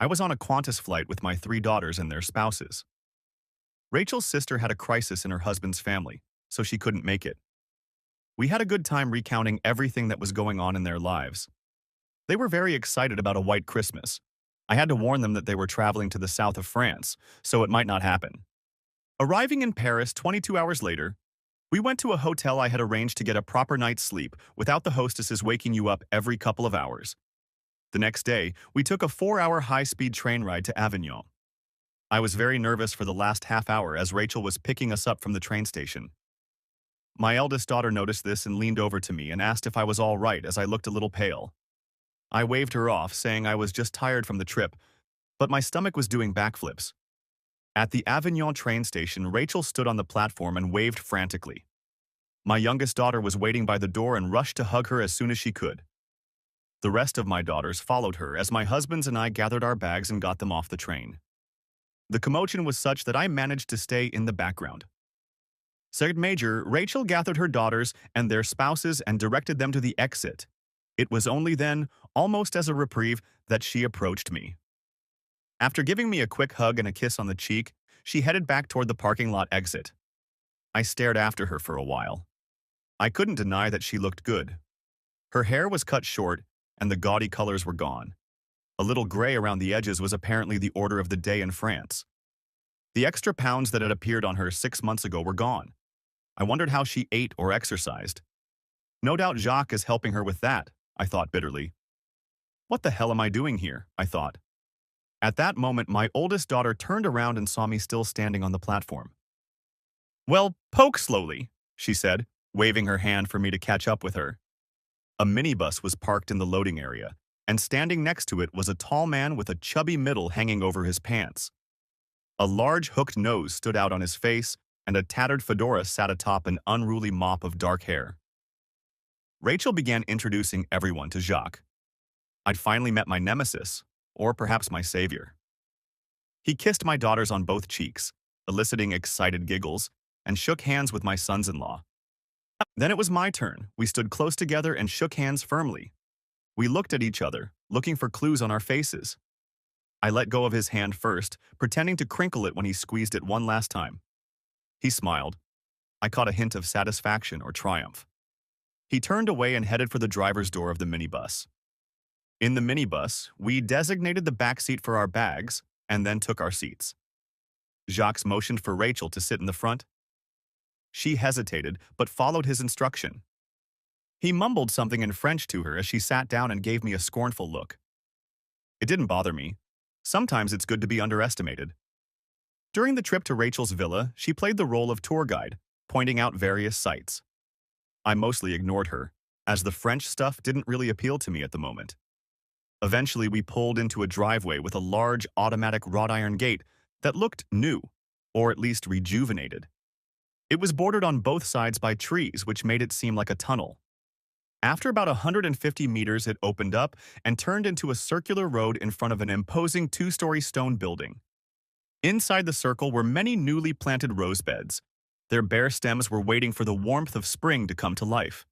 I was on a Qantas flight with my three daughters and their spouses. Rachel's sister had a crisis in her husband's family, so she couldn't make it. We had a good time recounting everything that was going on in their lives. They were very excited about a white Christmas. I had to warn them that they were traveling to the south of France, so it might not happen. Arriving in Paris 22 hours later, we went to a hotel I had arranged to get a proper night's sleep without the hostesses waking you up every couple of hours. The next day, we took a 4-hour high-speed train ride to Avignon. I was very nervous for the last half hour as Rachel was picking us up from the train station. My eldest daughter noticed this and leaned over to me and asked if I was all right as I looked a little pale. I waved her off, saying I was just tired from the trip, but my stomach was doing backflips. At the Avignon train station, Rachel stood on the platform and waved frantically. My youngest daughter was waiting by the door and rushed to hug her as soon as she could. The rest of my daughters followed her as my husbands and I gathered our bags and got them off the train. The commotion was such that I managed to stay in the background. Second Major, Rachel gathered her daughters and their spouses and directed them to the exit. It was only then, almost as a reprieve, that she approached me. After giving me a quick hug and a kiss on the cheek, she headed back toward the parking lot exit. I stared after her for a while. I couldn't deny that she looked good. Her hair was cut short, and the gaudy colors were gone. A little gray around the edges was apparently the order of the day in France. The extra pounds that had appeared on her 6 months ago were gone. I wondered how she ate or exercised. No doubt Jacques is helping her with that, I thought bitterly. What the hell am I doing here? I thought. At that moment, my oldest daughter turned around and saw me still standing on the platform. "Well, poke slowly," she said, waving her hand for me to catch up with her. A minibus was parked in the loading area, and standing next to it was a tall man with a chubby middle hanging over his pants. A large hooked nose stood out on his face, and a tattered fedora sat atop an unruly mop of dark hair. Rachel began introducing everyone to Jacques. I'd finally met my nemesis, or perhaps my savior. He kissed my daughters on both cheeks, eliciting excited giggles, and shook hands with my sons-in-law. Then it was my turn. We stood close together and shook hands firmly. We looked at each other, looking for clues on our faces. I let go of his hand first, pretending to crinkle it when he squeezed it one last time. He smiled. I caught a hint of satisfaction or triumph. He turned away and headed for the driver's door of the minibus. In the minibus, we designated the back seat for our bags and then took our seats. Jacques motioned for Rachel to sit in the front. She hesitated, but followed his instruction. He mumbled something in French to her as she sat down and gave me a scornful look. It didn't bother me. Sometimes it's good to be underestimated. During the trip to Rachel's villa, she played the role of tour guide, pointing out various sights. I mostly ignored her, as the French stuff didn't really appeal to me at the moment. Eventually, we pulled into a driveway with a large automatic wrought iron gate that looked new, or at least rejuvenated. It was bordered on both sides by trees, which made it seem like a tunnel. After about 150 meters, it opened up and turned into a circular road in front of an imposing 2-story stone building. Inside the circle were many newly planted rose beds. Their bare stems were waiting for the warmth of spring to come to life.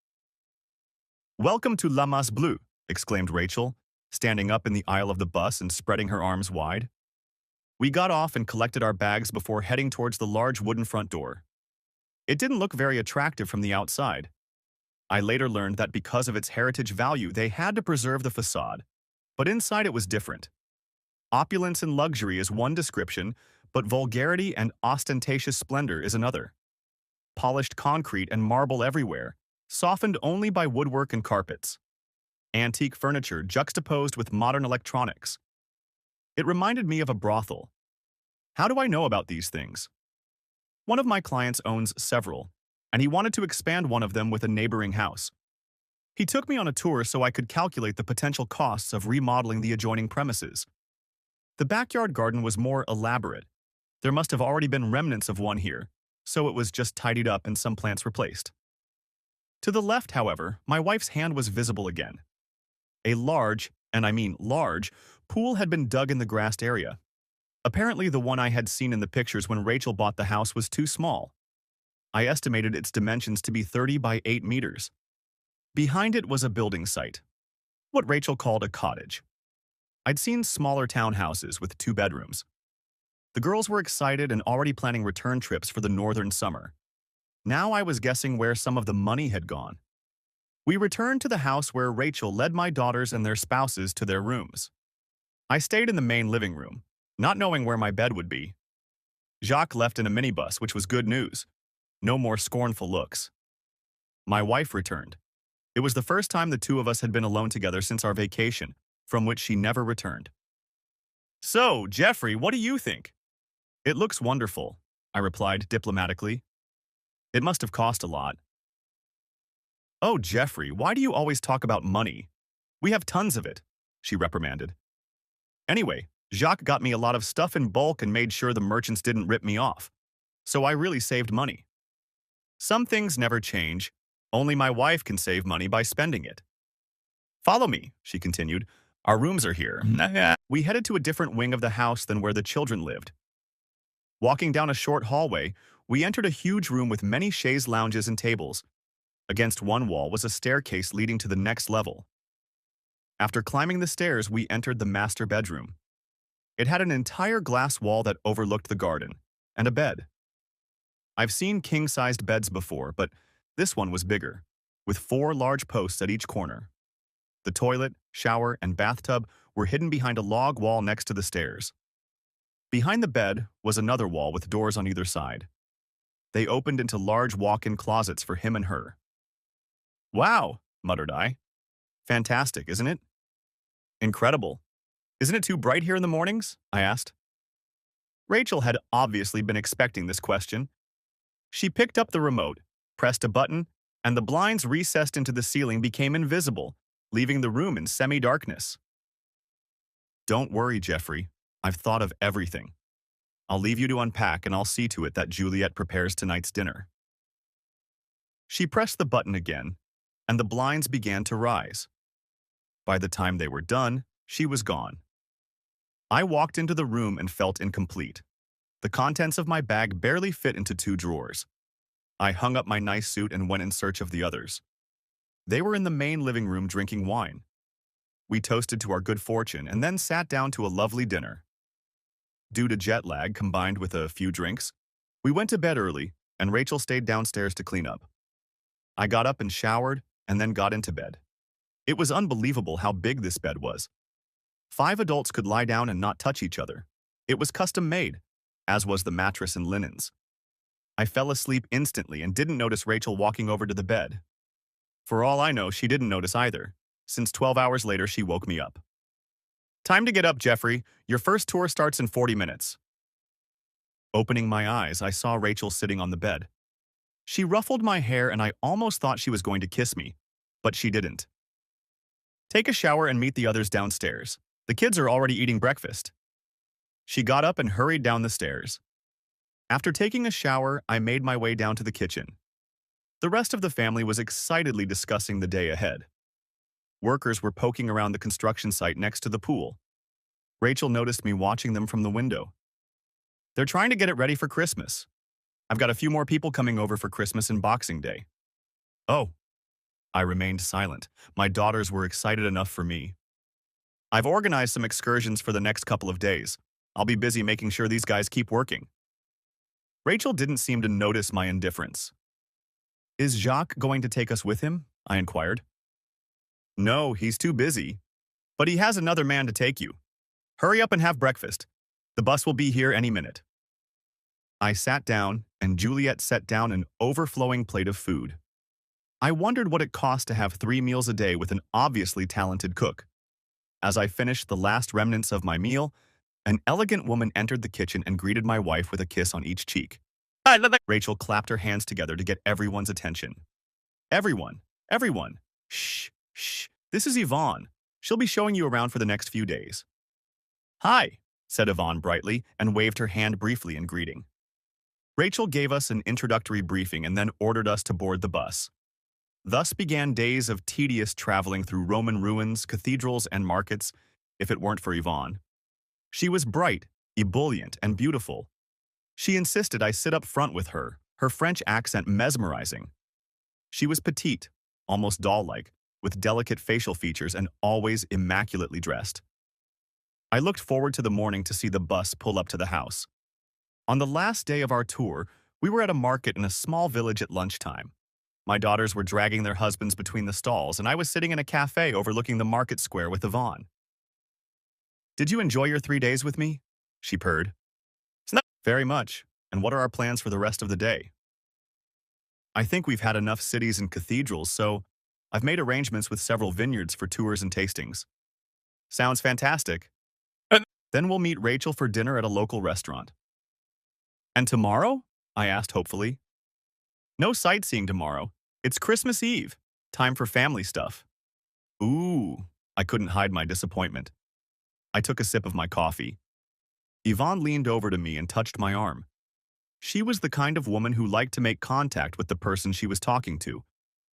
"Welcome to La Masse Bleue," exclaimed Rachel, standing up in the aisle of the bus and spreading her arms wide. We got off and collected our bags before heading towards the large wooden front door. It didn't look very attractive from the outside. I later learned that because of its heritage value, they had to preserve the facade, but inside it was different. Opulence and luxury is one description, but vulgarity and ostentatious splendor is another. Polished concrete and marble everywhere, softened only by woodwork and carpets. Antique furniture juxtaposed with modern electronics. It reminded me of a brothel. How do I know about these things? One of my clients owns several, and he wanted to expand one of them with a neighboring house. He took me on a tour so I could calculate the potential costs of remodeling the adjoining premises. The backyard garden was more elaborate. There must have already been remnants of one here, so it was just tidied up and some plants replaced. To the left, however, my wife's hand was visible again. A large, and I mean large, pool had been dug in the grassed area. Apparently, the one I had seen in the pictures when Rachel bought the house was too small. I estimated its dimensions to be 30 by 8 meters. Behind it was a building site, what Rachel called a cottage. I'd seen smaller townhouses with 2 bedrooms. The girls were excited and already planning return trips for the northern summer. Now I was guessing where some of the money had gone. We returned to the house where Rachel led my daughters and their spouses to their rooms. I stayed in the main living room, not knowing where my bed would be. Jacques left in a minibus, which was good news. No more scornful looks. My wife returned. It was the first time the two of us had been alone together since our vacation, from which she never returned. "So, Jeffrey, what do you think?" "It looks wonderful," I replied diplomatically. "It must have cost a lot." "Oh, Jeffrey, why do you always talk about money? We have tons of it," she reprimanded. Anyway, Jacques got me a lot of stuff in bulk and made sure the merchants didn't rip me off. So I really saved money. Some things never change. Only my wife can save money by spending it. "Follow me," she continued. "Our rooms are here." We headed to a different wing of the house than where the children lived. Walking down a short hallway, we entered a huge room with many chaise lounges and tables. Against one wall was a staircase leading to the next level. After climbing the stairs, we entered the master bedroom. It had an entire glass wall that overlooked the garden, and a bed. I've seen king-sized beds before, but this one was bigger, with 4 large posts at each corner. The toilet, shower, and bathtub were hidden behind a log wall next to the stairs. Behind the bed was another wall with doors on either side. They opened into large walk-in closets for him and her. "Wow," muttered I. "Fantastic, isn't it?" "Incredible. Isn't it too bright here in the mornings?" I asked. Rachel had obviously been expecting this question. She picked up the remote, pressed a button, and the blinds recessed into the ceiling became invisible, leaving the room in semi-darkness. "Don't worry, Jeffrey. I've thought of everything. I'll leave you to unpack and I'll see to it that Juliet prepares tonight's dinner." She pressed the button again, and the blinds began to rise. By the time they were done, she was gone. I walked into the room and felt incomplete. The contents of my bag barely fit into 2 drawers. I hung up my nice suit and went in search of the others. They were in the main living room drinking wine. We toasted to our good fortune and then sat down to a lovely dinner. Due to jet lag combined with a few drinks, we went to bed early and Rachel stayed downstairs to clean up. I got up and showered and then got into bed. It was unbelievable how big this bed was. 5 adults could lie down and not touch each other. It was custom made, as was the mattress and linens. I fell asleep instantly and didn't notice Rachel walking over to the bed. For all I know, she didn't notice either, since 12 hours later she woke me up. "Time to get up, Jeffrey. Your first tour starts in 40 minutes. Opening my eyes, I saw Rachel sitting on the bed. She ruffled my hair and I almost thought she was going to kiss me, but she didn't. "Take a shower and meet the others downstairs. The kids are already eating breakfast." She got up and hurried down the stairs. After taking a shower, I made my way down to the kitchen. The rest of the family was excitedly discussing the day ahead. Workers were poking around the construction site next to the pool. Rachel noticed me watching them from the window. "They're trying to get it ready for Christmas. I've got a few more people coming over for Christmas and Boxing Day." "Oh." I remained silent. My daughters were excited enough for me. "I've organized some excursions for the next couple of days. I'll be busy making sure these guys keep working." Rachel didn't seem to notice my indifference. "Is Jacques going to take us with him?" I inquired. "No, he's too busy. But he has another man to take you. Hurry up and have breakfast. The bus will be here any minute." I sat down, and Juliet set down an overflowing plate of food. I wondered what it cost to have 3 meals a day with an obviously talented cook. As I finished the last remnants of my meal, an elegant woman entered the kitchen and greeted my wife with a kiss on each cheek. Rachel clapped her hands together to get everyone's attention. "Everyone, everyone, shh, shh, this is Yvonne. She'll be showing you around for the next few days." "Hi," said Yvonne brightly and waved her hand briefly in greeting. Rachel gave us an introductory briefing and then ordered us to board the bus. Thus began days of tedious traveling through Roman ruins, cathedrals, and markets, if it weren't for Yvonne. She was bright, ebullient, and beautiful. She insisted I sit up front with her, her French accent mesmerizing. She was petite, almost doll-like, with delicate facial features and always immaculately dressed. I looked forward to the morning to see the bus pull up to the house. On the last day of our tour, we were at a market in a small village at lunchtime. My daughters were dragging their husbands between the stalls, and I was sitting in a cafe overlooking the market square with Yvonne. Did you enjoy your 3 days with me? She purred. Very much. And what are our plans for the rest of the day? I think we've had enough cities and cathedrals, so I've made arrangements with several vineyards for tours and tastings. Sounds fantastic. Then we'll meet Rachel for dinner at a local restaurant. And tomorrow? I asked hopefully. No sightseeing tomorrow. It's Christmas Eve. Time for family stuff. Ooh, I couldn't hide my disappointment. I took a sip of my coffee. Yvonne leaned over to me and touched my arm. She was the kind of woman who liked to make contact with the person she was talking to,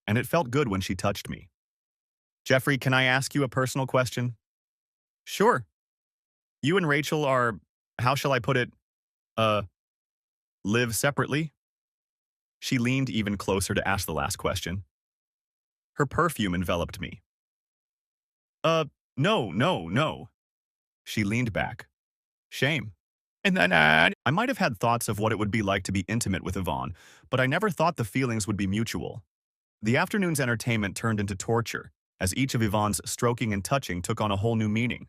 and it felt good when she touched me. Jeffrey, can I ask you a personal question? Sure. You and Rachel are, how shall I put it, uh, live separately? She leaned even closer to ask the last question. Her perfume enveloped me. No. She leaned back. Shame. And then I might have had thoughts of what it would be like to be intimate with Yvonne, but I never thought the feelings would be mutual. The afternoon's entertainment turned into torture, as each of Yvonne's stroking and touching took on a whole new meaning.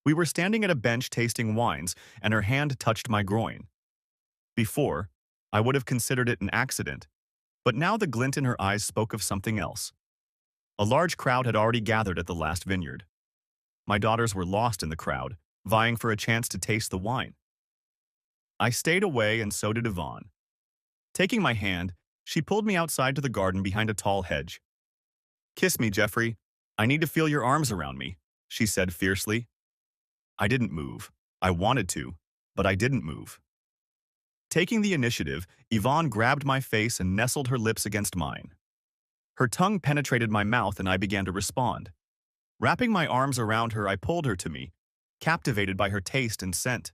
We were standing at a bench tasting wines, and her hand touched my groin. Before, I would have considered it an accident, but now the glint in her eyes spoke of something else. A large crowd had already gathered at the last vineyard. My daughters were lost in the crowd, vying for a chance to taste the wine. I stayed away, and so did Yvonne. Taking my hand, she pulled me outside to the garden behind a tall hedge. Kiss me, Jeffrey. I need to feel your arms around me, she said fiercely. I didn't move. I wanted to, but I didn't move. Taking the initiative, Yvonne grabbed my face and nestled her lips against mine. Her tongue penetrated my mouth, and I began to respond. Wrapping my arms around her, I pulled her to me, captivated by her taste and scent.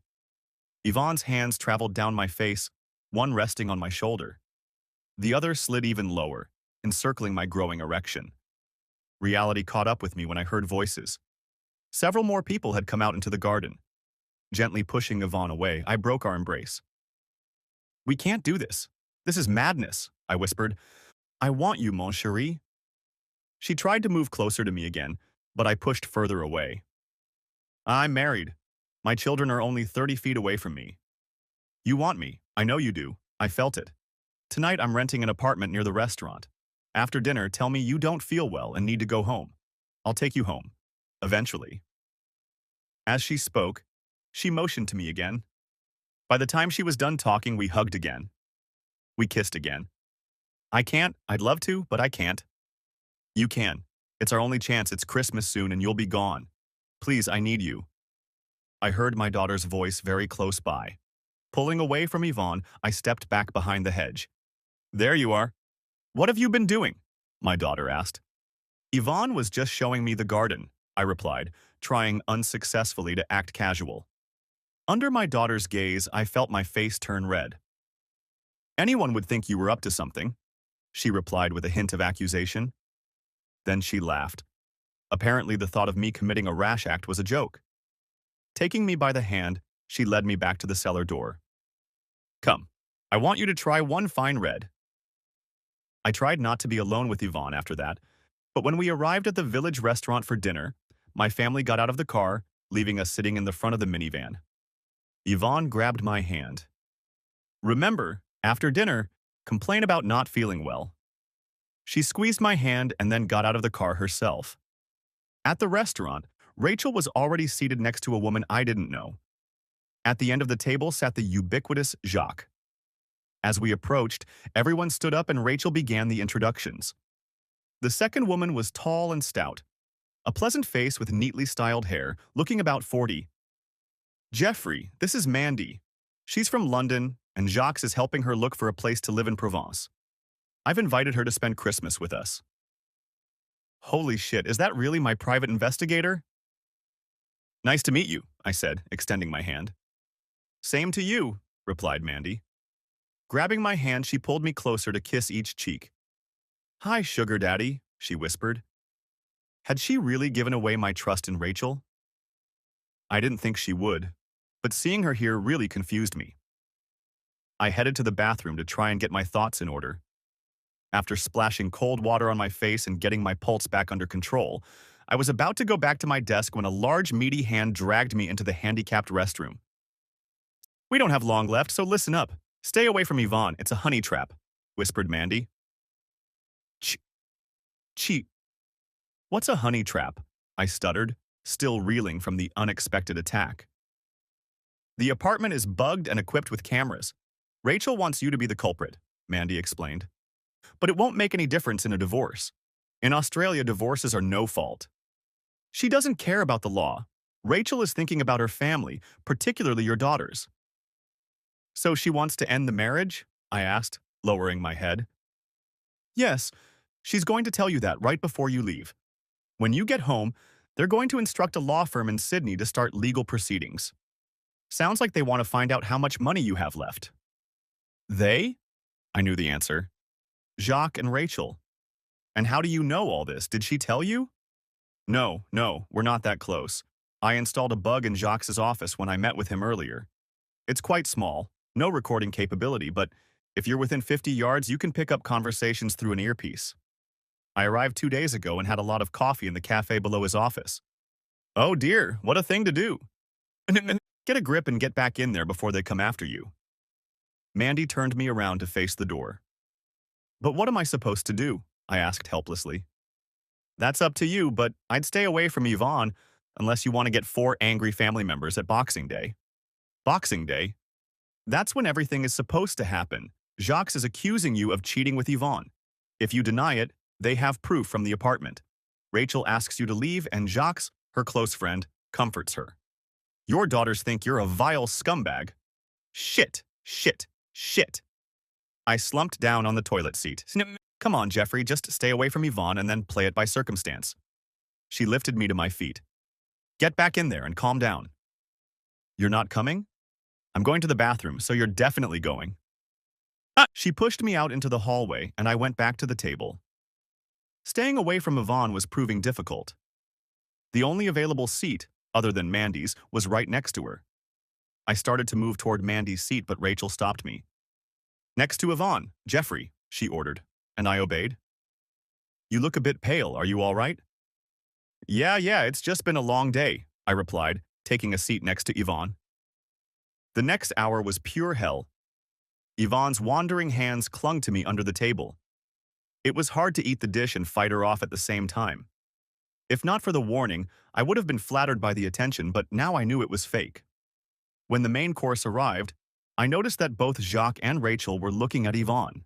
Yvonne's hands traveled down my face, one resting on my shoulder. The other slid even lower, encircling my growing erection. Reality caught up with me when I heard voices. Several more people had come out into the garden. Gently pushing Yvonne away, I broke our embrace. We can't do this. This is madness, I whispered. I want you, mon chéri. She tried to move closer to me again, but I pushed further away. I'm married. My children are only 30 feet away from me. You want me. I know you do. I felt it. Tonight I'm renting an apartment near the restaurant. After dinner, tell me you don't feel well and need to go home. I'll take you home. Eventually. As she spoke, she motioned to me again. By the time she was done talking, we hugged again. We kissed again. I can't. I'd love to, but I can't. You can. It's our only chance. It's Christmas soon and you'll be gone. Please, I need you. I heard my daughter's voice very close by. Pulling away from Yvonne, I stepped back behind the hedge. There you are. What have you been doing? My daughter asked. Yvonne was just showing me the garden, I replied, trying unsuccessfully to act casual. Under my daughter's gaze, I felt my face turn red. Anyone would think you were up to something, she replied with a hint of accusation. Then she laughed. Apparently, the thought of me committing a rash act was a joke. Taking me by the hand, she led me back to the cellar door. Come, I want you to try one fine red. I tried not to be alone with Yvonne after that, but when we arrived at the village restaurant for dinner, my family got out of the car, leaving us sitting in the front of the minivan. Yvonne grabbed my hand. Remember, after dinner, complain about not feeling well. She squeezed my hand and then got out of the car herself. At the restaurant, Rachel was already seated next to a woman I didn't know. At the end of the table sat the ubiquitous Jacques. As we approached, everyone stood up and Rachel began the introductions. The second woman was tall and stout, a pleasant face with neatly styled hair, looking about 40. Jeffrey, this is Mandy. She's from London, and Jacques is helping her look for a place to live in Provence. I've invited her to spend Christmas with us. Holy shit, is that really my private investigator? Nice to meet you, I said, extending my hand. Same to you, replied Mandy. Grabbing my hand, she pulled me closer to kiss each cheek. Hi, sugar daddy, she whispered. Had she really given away my trust in Rachel? I didn't think she would, but seeing her here really confused me. I headed to the bathroom to try and get my thoughts in order. After splashing cold water on my face and getting my pulse back under control, I was about to go back to my desk when a large, meaty hand dragged me into the handicapped restroom. "We don't have long left, so listen up. Stay away from Yvonne, it's a honey trap," whispered Mandy. Ch- Cheat. What's a honey trap? I stuttered, still reeling from the unexpected attack. The apartment is bugged and equipped with cameras. Rachel wants you to be the culprit, Mandy explained. But it won't make any difference in a divorce. In Australia, divorces are no fault. She doesn't care about the law. Rachel is thinking about her family, particularly your daughters. So she wants to end the marriage? I asked, lowering my head. Yes, she's going to tell you that right before you leave. When you get home, they're going to instruct a law firm in Sydney to start legal proceedings. Sounds like they want to find out how much money you have left. They? I knew the answer. Jacques and Rachel. And how do you know all this? Did she tell you? No, we're not that close. I installed a bug in Jacques' office when I met with him earlier. It's quite small, no recording capability, but if you're within 50 yards, you can pick up conversations through an earpiece. I arrived 2 days ago and had a lot of coffee in the cafe below his office. Oh dear, what a thing to do. Get a grip and get back in there before they come after you. Mandy turned me around to face the door. But what am I supposed to do? I asked helplessly. That's up to you, but I'd stay away from Yvonne unless you want to get 4 angry family members at Boxing Day. Boxing Day? That's when everything is supposed to happen. Jacques is accusing you of cheating with Yvonne. If you deny it, they have proof from the apartment. Rachel asks you to leave, and Jacques, her close friend, comforts her. Your daughters think you're a vile scumbag. Shit. I slumped down on the toilet seat. Come on, Jeffrey, just stay away from Yvonne and then play it by circumstance. She lifted me to my feet. Get back in there and calm down. You're not coming? I'm going to the bathroom, so you're definitely going. She pushed me out into the hallway, and I went back to the table. Staying away from Yvonne was proving difficult. The only available seat, other than Mandy's, was right next to her. I started to move toward Mandy's seat, but Rachel stopped me. Next to Yvonne, Jeffrey, she ordered, and I obeyed. You look a bit pale, are you all right? Yeah, it's just been a long day, I replied, taking a seat next to Yvonne. The next hour was pure hell. Yvonne's wandering hands clung to me under the table. It was hard to eat the dish and fight her off at the same time. If not for the warning, I would have been flattered by the attention, but now I knew it was fake. When the main course arrived, I noticed that both Jacques and Rachel were looking at Yvonne.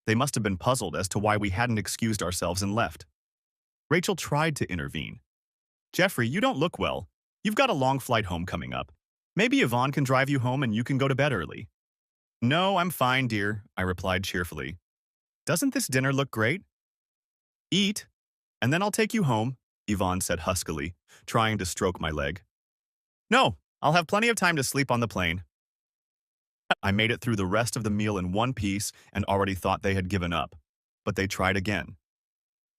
They must have been puzzled as to why we hadn't excused ourselves and left. Rachel tried to intervene. Jeffrey, you don't look well. You've got a long flight home coming up. Maybe Yvonne can drive you home and you can go to bed early. No, I'm fine, dear, I replied cheerfully. Doesn't this dinner look great? Eat, and then I'll take you home, Yvonne said huskily, trying to stroke my leg. No, I'll have plenty of time to sleep on the plane. I made it through the rest of the meal in one piece and already thought they had given up, but they tried again.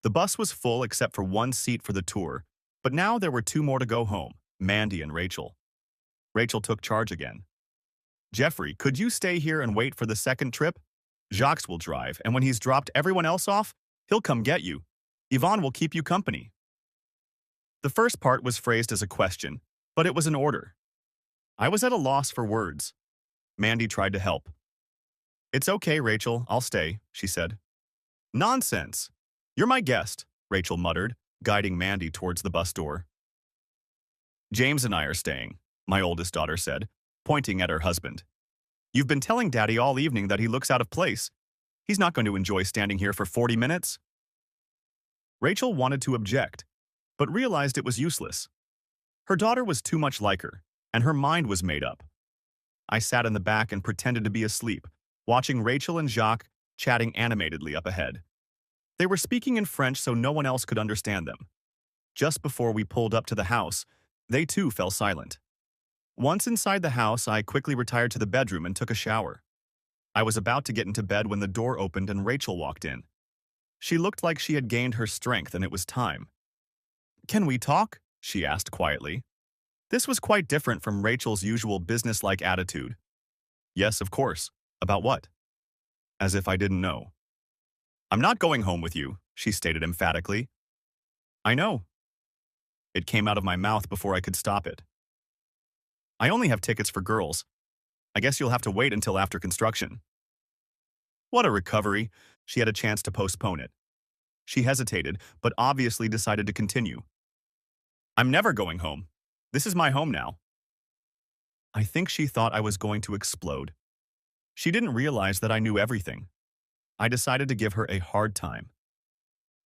The bus was full except for one seat for the tour, but now there were 2 more to go home, Mandy and Rachel. Rachel took charge again. Jeffrey, could you stay here and wait for the second trip? Jacques will drive, and when he's dropped everyone else off, he'll come get you. Yvonne will keep you company. The first part was phrased as a question, but it was an order. I was at a loss for words. Mandy tried to help. It's okay, Rachel, I'll stay, she said. Nonsense. You're my guest, Rachel muttered, guiding Mandy towards the bus door. James and I are staying, my oldest daughter said, pointing at her husband. You've been telling Daddy all evening that he looks out of place. He's not going to enjoy standing here for 40 minutes. Rachel wanted to object, but realized it was useless. Her daughter was too much like her, and her mind was made up. I sat in the back and pretended to be asleep, watching Rachel and Jacques chatting animatedly up ahead. They were speaking in French so no one else could understand them. Just before we pulled up to the house, they too fell silent. Once inside the house, I quickly retired to the bedroom and took a shower. I was about to get into bed when the door opened and Rachel walked in. She looked like she had gained her strength and it was time. Can we talk? She asked quietly. This was quite different from Rachel's usual business-like attitude. Yes, of course. About what? As if I didn't know. I'm not going home with you, she stated emphatically. I know. It came out of my mouth before I could stop it. I only have tickets for girls. I guess you'll have to wait until after construction. What a recovery. She had a chance to postpone it. She hesitated, but obviously decided to continue. I'm never going home. This is my home now. I think she thought I was going to explode. She didn't realize that I knew everything. I decided to give her a hard time.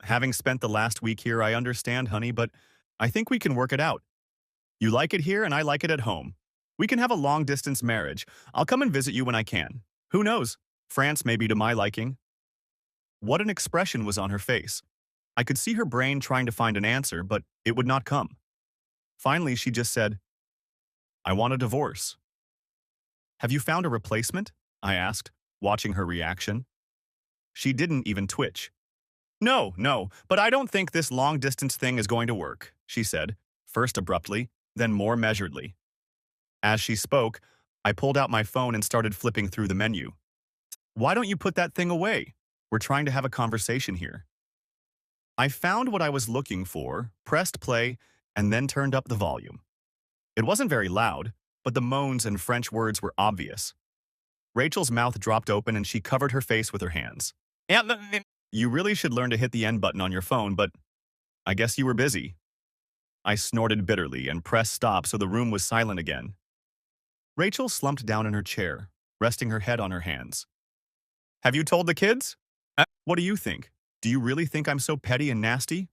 Having spent the last week here, I understand, honey, but I think we can work it out. You like it here and I like it at home. We can have a long-distance marriage. I'll come and visit you when I can. Who knows? France may be to my liking. What an expression was on her face. I could see her brain trying to find an answer, but it would not come. Finally, she just said, I want a divorce. Have you found a replacement? I asked, watching her reaction. She didn't even twitch. No, but I don't think this long-distance thing is going to work, she said, first abruptly, then more measuredly. As she spoke, I pulled out my phone and started flipping through the menu. Why don't you put that thing away? We're trying to have a conversation here. I found what I was looking for, pressed play, and then turned up the volume. It wasn't very loud, but the moans and French words were obvious. Rachel's mouth dropped open and she covered her face with her hands. You really should learn to hit the end button on your phone, but I guess you were busy. I snorted bitterly and pressed stop so the room was silent again. Rachel slumped down in her chair, resting her head on her hands. Have you told the kids? What do you think? Do you really think I'm so petty and nasty?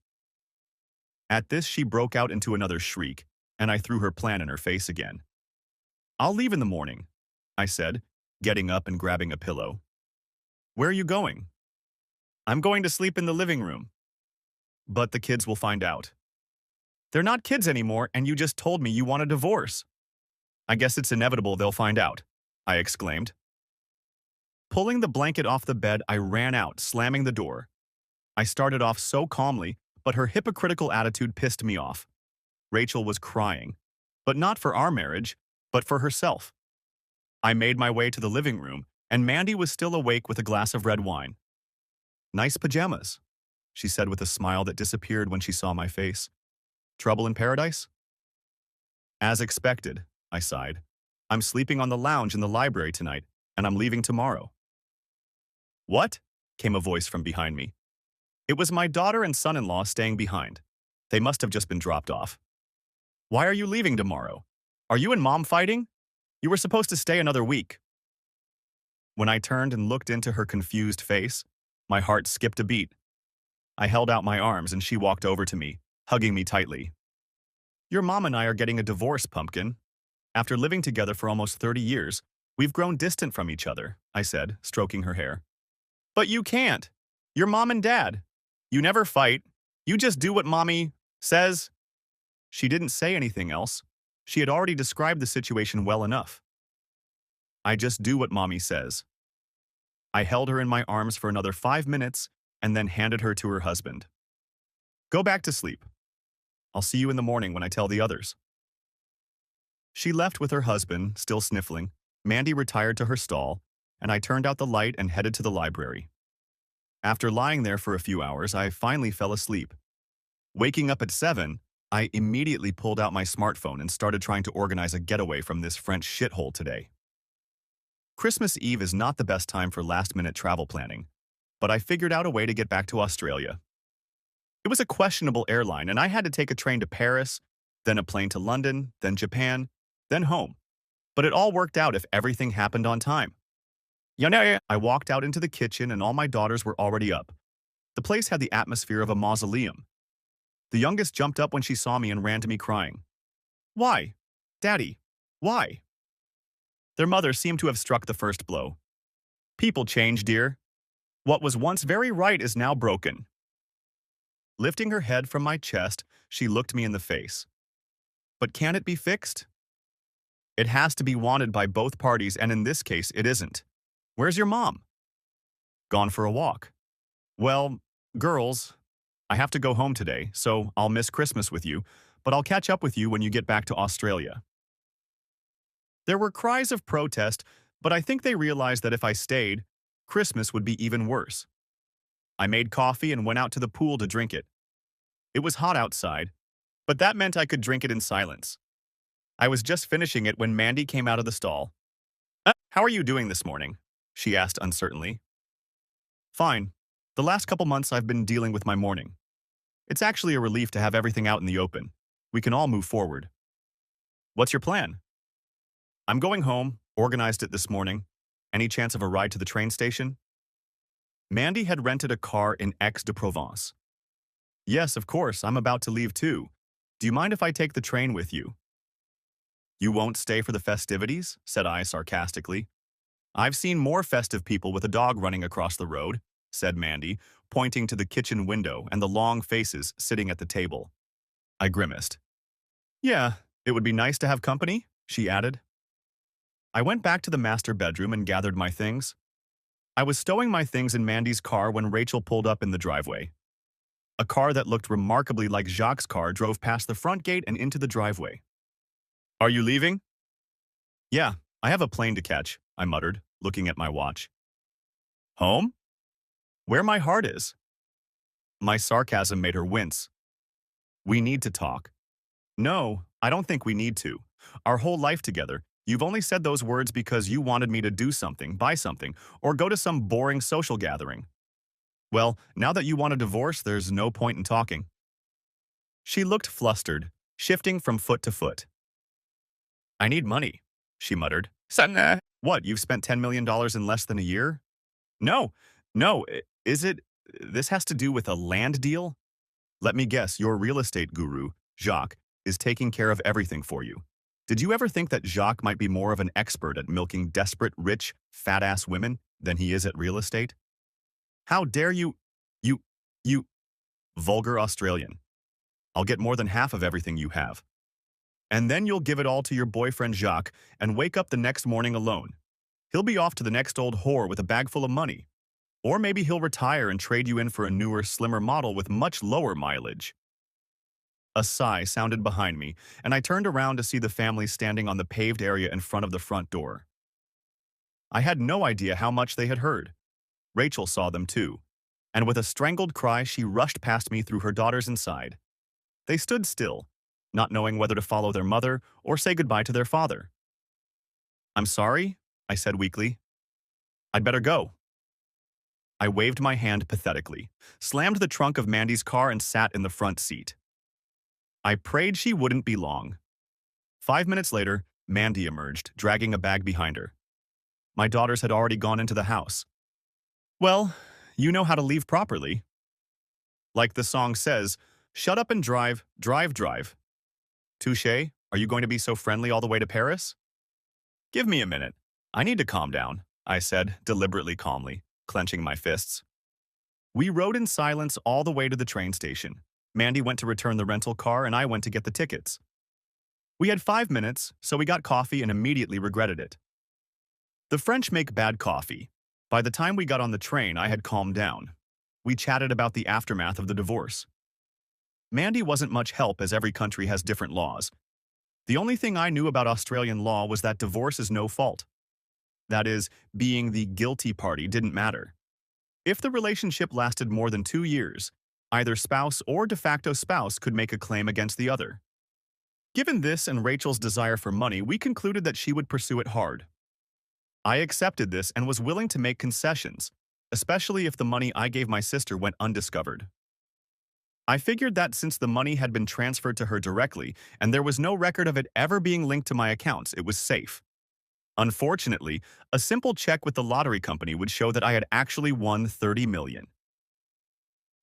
At this, she broke out into another shriek, and I threw her plan in her face again. I'll leave in the morning, I said, getting up and grabbing a pillow. Where are you going? I'm going to sleep in the living room. But the kids will find out. They're not kids anymore, and you just told me you want a divorce. I guess it's inevitable they'll find out, I exclaimed. Pulling the blanket off the bed, I ran out, slamming the door. I started off so calmly, but her hypocritical attitude pissed me off. Rachel was crying, but not for our marriage, but for herself. I made my way to the living room, and Mandy was still awake with a glass of red wine. Nice pajamas, she said with a smile that disappeared when she saw my face. Trouble in paradise? As expected, I sighed. I'm sleeping on the lounge in the library tonight, and I'm leaving tomorrow. What? Came a voice from behind me. It was my daughter and son-in-law staying behind. They must have just been dropped off. Why are you leaving tomorrow? Are you and Mom fighting? You were supposed to stay another week. When I turned and looked into her confused face, my heart skipped a beat. I held out my arms and she walked over to me, hugging me tightly. Your mom and I are getting a divorce, Pumpkin. After living together for almost 30 years, we've grown distant from each other, I said, stroking her hair. But you can't. You're mom and dad. You never fight. You just do what mommy says. She didn't say anything else. She had already described the situation well enough. I just do what mommy says. I held her in my arms for another 5 minutes and then handed her to her husband. Go back to sleep. I'll see you in the morning when I tell the others. She left with her husband, still sniffling. Mandy retired to her stall, and I turned out the light and headed to the library. After lying there for a few hours, I finally fell asleep. Waking up at 7, I immediately pulled out my smartphone and started trying to organize a getaway from this French shithole today. Christmas Eve is not the best time for last-minute travel planning, but I figured out a way to get back to Australia. It was a questionable airline, and I had to take a train to Paris, then a plane to London, then Japan, then home. But it all worked out if everything happened on time. I walked out into the kitchen and all my daughters were already up. The place had the atmosphere of a mausoleum. The youngest jumped up when she saw me and ran to me crying. Why? Daddy, why? Their mother seemed to have struck the first blow. People change, dear. What was once very right is now broken. Lifting her head from my chest, she looked me in the face. But can it be fixed? It has to be wanted by both parties, and in this case, it isn't. Where's your mom? Gone for a walk. Well, girls, I have to go home today, so I'll miss Christmas with you, but I'll catch up with you when you get back to Australia. There were cries of protest, but I think they realized that if I stayed, Christmas would be even worse. I made coffee and went out to the pool to drink it. It was hot outside, but that meant I could drink it in silence. I was just finishing it when Mandy came out of the stall. How are you doing this morning?" she asked uncertainly. "Fine. The last couple months I've been dealing with my mourning. It's actually a relief to have everything out in the open. We can all move forward." "What's your plan?" "I'm going home, organized it this morning. Any chance of a ride to the train station?" Mandy had rented a car in Aix-de-Provence. "Yes, of course, I'm about to leave too. Do you mind if I take the train with you?" "You won't stay for the festivities?" said I sarcastically. "I've seen more festive people with a dog running across the road," said Mandy, pointing to the kitchen window and the long faces sitting at the table. I grimaced. "Yeah, it would be nice to have company," she added. I went back to the master bedroom and gathered my things. I was stowing my things in Mandy's car when Rachel pulled up in the driveway. A car that looked remarkably like Jacques' car drove past the front gate and into the driveway. "Are you leaving?" "Yeah, I have a plane to catch," I muttered, looking at my watch. "Home?" "Where my heart is." My sarcasm made her wince. "We need to talk." "No, I don't think we need to. Our whole life together, you've only said those words because you wanted me to do something, buy something, or go to some boring social gathering. Well, now that you want a divorce, there's no point in talking." She looked flustered, shifting from foot to foot. "I need money," she muttered. "Son, what, you've spent $10 million in less than a year?" "No, no, is it? This has to do with a land deal?" "Let me guess, your real estate guru, Jacques, is taking care of everything for you. Did you ever think that Jacques might be more of an expert at milking desperate, rich, fat-ass women than he is at real estate? How dare you, you, vulgar Australian. I'll get more than half of everything you have. And then you'll give it all to your boyfriend Jacques and wake up the next morning alone. He'll be off to the next old whore with a bag full of money. Or maybe he'll retire and trade you in for a newer, slimmer model with much lower mileage." A sigh sounded behind me, and I turned around to see the family standing on the paved area in front of the front door. I had no idea how much they had heard. Rachel saw them too, and with a strangled cry she rushed past me through her daughters inside. They stood still, not knowing whether to follow their mother or say goodbye to their father. "I'm sorry," I said weakly. "I'd better go." I waved my hand pathetically, slammed the trunk of Mandy's car and sat in the front seat. I prayed she wouldn't be long. 5 minutes later, Mandy emerged, dragging a bag behind her. My daughters had already gone into the house. "Well, you know how to leave properly. Like the song says, shut up and drive, drive, drive. Touché, are you going to be so friendly all the way to Paris?" "Give me a minute. I need to calm down," I said, deliberately calmly, clenching my fists. We rode in silence all the way to the train station. Mandy went to return the rental car and I went to get the tickets. We had 5 minutes, so we got coffee and immediately regretted it. The French make bad coffee. By the time we got on the train, I had calmed down. We chatted about the aftermath of the divorce. Mandy wasn't much help as every country has different laws. The only thing I knew about Australian law was that divorce is no fault. That is, being the guilty party didn't matter. If the relationship lasted more than 2 years, either spouse or de facto spouse could make a claim against the other. Given this and Rachel's desire for money, we concluded that she would pursue it hard. I accepted this and was willing to make concessions, especially if the money I gave my sister went undiscovered. I figured that since the money had been transferred to her directly and there was no record of it ever being linked to my accounts, it was safe. Unfortunately, a simple check with the lottery company would show that I had actually won $30 million.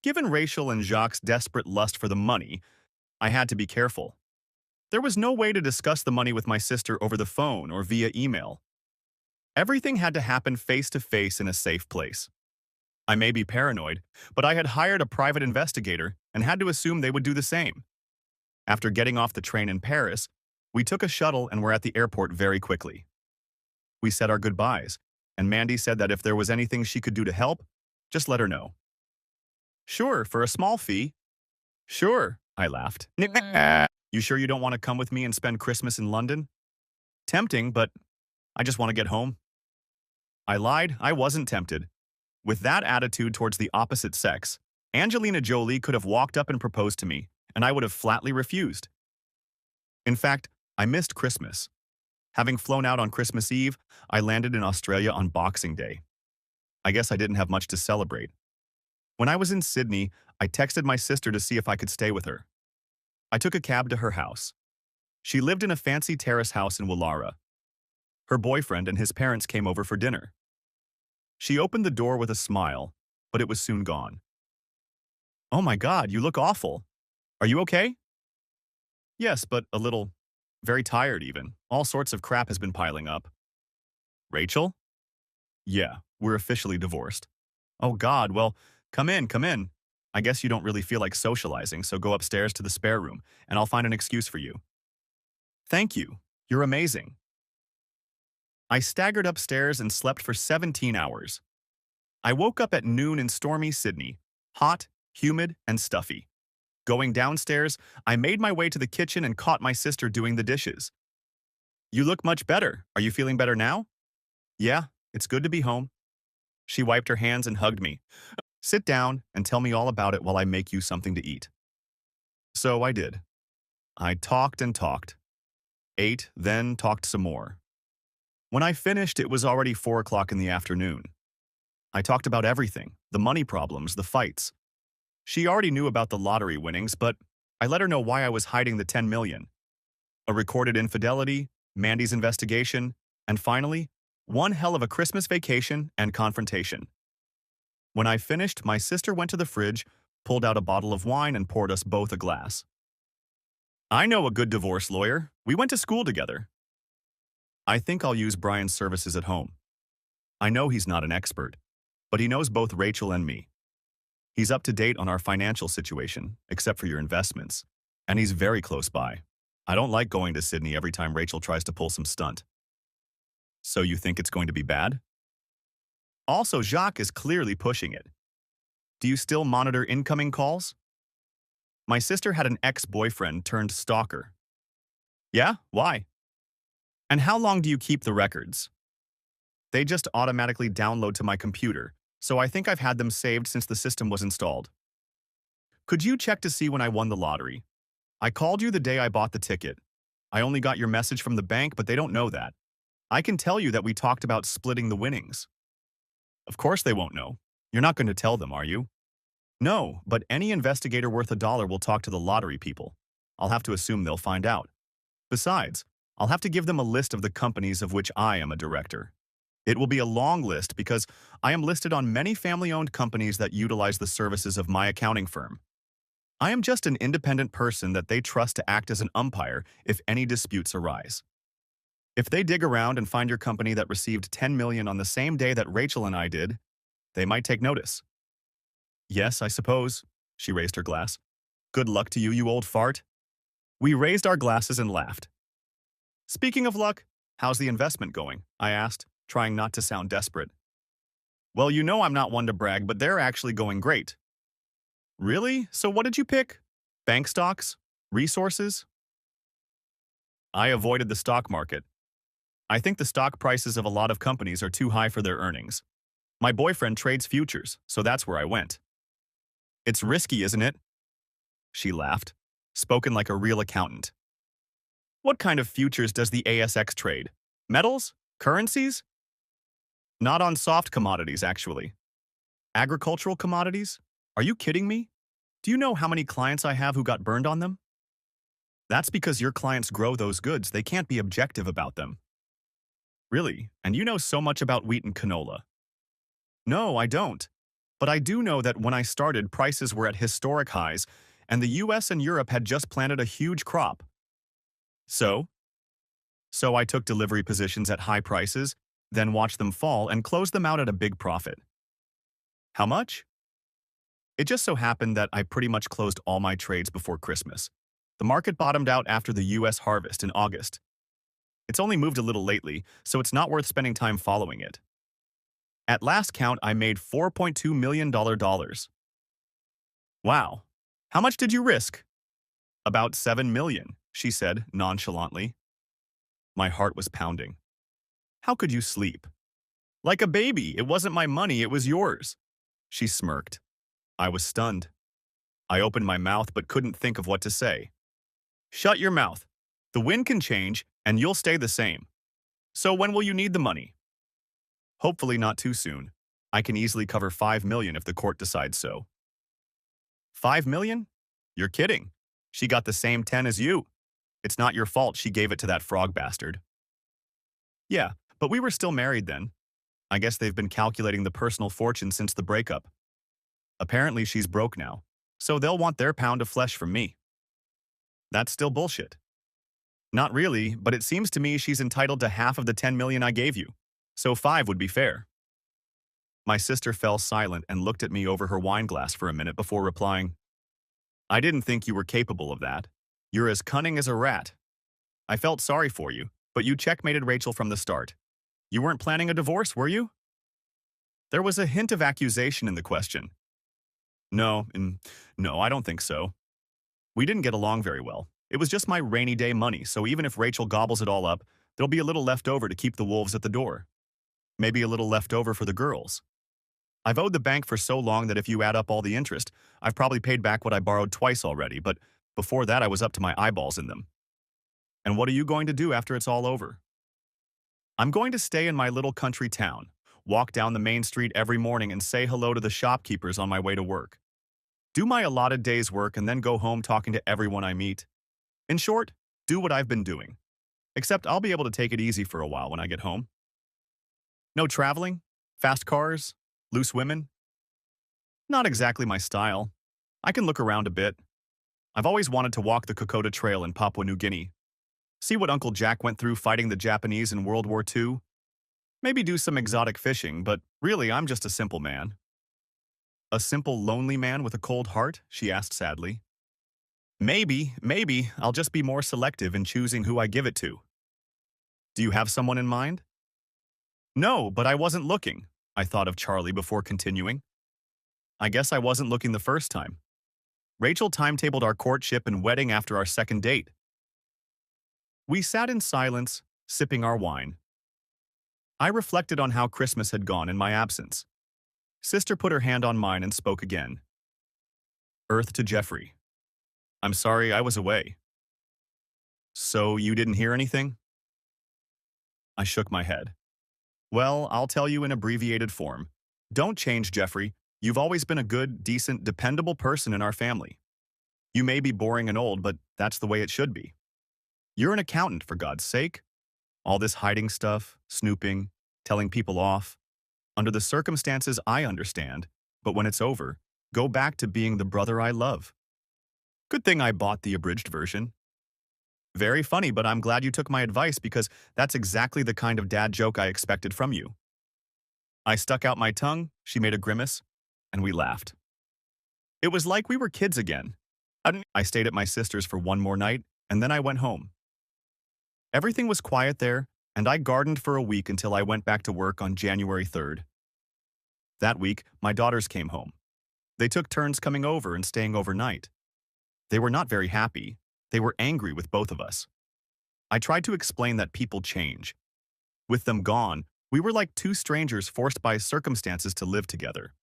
Given Rachel and Jacques' desperate lust for the money, I had to be careful. There was no way to discuss the money with my sister over the phone or via email. Everything had to happen face-to-face in a safe place. I may be paranoid, but I had hired a private investigator and had to assume they would do the same. After getting off the train in Paris, we took a shuttle and were at the airport very quickly. We said our goodbyes, and Mandy said that if there was anything she could do to help, just let her know. "Sure, for a small fee." "Sure," I laughed. You sure you don't want to come with me and spend Christmas in London? Tempting, but I just want to get home. I lied. I wasn't tempted. With that attitude towards the opposite sex, Angelina Jolie could have walked up and proposed to me, and I would have flatly refused. In fact, I missed Christmas. Having flown out on Christmas Eve, I landed in Australia on Boxing Day. I guess I didn't have much to celebrate. When I was in Sydney, I texted my sister to see if I could stay with her. I took a cab to her house. She lived in a fancy terrace house in Woollahra. Her boyfriend and his parents came over for dinner. She opened the door with a smile, but it was soon gone. "Oh my God, you look awful. Are you okay?" "Yes, but a little, very tired even. All sorts of crap has been piling up." "Rachel?" "Yeah, we're officially divorced." "Oh God, well, come in, come in. I guess you don't really feel like socializing, so go upstairs to the spare room, and I'll find an excuse for you." "Thank you. You're amazing." I staggered upstairs and slept for 17 hours. I woke up at noon in stormy Sydney, hot, humid, and stuffy. Going downstairs, I made my way to the kitchen and caught my sister doing the dishes. "You look much better. Are you feeling better now?" "Yeah, it's good to be home." She wiped her hands and hugged me. "Sit down and tell me all about it while I make you something to eat." So I did. I talked and talked. Ate, then talked some more. When I finished, it was already 4 o'clock in the afternoon. I talked about everything, the money problems, the fights. She already knew about the lottery winnings, but I let her know why I was hiding the 10 million. A recorded infidelity, Mandy's investigation, and finally, one hell of a Christmas vacation and confrontation. When I finished, my sister went to the fridge, pulled out a bottle of wine, and poured us both a glass. "I know a good divorce lawyer. We went to school together." "I think I'll use Brian's services at home. I know he's not an expert, but he knows both Rachel and me. He's up to date on our financial situation, except for your investments, and he's very close by. I don't like going to Sydney every time Rachel tries to pull some stunt." "So you think it's going to be bad?" "Also, Jacques is clearly pushing it. Do you still monitor incoming calls?" "My sister had an ex-boyfriend turned stalker." "Yeah? Why?" "And how long do you keep the records?" "They just automatically download to my computer, so I think I've had them saved since the system was installed." "Could you check to see when I won the lottery? I called you the day I bought the ticket. I only got your message from the bank, but they don't know that. I can tell you that we talked about splitting the winnings." "Of course they won't know. You're not going to tell them, are you?" "No, but any investigator worth a dollar will talk to the lottery people. I'll have to assume they'll find out. Besides, I'll have to give them a list of the companies of which I am a director. It will be a long list because I am listed on many family-owned companies that utilize the services of my accounting firm. I am just an independent person that they trust to act as an umpire if any disputes arise. If they dig around and find your company that received 10 million on the same day that Rachel and I did, they might take notice." "Yes, I suppose." She raised her glass. "Good luck to you, you old fart." We raised our glasses and laughed. "Speaking of luck, how's the investment going?" I asked, trying not to sound desperate. "Well, you know I'm not one to brag, but they're actually going great." "Really? So what did you pick? Bank stocks? Resources?" I avoided the stock market. I think the stock prices of a lot of companies are too high for their earnings. My boyfriend trades futures, so that's where I went. "It's risky, isn't it?" She laughed, spoken like a real accountant. "What kind of futures does the ASX trade? Metals? Currencies?" "Not on soft commodities, actually." "Agricultural commodities? Are you kidding me? Do you know how many clients I have who got burned on them?" "That's because your clients grow those goods. They can't be objective about them." "Really? And you know so much about wheat and canola." "No, I don't. But I do know that when I started, prices were at historic highs, and the US and Europe had just planted a huge crop." "So?" "So I took delivery positions at high prices, then watched them fall and closed them out at a big profit." "How much?" "It just so happened that I pretty much closed all my trades before Christmas. The market bottomed out after the US harvest in August. It's only moved a little lately, so it's not worth spending time following it. At last count, I made $4.2 million dollars. Wow. How much did you risk?" "About 7 million. she said nonchalantly. My heart was pounding. How could you sleep? Like a baby. It wasn't my money, it was yours. She smirked. I was stunned. I opened my mouth but couldn't think of what to say. Shut your mouth. The wind can change, and you'll stay the same. So when will you need the money? Hopefully not too soon. I can easily cover $5 million if the court decides so. $5 million? You're kidding. She got the same 10 as you. It's not your fault she gave it to that frog bastard. Yeah, but we were still married then. I guess they've been calculating the personal fortune since the breakup. Apparently she's broke now, so they'll want their pound of flesh from me. That's still bullshit. Not really, but it seems to me she's entitled to half of the 10 million I gave you, so 5 would be fair. My sister fell silent and looked at me over her wine glass for a minute before replying, I didn't think you were capable of that. You're as cunning as a rat. I felt sorry for you, but you checkmated Rachel from the start. You weren't planning a divorce, were you? There was a hint of accusation in the question. No, I don't think so. We didn't get along very well. It was just my rainy day money, so even if Rachel gobbles it all up, there'll be a little left over to keep the wolves at the door. Maybe a little left over for the girls. I've owed the bank for so long that if you add up all the interest, I've probably paid back what I borrowed twice already, but before that I was up to my eyeballs in them. And what are you going to do after it's all over? I'm going to stay in my little country town, walk down the main street every morning and say hello to the shopkeepers on my way to work. Do my allotted day's work and then go home talking to everyone I meet. In short, do what I've been doing. Except I'll be able to take it easy for a while when I get home. No traveling, fast cars, loose women. Not exactly my style. I can look around a bit. I've always wanted to walk the Kokoda Trail in Papua New Guinea. See what Uncle Jack went through fighting the Japanese in World War II. Maybe do some exotic fishing, but really I'm just a simple man. A simple, lonely man with a cold heart? She asked sadly. Maybe I'll just be more selective in choosing who I give it to. Do you have someone in mind? No, but I wasn't looking. I thought of Charlie before continuing. I guess I wasn't looking the first time. Rachel timetabled our courtship and wedding after our second date. We sat in silence, sipping our wine. I reflected on how Christmas had gone in my absence. Sister put her hand on mine and spoke again. Earth to Jeffrey. I'm sorry I was away. So you didn't hear anything? I shook my head. Well, I'll tell you in abbreviated form. Don't change, Jeffrey. You've always been a good, decent, dependable person in our family. You may be boring and old, but that's the way it should be. You're an accountant, for God's sake. All this hiding stuff, snooping, telling people off. Under the circumstances, I understand, but when it's over, go back to being the brother I love. Good thing I bought the abridged version. Very funny, but I'm glad you took my advice because that's exactly the kind of dad joke I expected from you. I stuck out my tongue, she made a grimace, and we laughed. It was like we were kids again. I stayed at my sister's for one more night, and then I went home. Everything was quiet there, and I gardened for a week until I went back to work on January 3rd. That week, my daughters came home. They took turns coming over and staying overnight. They were not very happy. They were angry with both of us. I tried to explain that people change. With them gone, we were like two strangers forced by circumstances to live together.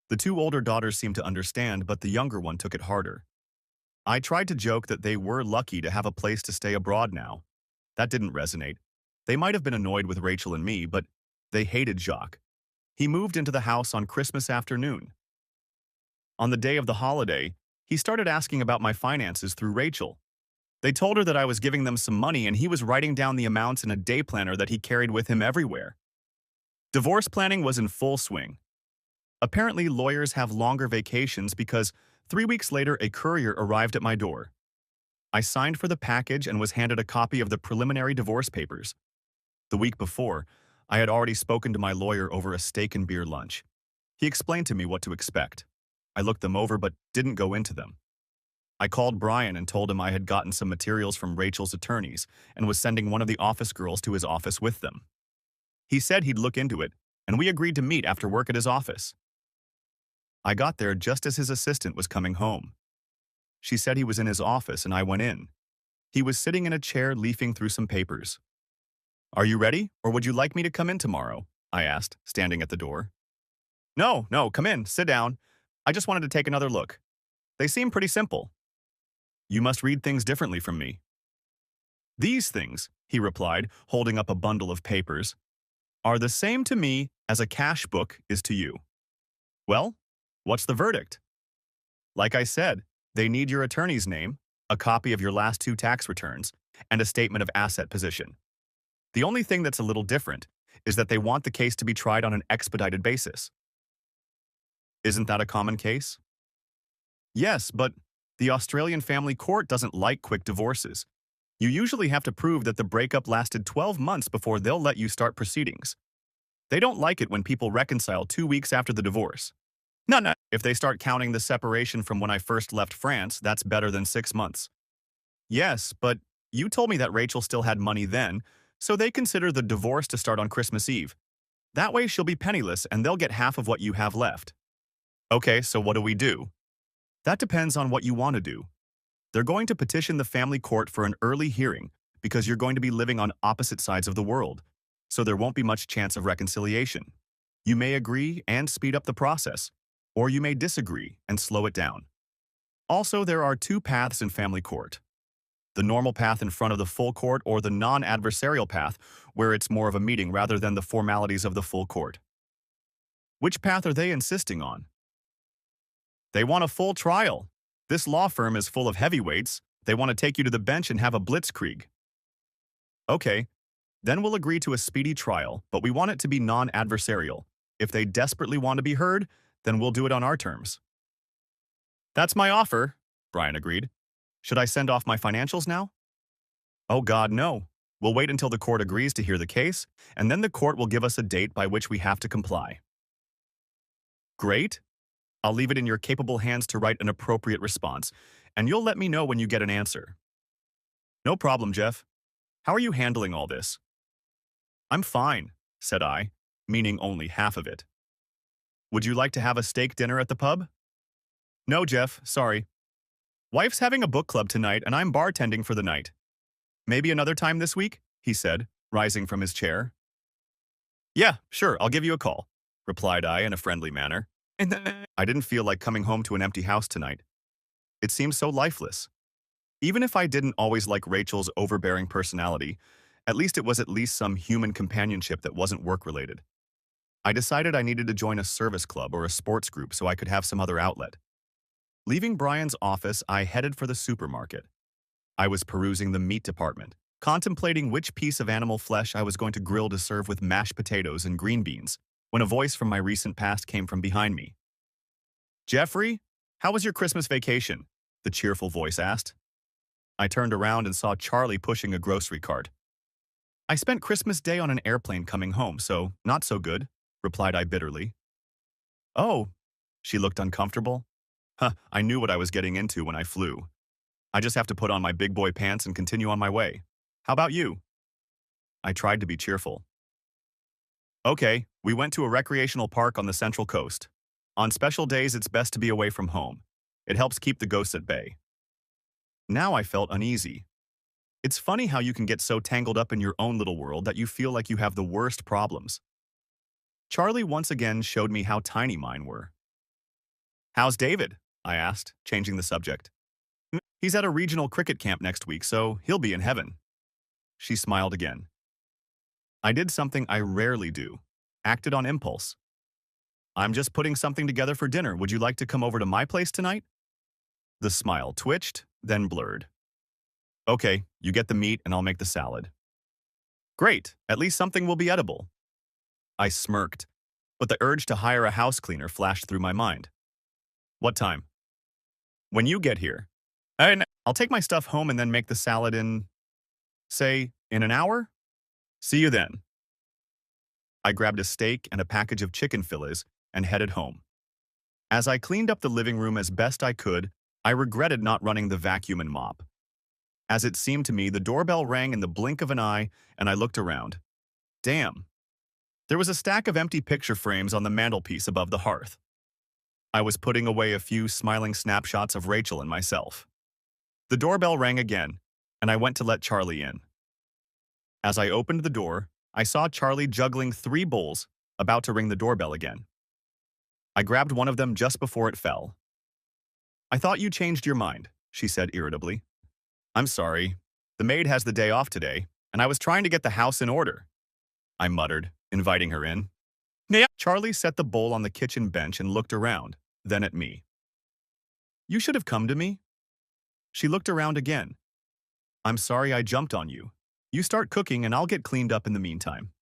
The two older daughters seemed to understand, but the younger one took it harder. I tried to joke that they were lucky to have a place to stay abroad now. That didn't resonate. They might have been annoyed with Rachel and me, but they hated Jacques. He moved into the house on Christmas afternoon. On the day of the holiday, he started asking about my finances through Rachel. They told her that I was giving them some money and he was writing down the amounts in a day planner that he carried with him everywhere. Divorce planning was in full swing. Apparently, lawyers have longer vacations because 3 weeks later a courier arrived at my door. I signed for the package and was handed a copy of the preliminary divorce papers. The week before, I had already spoken to my lawyer over a steak and beer lunch. He explained to me what to expect. I looked them over but didn't go into them. I called Brian and told him I had gotten some materials from Rachel's attorneys and was sending one of the office girls to his office with them. He said he'd look into it, and we agreed to meet after work at his office. I got there just as his assistant was coming home. She said he was in his office and I went in. He was sitting in a chair leafing through some papers. "Are you ready, or would you like me to come in tomorrow?" I asked, standing at the door. "No, no, come in, sit down. I just wanted to take another look. They seem pretty simple." "You must read things differently from me." "These things," he replied, holding up a bundle of papers, "are the same to me as a cash book is to you." "Well, what's the verdict?" "Like I said, they need your attorney's name, a copy of your last 2 tax returns, and a statement of asset position. The only thing that's a little different is that they want the case to be tried on an expedited basis." "Isn't that a common case?" "Yes, but the Australian family court doesn't like quick divorces. You usually have to prove that the breakup lasted 12 months before they'll let you start proceedings. They don't like it when people reconcile 2 weeks after the divorce. No. If they start counting the separation from when I first left France, that's better than 6 months." "Yes, but you told me that Rachel still had money then, so they consider the divorce to start on Christmas Eve. That way she'll be penniless and they'll get half of what you have left." "Okay, so what do we do?" "That depends on what you want to do. They're going to petition the family court for an early hearing because you're going to be living on opposite sides of the world, so there won't be much chance of reconciliation. You may agree and speed up the process, or you may disagree and slow it down. Also, there are 2 paths in family court: the normal path in front of the full court or the non-adversarial path, where it's more of a meeting rather than the formalities of the full court." "Which path are they insisting on?" "They want a full trial. This law firm is full of heavyweights. They want to take you to the bench and have a blitzkrieg." "Okay, then we'll agree to a speedy trial, but we want it to be non-adversarial. If they desperately want to be heard, then we'll do it on our terms." "That's my offer," Brian agreed. "Should I send off my financials now?" "Oh God, no. We'll wait until the court agrees to hear the case, and then the court will give us a date by which we have to comply." "Great. I'll leave it in your capable hands to write an appropriate response, and you'll let me know when you get an answer." "No problem, Jeff. How are you handling all this?" "I'm fine," said I, meaning only half of it. "Would you like to have a steak dinner at the pub?" "No, Jeff, sorry. Wife's having a book club tonight and I'm bartending for the night. Maybe another time this week?" he said, rising from his chair. "Yeah, sure, I'll give you a call," replied I in a friendly manner. I didn't feel like coming home to an empty house tonight. It seemed so lifeless. Even if I didn't always like Rachel's overbearing personality, at least it was some human companionship that wasn't work-related. I decided I needed to join a service club or a sports group so I could have some other outlet. Leaving Brian's office, I headed for the supermarket. I was perusing the meat department, contemplating which piece of animal flesh I was going to grill to serve with mashed potatoes and green beans, when a voice from my recent past came from behind me. "Jeffrey, how was your Christmas vacation?" the cheerful voice asked. I turned around and saw Charlie pushing a grocery cart. "I spent Christmas Day on an airplane coming home, so not so good," replied I bitterly. "Oh," she looked uncomfortable. I knew what I was getting into when I flew. I just have to put on my big boy pants and continue on my way. How about you?" I tried to be cheerful. "Okay, we went to a recreational park on the Central Coast. On special days, it's best to be away from home. It helps keep the ghosts at bay." Now I felt uneasy. It's funny how you can get so tangled up in your own little world that you feel like you have the worst problems. Charlie once again showed me how tiny mine were. "How's David?" I asked, changing the subject. "He's at a regional cricket camp next week, so he'll be in heaven." She smiled again. I did something I rarely do, acted on impulse. "I'm just putting something together for dinner. Would you like to come over to my place tonight?" The smile twitched, then blurred. "Okay, you get the meat and I'll make the salad." "Great, at least something will be edible." I smirked, but the urge to hire a house cleaner flashed through my mind. "What time?" "When you get here. And I'll take my stuff home and then make the salad say, in an hour? See you then." I grabbed a steak and a package of chicken fillets and headed home. As I cleaned up the living room as best I could, I regretted not running the vacuum and mop. As it seemed to me, the doorbell rang in the blink of an eye, and I looked around. Damn. There was a stack of empty picture frames on the mantelpiece above the hearth. I was putting away a few smiling snapshots of Rachel and myself. The doorbell rang again, and I went to let Charlie in. As I opened the door, I saw Charlie juggling 3 bowls, about to ring the doorbell again. I grabbed one of them just before it fell. "I thought you changed your mind," she said irritably. "I'm sorry. The maid has the day off today, and I was trying to get the house in order," I muttered, inviting her in. "Nia." Charlie set the bowl on the kitchen bench and looked around, then at me. "You should have come to me." She looked around again. "I'm sorry I jumped on you. You start cooking and I'll get cleaned up in the meantime."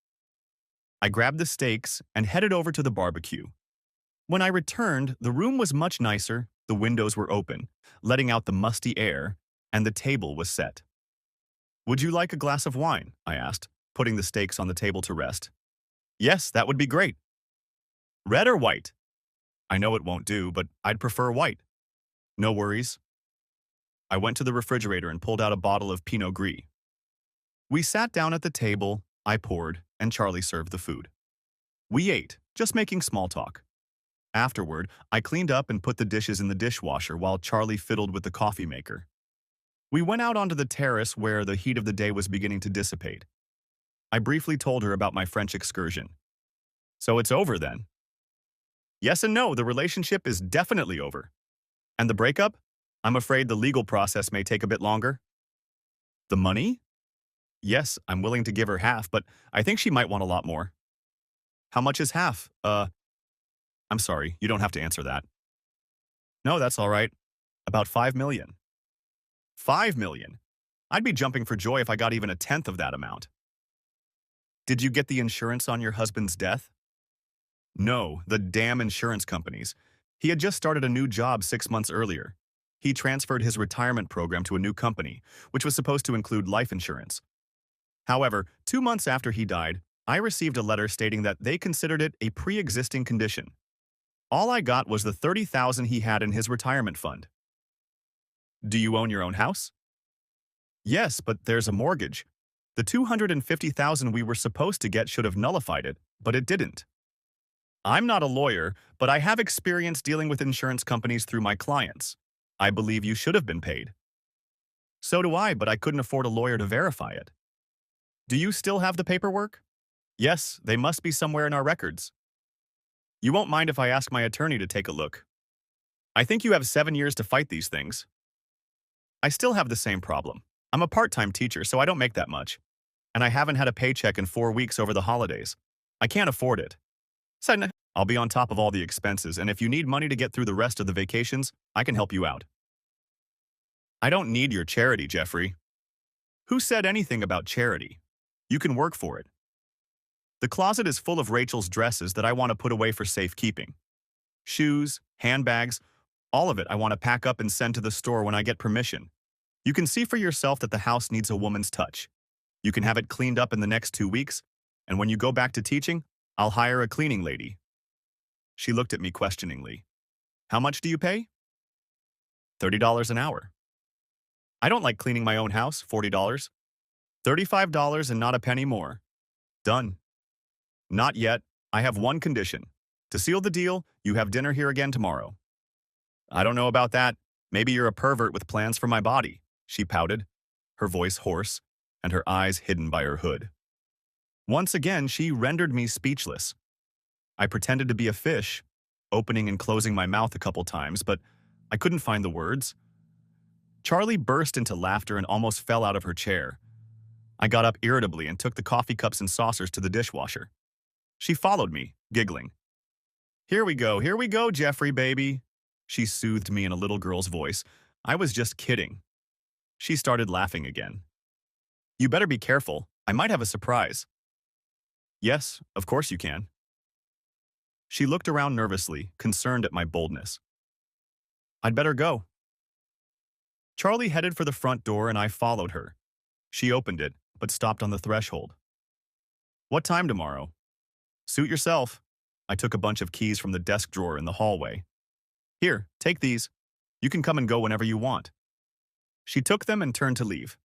I grabbed the steaks and headed over to the barbecue. When I returned, the room was much nicer, the windows were open, letting out the musty air, and the table was set. "Would you like a glass of wine?" I asked, putting the steaks on the table to rest. "Yes, that would be great." "Red or white?" "I know it won't do, but I'd prefer white." "No worries." I went to the refrigerator and pulled out a bottle of Pinot Gris. We sat down at the table, I poured, and Charlie served the food. We ate, just making small talk. Afterward, I cleaned up and put the dishes in the dishwasher while Charlie fiddled with the coffee maker. We went out onto the terrace where the heat of the day was beginning to dissipate. I briefly told her about my French excursion. "So it's over then?" "Yes and no, the relationship is definitely over." "And the breakup? I'm afraid the legal process may take a bit longer." "The money?" "Yes, I'm willing to give her half, but I think she might want a lot more." "How much is half?" I'm sorry, you don't have to answer that." "No, that's all right. About 5 million. 5 million? I'd be jumping for joy if I got even a tenth of that amount." "Did you get the insurance on your husband's death?" "No, the damn insurance companies. He had just started a new job 6 months earlier. He transferred his retirement program to a new company, which was supposed to include life insurance. However, 2 months after he died, I received a letter stating that they considered it a pre-existing condition. All I got was the $30,000 he had in his retirement fund." "Do you own your own house?" "Yes, but there's a mortgage. The $250,000 we were supposed to get should have nullified it, but it didn't." "I'm not a lawyer, but I have experience dealing with insurance companies through my clients. I believe you should have been paid." "So do I, but I couldn't afford a lawyer to verify it." "Do you still have the paperwork?" "Yes, they must be somewhere in our records." "You won't mind if I ask my attorney to take a look?" "I think you have 7 years to fight these things." "I still have the same problem. I'm a part-time teacher, so I don't make that much. And I haven't had a paycheck in 4 weeks over the holidays. I can't afford it. So I'll be on top of all the expenses, and if you need money to get through the rest of the vacations, I can help you out." "I don't need your charity, Jeffrey." "Who said anything about charity? You can work for it. The closet is full of Rachel's dresses that I want to put away for safekeeping. Shoes, handbags, all of it I want to pack up and send to the store when I get permission. You can see for yourself that the house needs a woman's touch. You can have it cleaned up in the next 2 weeks, and when you go back to teaching, I'll hire a cleaning lady." She looked at me questioningly. "How much do you pay?" $30 an hour. "I don't like cleaning my own house, $40. $35 and not a penny more." "Done." "Not yet. I have one condition. To seal the deal, you have dinner here again tomorrow." "I don't know about that. Maybe you're a pervert with plans for my body," she pouted, her voice hoarse, and her eyes hidden by her hood. Once again, she rendered me speechless. I pretended to be a fish, opening and closing my mouth a couple times, but I couldn't find the words. Charlie burst into laughter and almost fell out of her chair. I got up irritably and took the coffee cups and saucers to the dishwasher. She followed me, giggling. Here we go, Jeffrey, baby," she soothed me in a little girl's voice. I was just kidding. She started laughing again. "You better be careful. I might have a surprise." "Yes, of course you can." She looked around nervously, concerned at my boldness. "I'd better go." Charlie headed for the front door and I followed her. She opened it, but stopped on the threshold. "What time tomorrow?" "Suit yourself." I took a bunch of keys from the desk drawer in the hallway. "Here, take these. You can come and go whenever you want." She took them and turned to leave.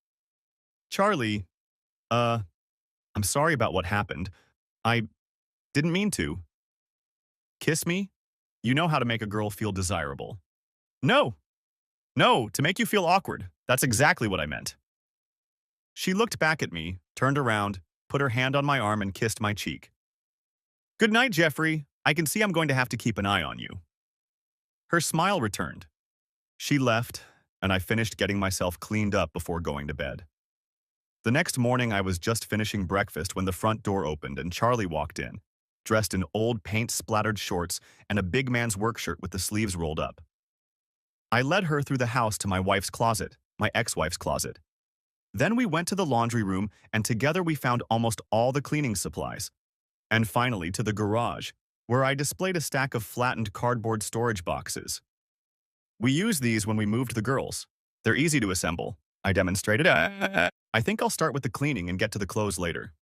"Charlie, I'm sorry about what happened. I didn't mean to." "Kiss me? You know how to make a girl feel desirable." "No, no, to make you feel awkward. That's exactly what I meant." She looked back at me, turned around, put her hand on my arm and kissed my cheek. Good night, Jeffrey. I can see I'm going to have to keep an eye on you. Her smile returned. She left, and I finished getting myself cleaned up before going to bed. The next morning, I was just finishing breakfast when the front door opened and Charlie walked in, dressed in old paint-splattered shorts and a big man's work shirt with the sleeves rolled up. I led her through the house to my wife's closet, my ex-wife's closet. Then we went to the laundry room, and together we found almost all the cleaning supplies. And finally to the garage, where I displayed a stack of flattened cardboard storage boxes. We used these when we moved the girls. They're easy to assemble. I demonstrated. I think I'll start with the cleaning and get to the clothes later.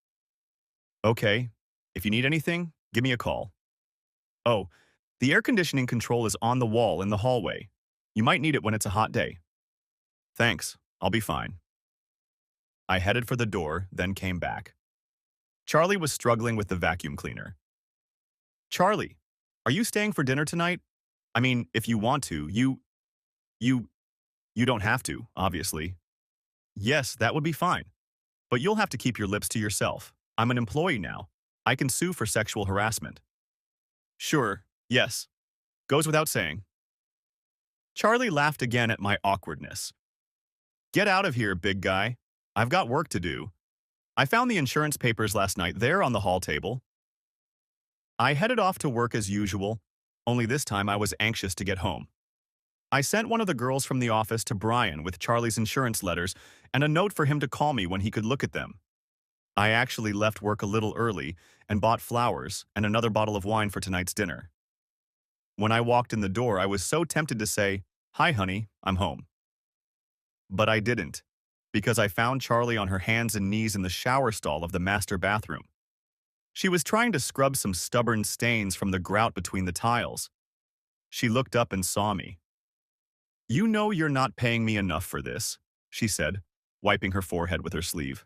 Okay, if you need anything, give me a call. Oh, the air conditioning control is on the wall in the hallway. You might need it when it's a hot day. Thanks, I'll be fine. I headed for the door, then came back. Charlie was struggling with the vacuum cleaner. Charlie, are you staying for dinner tonight? I mean, if you want to, you don't have to, obviously. Yes, that would be fine. But you'll have to keep your lips to yourself. I'm an employee now. I can sue for sexual harassment. Sure, yes. Goes without saying. Charlie laughed again at my awkwardness. Get out of here, big guy. I've got work to do. I found the insurance papers last night there on the hall table. I headed off to work as usual, only this time I was anxious to get home. I sent one of the girls from the office to Brian with Charlie's insurance letters and a note for him to call me when he could look at them. I actually left work a little early and bought flowers and another bottle of wine for tonight's dinner. When I walked in the door, I was so tempted to say, "Hi, honey, I'm home." But I didn't, because I found Charlie on her hands and knees in the shower stall of the master bathroom. She was trying to scrub some stubborn stains from the grout between the tiles. She looked up and saw me. "You know you're not paying me enough for this," she said, wiping her forehead with her sleeve.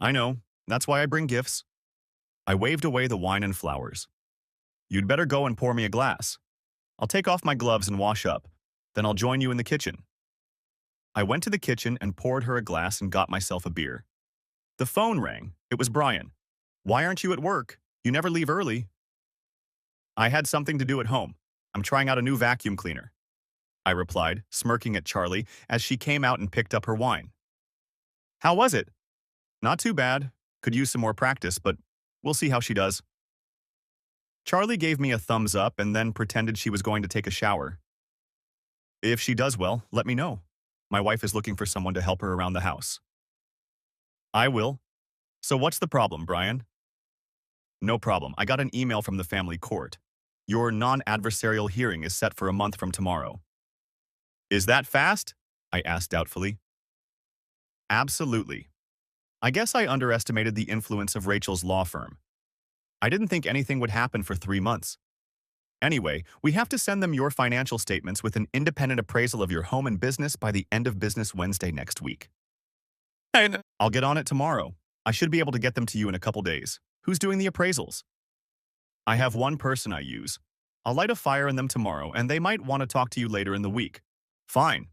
"I know, that's why I bring gifts." I waved away the wine and flowers. "You'd better go and pour me a glass. I'll take off my gloves and wash up, then I'll join you in the kitchen." I went to the kitchen and poured her a glass and got myself a beer. The phone rang. It was Brian. "Why aren't you at work? You never leave early." "I had something to do at home. I'm trying out a new vacuum cleaner," I replied, smirking at Charlie as she came out and picked up her wine. "How was it?" "Not too bad. Could use some more practice, but we'll see how she does." Charlie gave me a thumbs up and then pretended she was going to take a shower. "If she does well, let me know. My wife is looking for someone to help her around the house." "I will. So what's the problem, Brian?" "No problem. I got an email from the family court. Your non-adversarial hearing is set for a month from tomorrow." "Is that fast?" I asked doubtfully. "Absolutely. I guess I underestimated the influence of Rachel's law firm. I didn't think anything would happen for 3 months. Anyway, we have to send them your financial statements with an independent appraisal of your home and business by the end of business Wednesday next week." "I know. I'll get on it tomorrow. I should be able to get them to you in a couple days. Who's doing the appraisals?" "I have one person I use. I'll light a fire in them tomorrow, and they might want to talk to you later in the week." "Fine.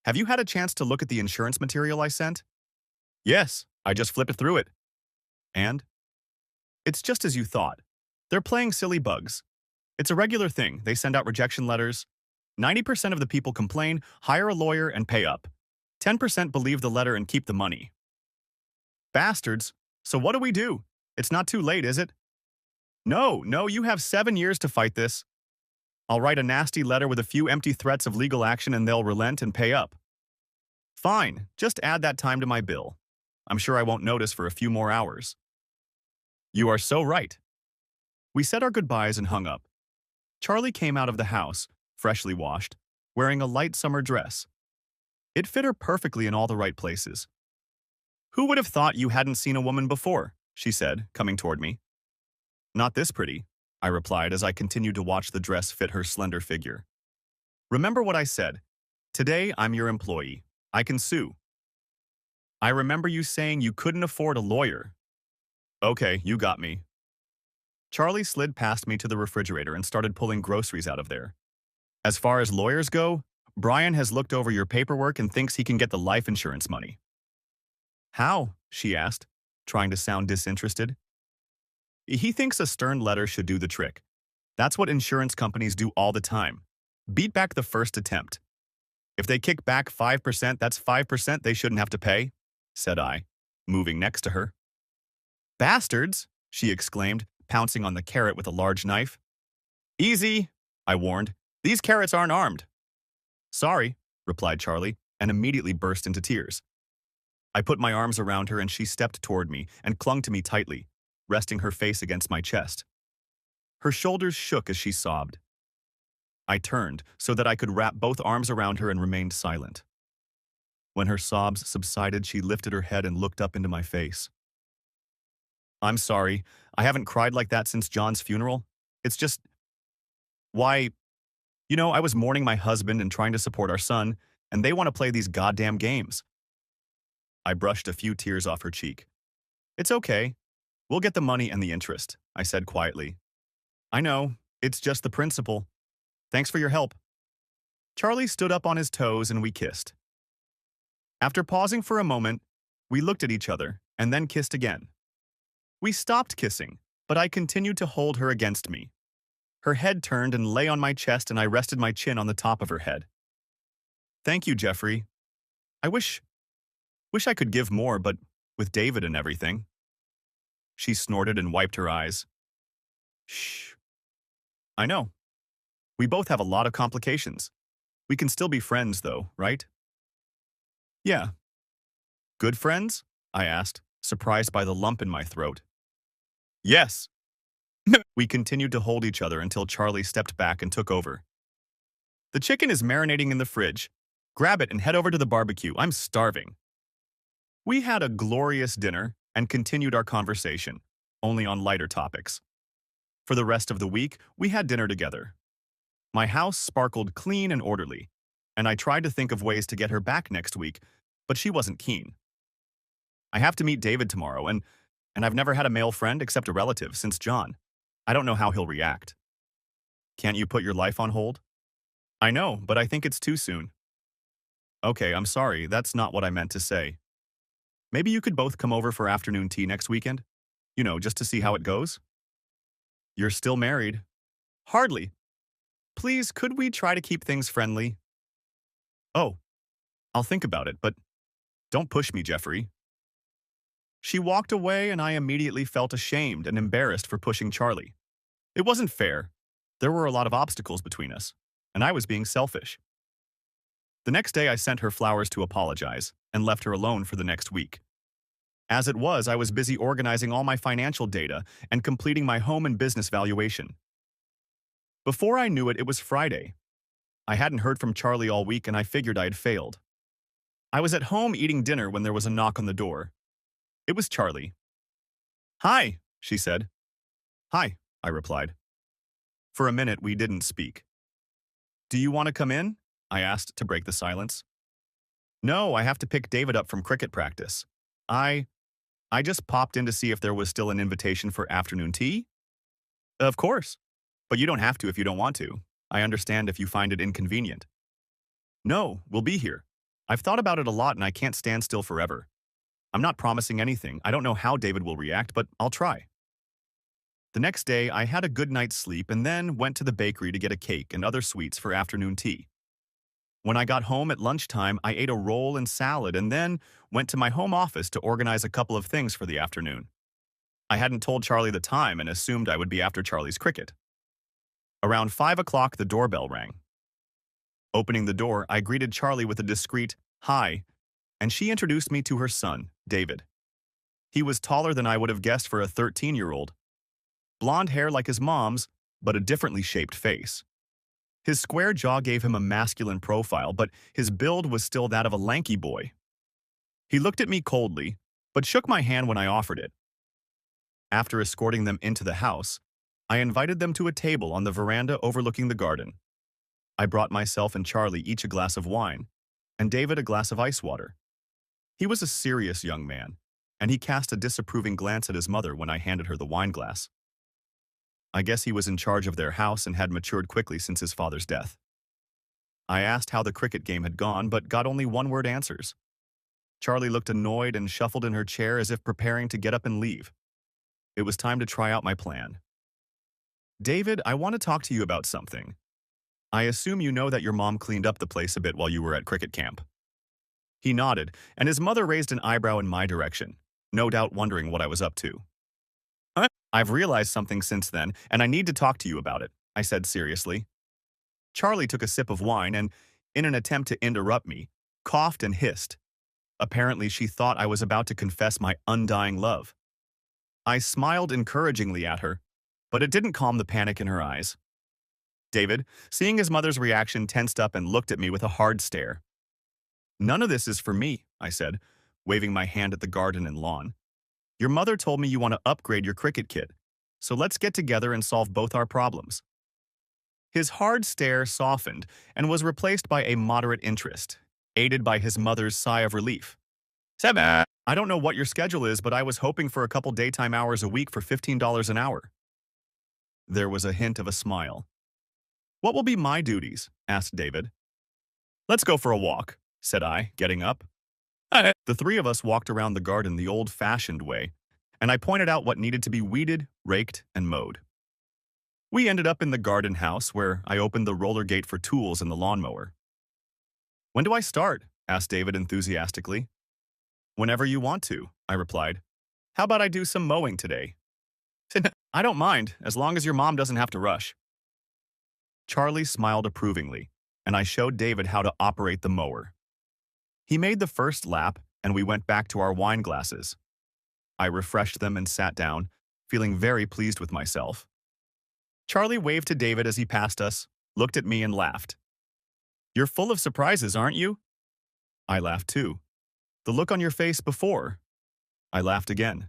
Have you had a chance to look at the insurance material I sent?" "Yes, I just flipped through it." "And?" "It's just as you thought. They're playing silly bugs. It's a regular thing. They send out rejection letters. 90% of the people complain, hire a lawyer, and pay up. 10% believe the letter and keep the money." "Bastards. So what do we do? It's not too late, is it?" No, you have 7 years to fight this. I'll write a nasty letter with a few empty threats of legal action and they'll relent and pay up." "Fine, just add that time to my bill. I'm sure I won't notice for a few more hours." "You are so right." We said our goodbyes and hung up. Charlie came out of the house, freshly washed, wearing a light summer dress. It fit her perfectly in all the right places. "Who would have thought you hadn't seen a woman before?" she said, coming toward me. "Not this pretty," I replied as I continued to watch the dress fit her slender figure. "Remember what I said. Today, I'm your employee. I can sue." "I remember you saying you couldn't afford a lawyer." "Okay, you got me." Charlie slid past me to the refrigerator and started pulling groceries out of there. "As far as lawyers go, Brian has looked over your paperwork and thinks he can get the life insurance money." How? She asked, trying to sound disinterested. He thinks a stern letter should do the trick. That's what insurance companies do all the time. Beat back the first attempt. If they kick back 5%, that's 5% they shouldn't have to pay, said I, moving next to her. Bastards, she exclaimed, pouncing on the carrot with a large knife. Easy, I warned. These carrots aren't armed. Sorry, replied Charlie, and immediately burst into tears. I put my arms around her and she stepped toward me and clung to me tightly, resting her face against my chest. Her shoulders shook as she sobbed. I turned so that I could wrap both arms around her and remained silent. When her sobs subsided, she lifted her head and looked up into my face. I'm sorry, I haven't cried like that since John's funeral. It's just, why, I was mourning my husband and trying to support our son, and they want to play these goddamn games. I brushed a few tears off her cheek. It's okay. We'll get the money and the interest, I said quietly. I know, it's just the principle. Thanks for your help. Charlie stood up on his toes and we kissed. After pausing for a moment, we looked at each other and then kissed again. We stopped kissing, but I continued to hold her against me. Her head turned and lay on my chest and I rested my chin on the top of her head. Thank you, Jeffrey. I wish I could give more, but with David and everything. She snorted and wiped her eyes. Shh. I know. We both have a lot of complications. We can still be friends, though, right? Yeah. Good friends? I asked, surprised by the lump in my throat. Yes. We continued to hold each other until Charlie stepped back and took over. The chicken is marinating in the fridge. Grab it and head over to the barbecue. I'm starving. We had a glorious dinner and continued our conversation, only on lighter topics. For the rest of the week, we had dinner together. My house sparkled clean and orderly, and I tried to think of ways to get her back next week, but she wasn't keen. I have to meet David tomorrow, and I've never had a male friend except a relative since John. I don't know how he'll react. Can't you put your life on hold? I know, but I think it's too soon. Okay, I'm sorry, that's not what I meant to say. Maybe you could both come over for afternoon tea next weekend? Just to see how it goes? You're still married. Hardly. Please, could we try to keep things friendly? Oh, I'll think about it, but don't push me, Jeffrey. She walked away and I immediately felt ashamed and embarrassed for pushing Charlie. It wasn't fair. There were a lot of obstacles between us, and I was being selfish. The next day I sent her flowers to apologize and left her alone for the next week. As it was, I was busy organizing all my financial data and completing my home and business valuation. Before I knew it, it was Friday. I hadn't heard from Charlie all week and I figured I had failed. I was at home eating dinner when there was a knock on the door. It was Charlie. Hi, she said. Hi, I replied. For a minute, we didn't speak. Do you want to come in? I asked to break the silence. No, I have to pick David up from cricket practice. I just popped in to see if there was still an invitation for afternoon tea. Of course, but you don't have to if you don't want to. I understand if you find it inconvenient. No, we'll be here. I've thought about it a lot and I can't stand still forever. I'm not promising anything. I don't know how David will react, but I'll try. The next day, I had a good night's sleep and then went to the bakery to get a cake and other sweets for afternoon tea. When I got home at lunchtime, I ate a roll and salad and then went to my home office to organize a couple of things for the afternoon. I hadn't told Charlie the time and assumed I would be after Charlie's cricket. Around 5 o'clock, the doorbell rang. Opening the door, I greeted Charlie with a discreet, "Hi," and she introduced me to her son, David. He was taller than I would have guessed for a 13-year-old. Blonde hair like his mom's, but a differently shaped face. His square jaw gave him a masculine profile, but his build was still that of a lanky boy. He looked at me coldly, but shook my hand when I offered it. After escorting them into the house, I invited them to a table on the veranda overlooking the garden. I brought myself and Charlie each a glass of wine, and David a glass of ice water. He was a serious young man, and he cast a disapproving glance at his mother when I handed her the wine glass. I guess he was in charge of their house and had matured quickly since his father's death. I asked how the cricket game had gone, but got only one-word answers. Charlie looked annoyed and shuffled in her chair as if preparing to get up and leave. It was time to try out my plan. David, I want to talk to you about something. I assume you know that your mom cleaned up the place a bit while you were at cricket camp. He nodded, and his mother raised an eyebrow in my direction, no doubt wondering what I was up to. I've realized something since then, and I need to talk to you about it, I said seriously. Charlie took a sip of wine and, in an attempt to interrupt me, coughed and hissed. Apparently, she thought I was about to confess my undying love. I smiled encouragingly at her, but it didn't calm the panic in her eyes. David, seeing his mother's reaction, tensed up and looked at me with a hard stare. None of this is for me, I said, waving my hand at the garden and lawn. Your mother told me you want to upgrade your cricket kit, so let's get together and solve both our problems. His hard stare softened and was replaced by a moderate interest, aided by his mother's sigh of relief. Seba, I don't know what your schedule is, but I was hoping for a couple daytime hours a week for $15 an hour. There was a hint of a smile. What will be my duties? Asked David. Let's go for a walk, said I, getting up. The three of us walked around the garden the old-fashioned way, and I pointed out what needed to be weeded, raked, and mowed. We ended up in the garden house, where I opened the roller gate for tools and the lawnmower. When do I start? Asked David enthusiastically. Whenever you want to, I replied. How about I do some mowing today? I don't mind, as long as your mom doesn't have to rush. Charlie smiled approvingly, and I showed David how to operate the mower. He made the first lap, and we went back to our wine glasses. I refreshed them and sat down, feeling very pleased with myself. Charlie waved to David as he passed us, looked at me and laughed. You're full of surprises, aren't you? I laughed too. The look on your face before. I laughed again.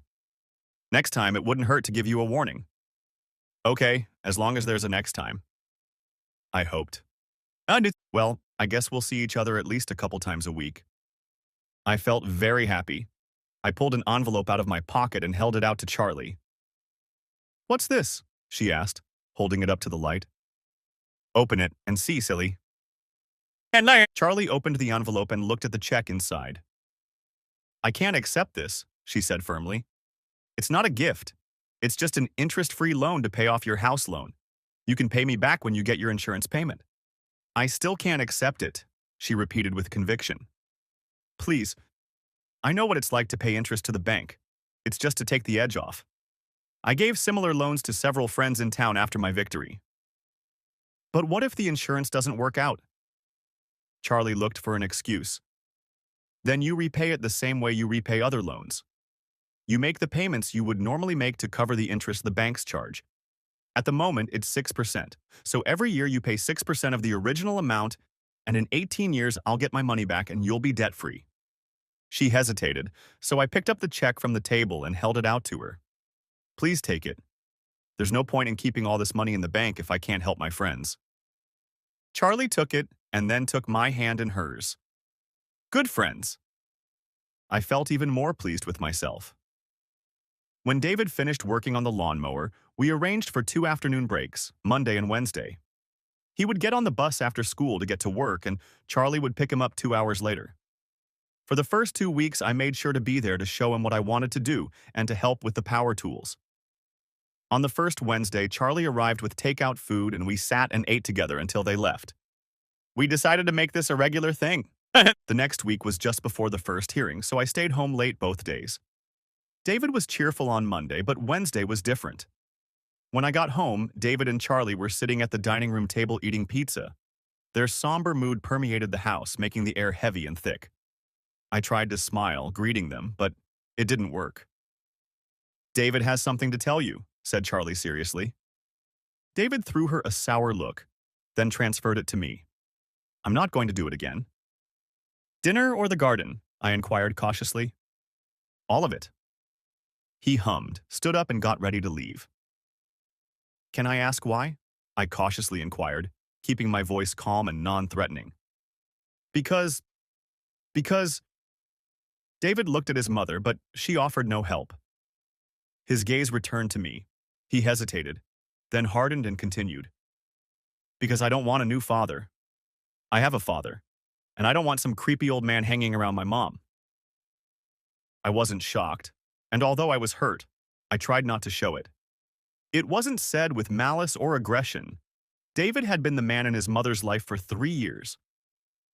Next time, it wouldn't hurt to give you a warning. Okay, as long as there's a next time. I hoped. Well, I guess we'll see each other at least a couple times a week. I felt very happy. I pulled an envelope out of my pocket and held it out to Charlie. What's this? She asked, holding it up to the light. Open it and see, silly. Charlie opened the envelope and looked at the check inside. I can't accept this, she said firmly. It's not a gift. It's just an interest-free loan to pay off your house loan. You can pay me back when you get your insurance payment. I still can't accept it, she repeated with conviction. Please, I know what it's like to pay interest to the bank. It's just to take the edge off. I gave similar loans to several friends in town after my victory. But what if the insurance doesn't work out? Charlie looked for an excuse. Then you repay it the same way you repay other loans. You make the payments you would normally make to cover the interest the banks charge. At the moment, it's 6%, so every year you pay 6% of the original amount, and in 18 years I'll get my money back and you'll be debt-free. She hesitated, so I picked up the check from the table and held it out to her. Please take it. There's no point in keeping all this money in the bank if I can't help my friends. Charlie took it and then took my hand in hers. Good friends. I felt even more pleased with myself. When David finished working on the lawnmower, we arranged for 2 afternoon breaks, Monday and Wednesday. He would get on the bus after school to get to work, and Charlie would pick him up 2 hours later. For the first 2 weeks, I made sure to be there to show him what I wanted to do and to help with the power tools. On the first Wednesday, Charlie arrived with takeout food, and we sat and ate together until they left. We decided to make this a regular thing. The next week was just before the first hearing, so I stayed home late both days. David was cheerful on Monday, but Wednesday was different. When I got home, David and Charlie were sitting at the dining room table eating pizza. Their somber mood permeated the house, making the air heavy and thick. I tried to smile, greeting them, but it didn't work. David has something to tell you, said Charlie seriously. David threw her a sour look, then transferred it to me. I'm not going to do it again. Dinner or the garden? I inquired cautiously. All of it. He hummed, stood up, and got ready to leave. Can I ask why? I cautiously inquired, keeping my voice calm and non-threatening. Because... David looked at his mother, but she offered no help. His gaze returned to me. He hesitated, then hardened and continued. Because I don't want a new father. I have a father, and I don't want some creepy old man hanging around my mom. I wasn't shocked, and although I was hurt, I tried not to show it. It wasn't said with malice or aggression. David had been the man in his mother's life for 3 years.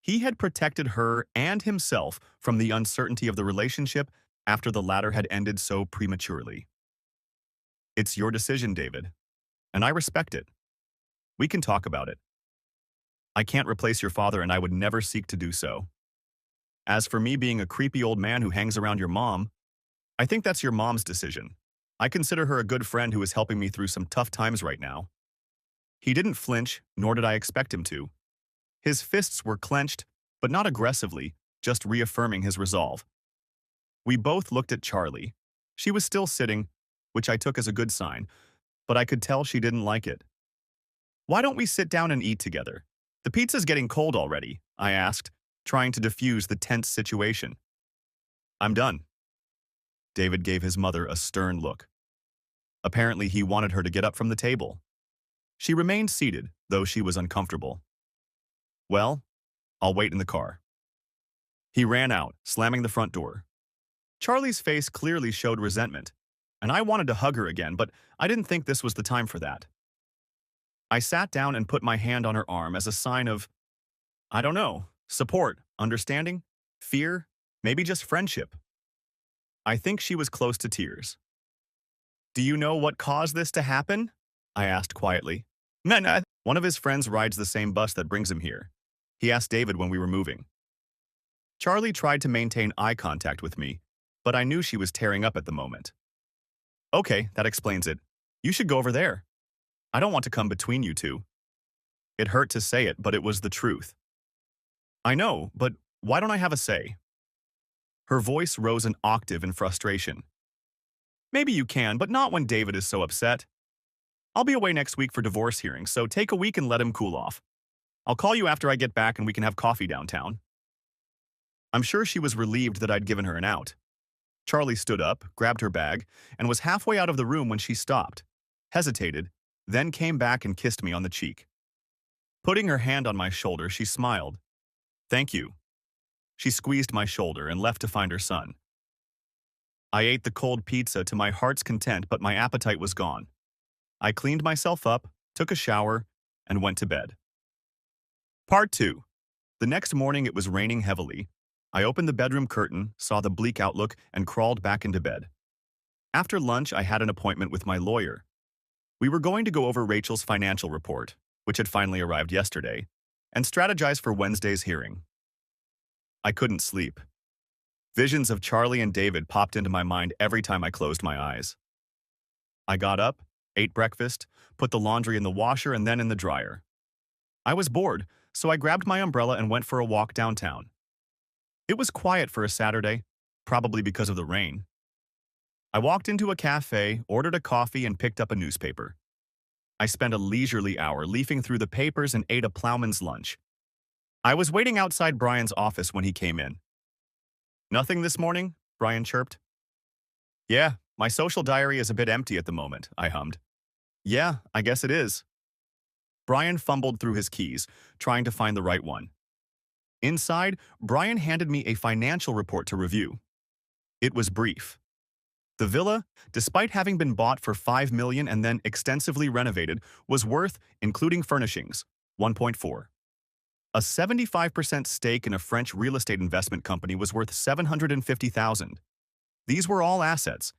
He had protected her and himself from the uncertainty of the relationship after the latter had ended so prematurely. It's your decision, David, and I respect it. We can talk about it. I can't replace your father, and I would never seek to do so. As for me being a creepy old man who hangs around your mom, I think that's your mom's decision. I consider her a good friend who is helping me through some tough times right now. He didn't flinch, nor did I expect him to. His fists were clenched, but not aggressively, just reaffirming his resolve. We both looked at Charlie. She was still sitting, which I took as a good sign, but I could tell she didn't like it. Why don't we sit down and eat together? The pizza's getting cold already, I asked, trying to diffuse the tense situation. I'm done. David gave his mother a stern look. Apparently, he wanted her to get up from the table. She remained seated, though she was uncomfortable. Well, I'll wait in the car. He ran out, slamming the front door. Charlie's face clearly showed resentment, and I wanted to hug her again, but I didn't think this was the time for that. I sat down and put my hand on her arm as a sign of, I don't know, support, understanding, fear, maybe just friendship. I think she was close to tears. Do you know what caused this to happen? I asked quietly. No. One of his friends rides the same bus that brings him here. He asked David when we were moving. Charlie tried to maintain eye contact with me, but I knew she was tearing up at the moment. Okay, that explains it. You should go over there. I don't want to come between you two. It hurt to say it, but it was the truth. I know, but why don't I have a say? Her voice rose an octave in frustration. Maybe you can, but not when David is so upset. I'll be away next week for divorce hearings, so take a week and let him cool off. I'll call you after I get back and we can have coffee downtown. I'm sure she was relieved that I'd given her an out. Charlie stood up, grabbed her bag, and was halfway out of the room when she stopped, hesitated, then came back and kissed me on the cheek. Putting her hand on my shoulder, she smiled. Thank you. She squeezed my shoulder and left to find her son. I ate the cold pizza to my heart's content, but my appetite was gone. I cleaned myself up, took a shower, and went to bed. Part 2. The next morning it was raining heavily. I opened the bedroom curtain, saw the bleak outlook, and crawled back into bed. After lunch, I had an appointment with my lawyer. We were going to go over Rachel's financial report, which had finally arrived yesterday, and strategize for Wednesday's hearing. I couldn't sleep. Visions of Charlie and David popped into my mind every time I closed my eyes. I got up, ate breakfast, put the laundry in the washer and then in the dryer. I was bored, so I grabbed my umbrella and went for a walk downtown. It was quiet for a Saturday, probably because of the rain. I walked into a cafe, ordered a coffee, and picked up a newspaper. I spent a leisurely hour leafing through the papers and ate a plowman's lunch. I was waiting outside Brian's office when he came in. Nothing this morning? Brian chirped. Yeah, my social diary is a bit empty at the moment, I hummed. Yeah, I guess it is. Brian fumbled through his keys, trying to find the right one. Inside, Brian handed me a financial report to review. It was brief. The villa, despite having been bought for $5 million and then extensively renovated, was worth, including furnishings, $1.4. A 75% stake in a French real estate investment company was worth $750,000. These were all assets,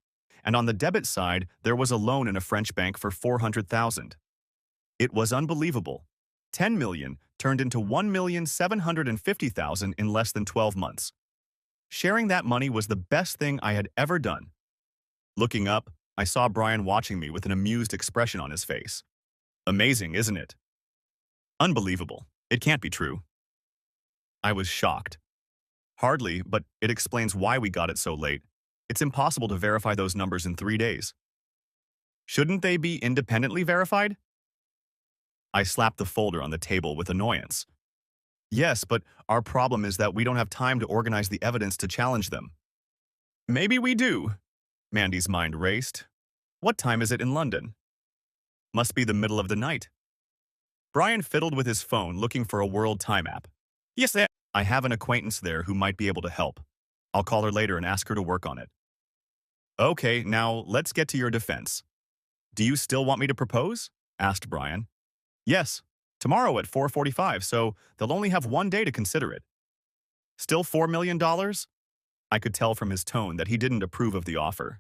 and on the debit side, there was a loan in a French bank for $400,000. It was unbelievable. $10 million turned into $1,750,000 in less than 12 months. Sharing that money was the best thing I had ever done. Looking up, I saw Brian watching me with an amused expression on his face. Amazing, isn't it? Unbelievable. It can't be true. I was shocked. Hardly, but it explains why we got it so late. It's impossible to verify those numbers in 3 days. Shouldn't they be independently verified? I slapped the folder on the table with annoyance. Yes, but our problem is that we don't have time to organize the evidence to challenge them. Maybe we do. Mandy's mind raced. What time is it in London? Must be the middle of the night. Brian fiddled with his phone looking for a world time app. Yes, I have an acquaintance there who might be able to help. I'll call her later and ask her to work on it. Okay, now let's get to your defense. Do you still want me to propose? Asked Brian. Yes, tomorrow at 4:45, so they'll only have one day to consider it. Still $4 million? I could tell from his tone that he didn't approve of the offer.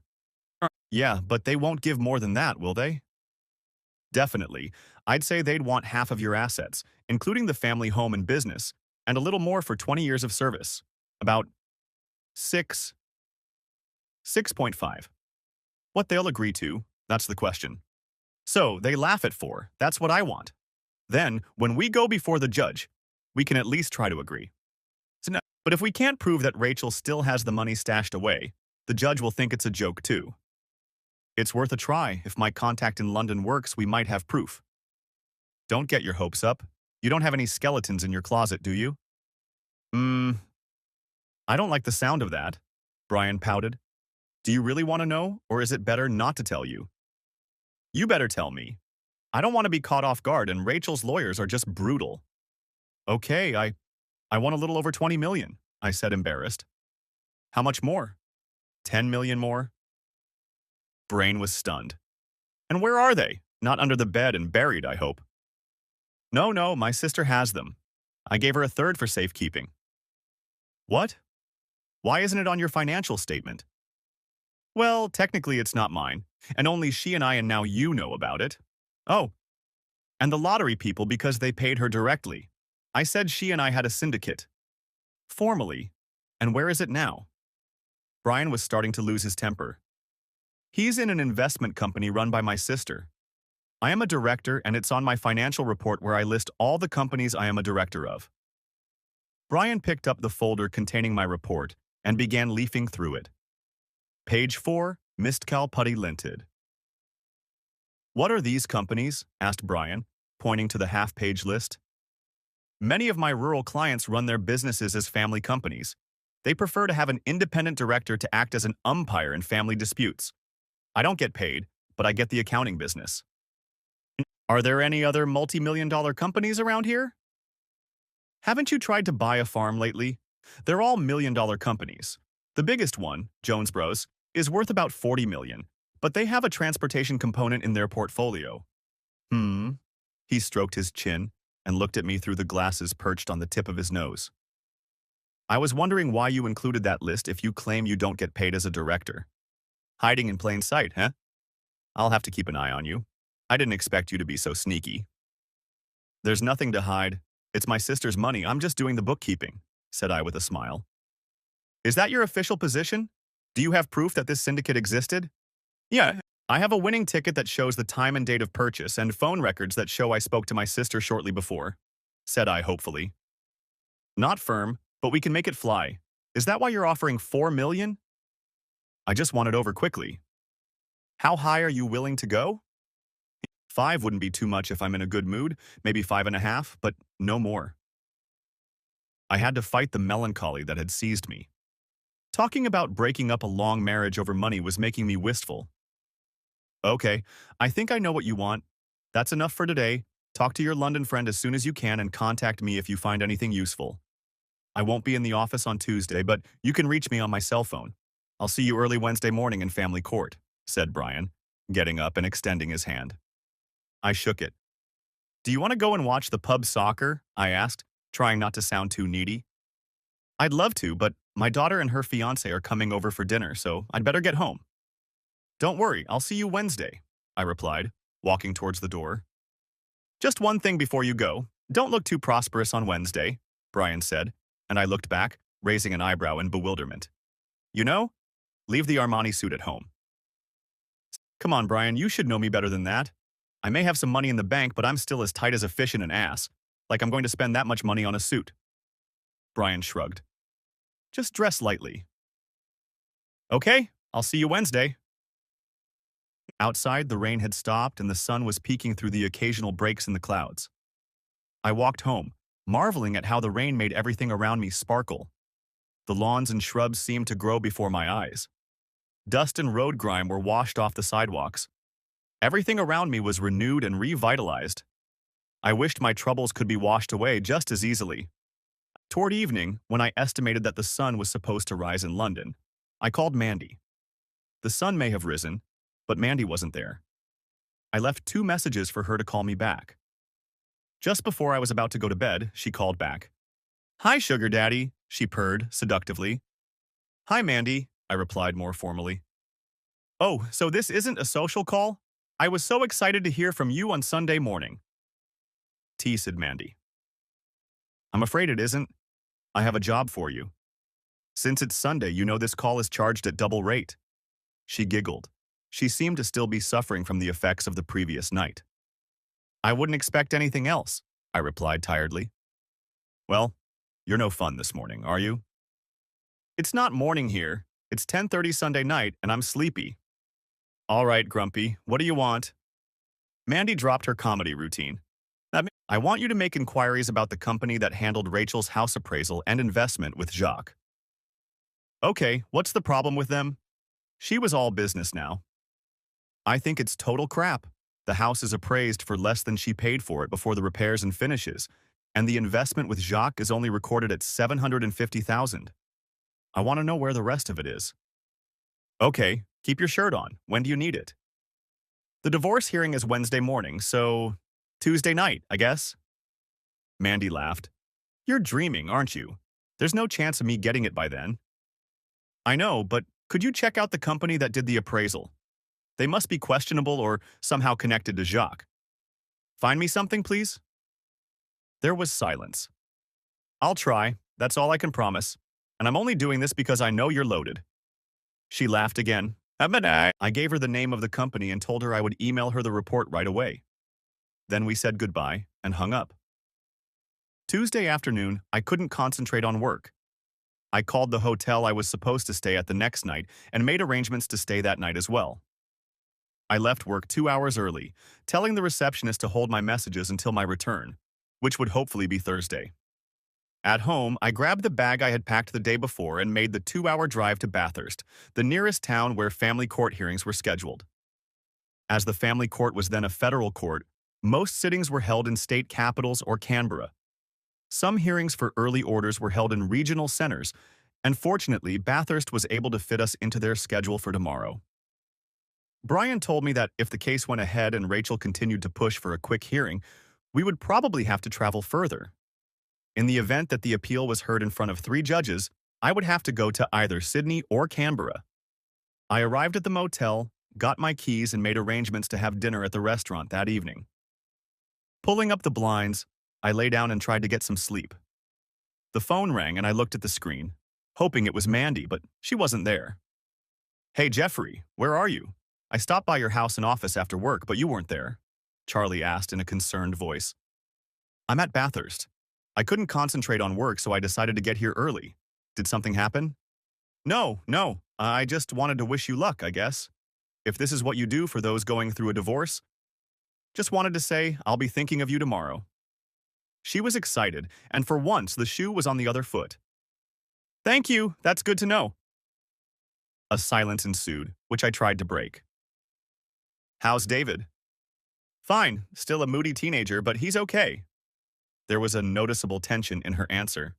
Yeah, but they won't give more than that, will they? Definitely. I'd say they'd want half of your assets, including the family home and business, and a little more for 20 years of service. About 6, 6.5. What they'll agree to, that's the question. So, they laugh at 4, that's what I want. Then, when we go before the judge, we can at least try to agree. But if we can't prove that Rachel still has the money stashed away, the judge will think it's a joke too. It's worth a try. If my contact in London works, we might have proof. Don't get your hopes up. You don't have any skeletons in your closet, do you? I don't like the sound of that, Brian pouted. Do you really want to know, or is it better not to tell you? You better tell me. I don't want to be caught off guard, and Rachel's lawyers are just brutal. Okay, I want a little over 20 million, I said, embarrassed. How much more? 10 million more? Brain was stunned. And where are they? Not under the bed and buried, I hope. No, my sister has them. I gave her a third for safekeeping. What? Why isn't it on your financial statement? Well, technically it's not mine, and only she and I and now you know about it. Oh, and the lottery people because they paid her directly. I said she and I had a syndicate. Formally. And where is it now? Brian was starting to lose his temper. He's in an investment company run by my sister. I am a director, and it's on my financial report where I list all the companies I am a director of. Brian picked up the folder containing my report and began leafing through it. Page 4, Mistcal Putty Linted. What are these companies? Asked Brian, pointing to the half-page list. Many of my rural clients run their businesses as family companies. They prefer to have an independent director to act as an umpire in family disputes. I don't get paid, but I get the accounting business. Are there any other multi-million-dollar companies around here? Haven't you tried to buy a farm lately? They're all million-dollar companies. The biggest one, Jones Bros, is worth about 40 million, but they have a transportation component in their portfolio. He stroked his chin and looked at me through the glasses perched on the tip of his nose. I was wondering why you included that list if you claim you don't get paid as a director. Hiding in plain sight, huh? I'll have to keep an eye on you. I didn't expect you to be so sneaky. There's nothing to hide. It's my sister's money. I'm just doing the bookkeeping, said I with a smile. Is that your official position? Do you have proof that this syndicate existed? Yeah, I have a winning ticket that shows the time and date of purchase and phone records that show I spoke to my sister shortly before, said I hopefully. Not firm, but we can make it fly. Is that why you're offering 4 million? I just want it over quickly. How high are you willing to go? 5 wouldn't be too much if I'm in a good mood, maybe 5.5, but no more. I had to fight the melancholy that had seized me. Talking about breaking up a long marriage over money was making me wistful. Okay, I think I know what you want. That's enough for today. Talk to your London friend as soon as you can and contact me if you find anything useful. I won't be in the office on Tuesday, but you can reach me on my cell phone. I'll see you early Wednesday morning in family court, said Brian, getting up and extending his hand. I shook it. Do you want to go and watch the pub soccer? I asked, trying not to sound too needy. I'd love to, but my daughter and her fiancé are coming over for dinner, so I'd better get home. Don't worry, I'll see you Wednesday, I replied, walking towards the door. Just one thing before you go. Don't look too prosperous on Wednesday, Brian said, and I looked back, raising an eyebrow in bewilderment. You know, leave the Armani suit at home. Come on, Brian, you should know me better than that. I may have some money in the bank, but I'm still as tight as a fish in an ass, like I'm going to spend that much money on a suit. Brian shrugged. Just dress lightly. Okay, I'll see you Wednesday. Outside, the rain had stopped and the sun was peeking through the occasional breaks in the clouds. I walked home, marveling at how the rain made everything around me sparkle. The lawns and shrubs seemed to grow before my eyes. Dust and road grime were washed off the sidewalks. Everything around me was renewed and revitalized. I wished my troubles could be washed away just as easily. Toward evening, when I estimated that the sun was supposed to rise in London, I called Mandy. The sun may have risen, but Mandy wasn't there. I left 2 messages for her to call me back. Just before I was about to go to bed, she called back. "Hi, Sugar Daddy," she purred seductively. "Hi, Mandy," I replied more formally. "Oh, so this isn't a social call? I was so excited to hear from you on Sunday morning," teased Mandy. "I'm afraid it isn't. I have a job for you. Since it's Sunday, you know this call is charged at double rate." She giggled. She seemed to still be suffering from the effects of the previous night. "I wouldn't expect anything else," I replied tiredly. "Well, you're no fun this morning, are you?" "It's not morning here. It's 10:30 Sunday night, and I'm sleepy." "All right, Grumpy, what do you want?" Mandy dropped her comedy routine. "I want you to make inquiries about the company that handled Rachel's house appraisal and investment with Jacques." "Okay, what's the problem with them?" She was all business now. "I think it's total crap. The house is appraised for less than she paid for it before the repairs and finishes, and the investment with Jacques is only recorded at $750,000. I want to know where the rest of it is." "Okay, keep your shirt on. When do you need it?" "The divorce hearing is Wednesday morning, so Tuesday night, I guess." Mandy laughed. "You're dreaming, aren't you? There's no chance of me getting it by then." "I know, but could you check out the company that did the appraisal? They must be questionable or somehow connected to Jacques. Find me something, please?" There was silence. "I'll try. That's all I can promise. And I'm only doing this because I know you're loaded." She laughed again. I gave her the name of the company and told her I would email her the report right away. Then we said goodbye and hung up. Tuesday afternoon, I couldn't concentrate on work. I called the hotel I was supposed to stay at the next night and made arrangements to stay that night as well. I left work 2 hours early, telling the receptionist to hold my messages until my return, which would hopefully be Thursday. At home, I grabbed the bag I had packed the day before and made the 2-hour drive to Bathurst, the nearest town where family court hearings were scheduled. As the family court was then a federal court, most sittings were held in state capitals or Canberra. Some hearings for early orders were held in regional centers, and fortunately, Bathurst was able to fit us into their schedule for tomorrow. Brian told me that if the case went ahead and Rachel continued to push for a quick hearing, we would probably have to travel further. In the event that the appeal was heard in front of 3 judges, I would have to go to either Sydney or Canberra. I arrived at the motel, got my keys, and made arrangements to have dinner at the restaurant that evening. Pulling up the blinds, I lay down and tried to get some sleep. The phone rang and I looked at the screen, hoping it was Mandy, but she wasn't there. "Hey, Jeffrey, where are you? I stopped by your house and office after work, but you weren't there," Charlie asked in a concerned voice. "I'm at Bathurst. I couldn't concentrate on work, so I decided to get here early. Did something happen?" No. I just wanted to wish you luck, I guess. If this is what you do for those going through a divorce, just wanted to say I'll be thinking of you tomorrow." She was excited, and for once the shoe was on the other foot. "Thank you, that's good to know." A silence ensued, which I tried to break. "How's David?" "Fine, still a moody teenager, but he's okay." There was a noticeable tension in her answer.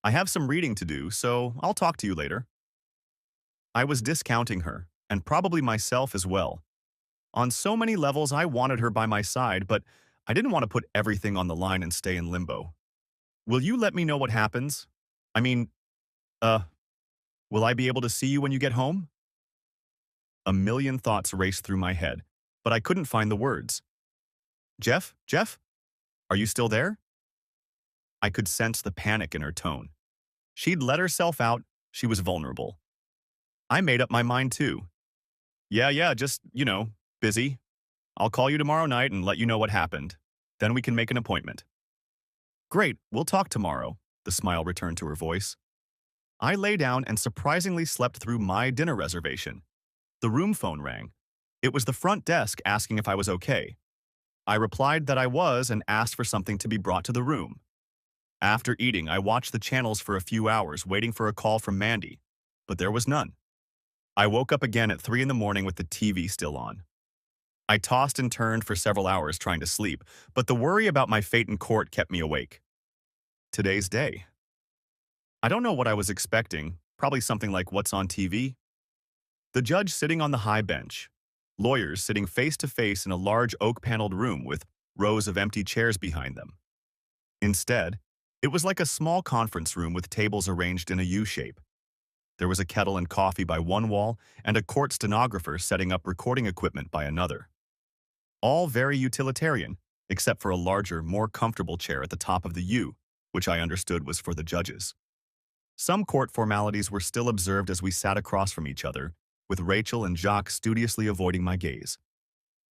"I have some reading to do, so I'll talk to you later." I was discounting her, and probably myself as well. On so many levels, I wanted her by my side, but I didn't want to put everything on the line and stay in limbo. "Will you let me know what happens? I mean, uh, will I be able to see you when you get home?" A million thoughts raced through my head, but I couldn't find the words. Jeff, are you still there?" I could sense the panic in her tone. She'd let herself out, she was vulnerable. I made up my mind too. Yeah, just, busy. I'll call you tomorrow night and let you know what happened. Then we can make an appointment." "Great, we'll talk tomorrow," the smile returned to her voice. I lay down and surprisingly slept through my dinner reservation. The room phone rang. It was the front desk asking if I was okay. I replied that I was and asked for something to be brought to the room. After eating, I watched the channels for a few hours, waiting for a call from Mandy, but there was none. I woke up again at 3 in the morning with the TV still on. I tossed and turned for several hours trying to sleep, but the worry about my fate in court kept me awake. Today's day. I don't know what I was expecting, probably something like what's on TV. The judge sitting on the high bench. Lawyers sitting face to face in a large oak-paneled room with rows of empty chairs behind them. Instead, it was like a small conference room with tables arranged in a U shape. There was a kettle and coffee by one wall and a court stenographer setting up recording equipment by another. All very utilitarian, except for a larger, more comfortable chair at the top of the U, which I understood was for the judges. Some court formalities were still observed as we sat across from each other, with Rachel and Jacques studiously avoiding my gaze.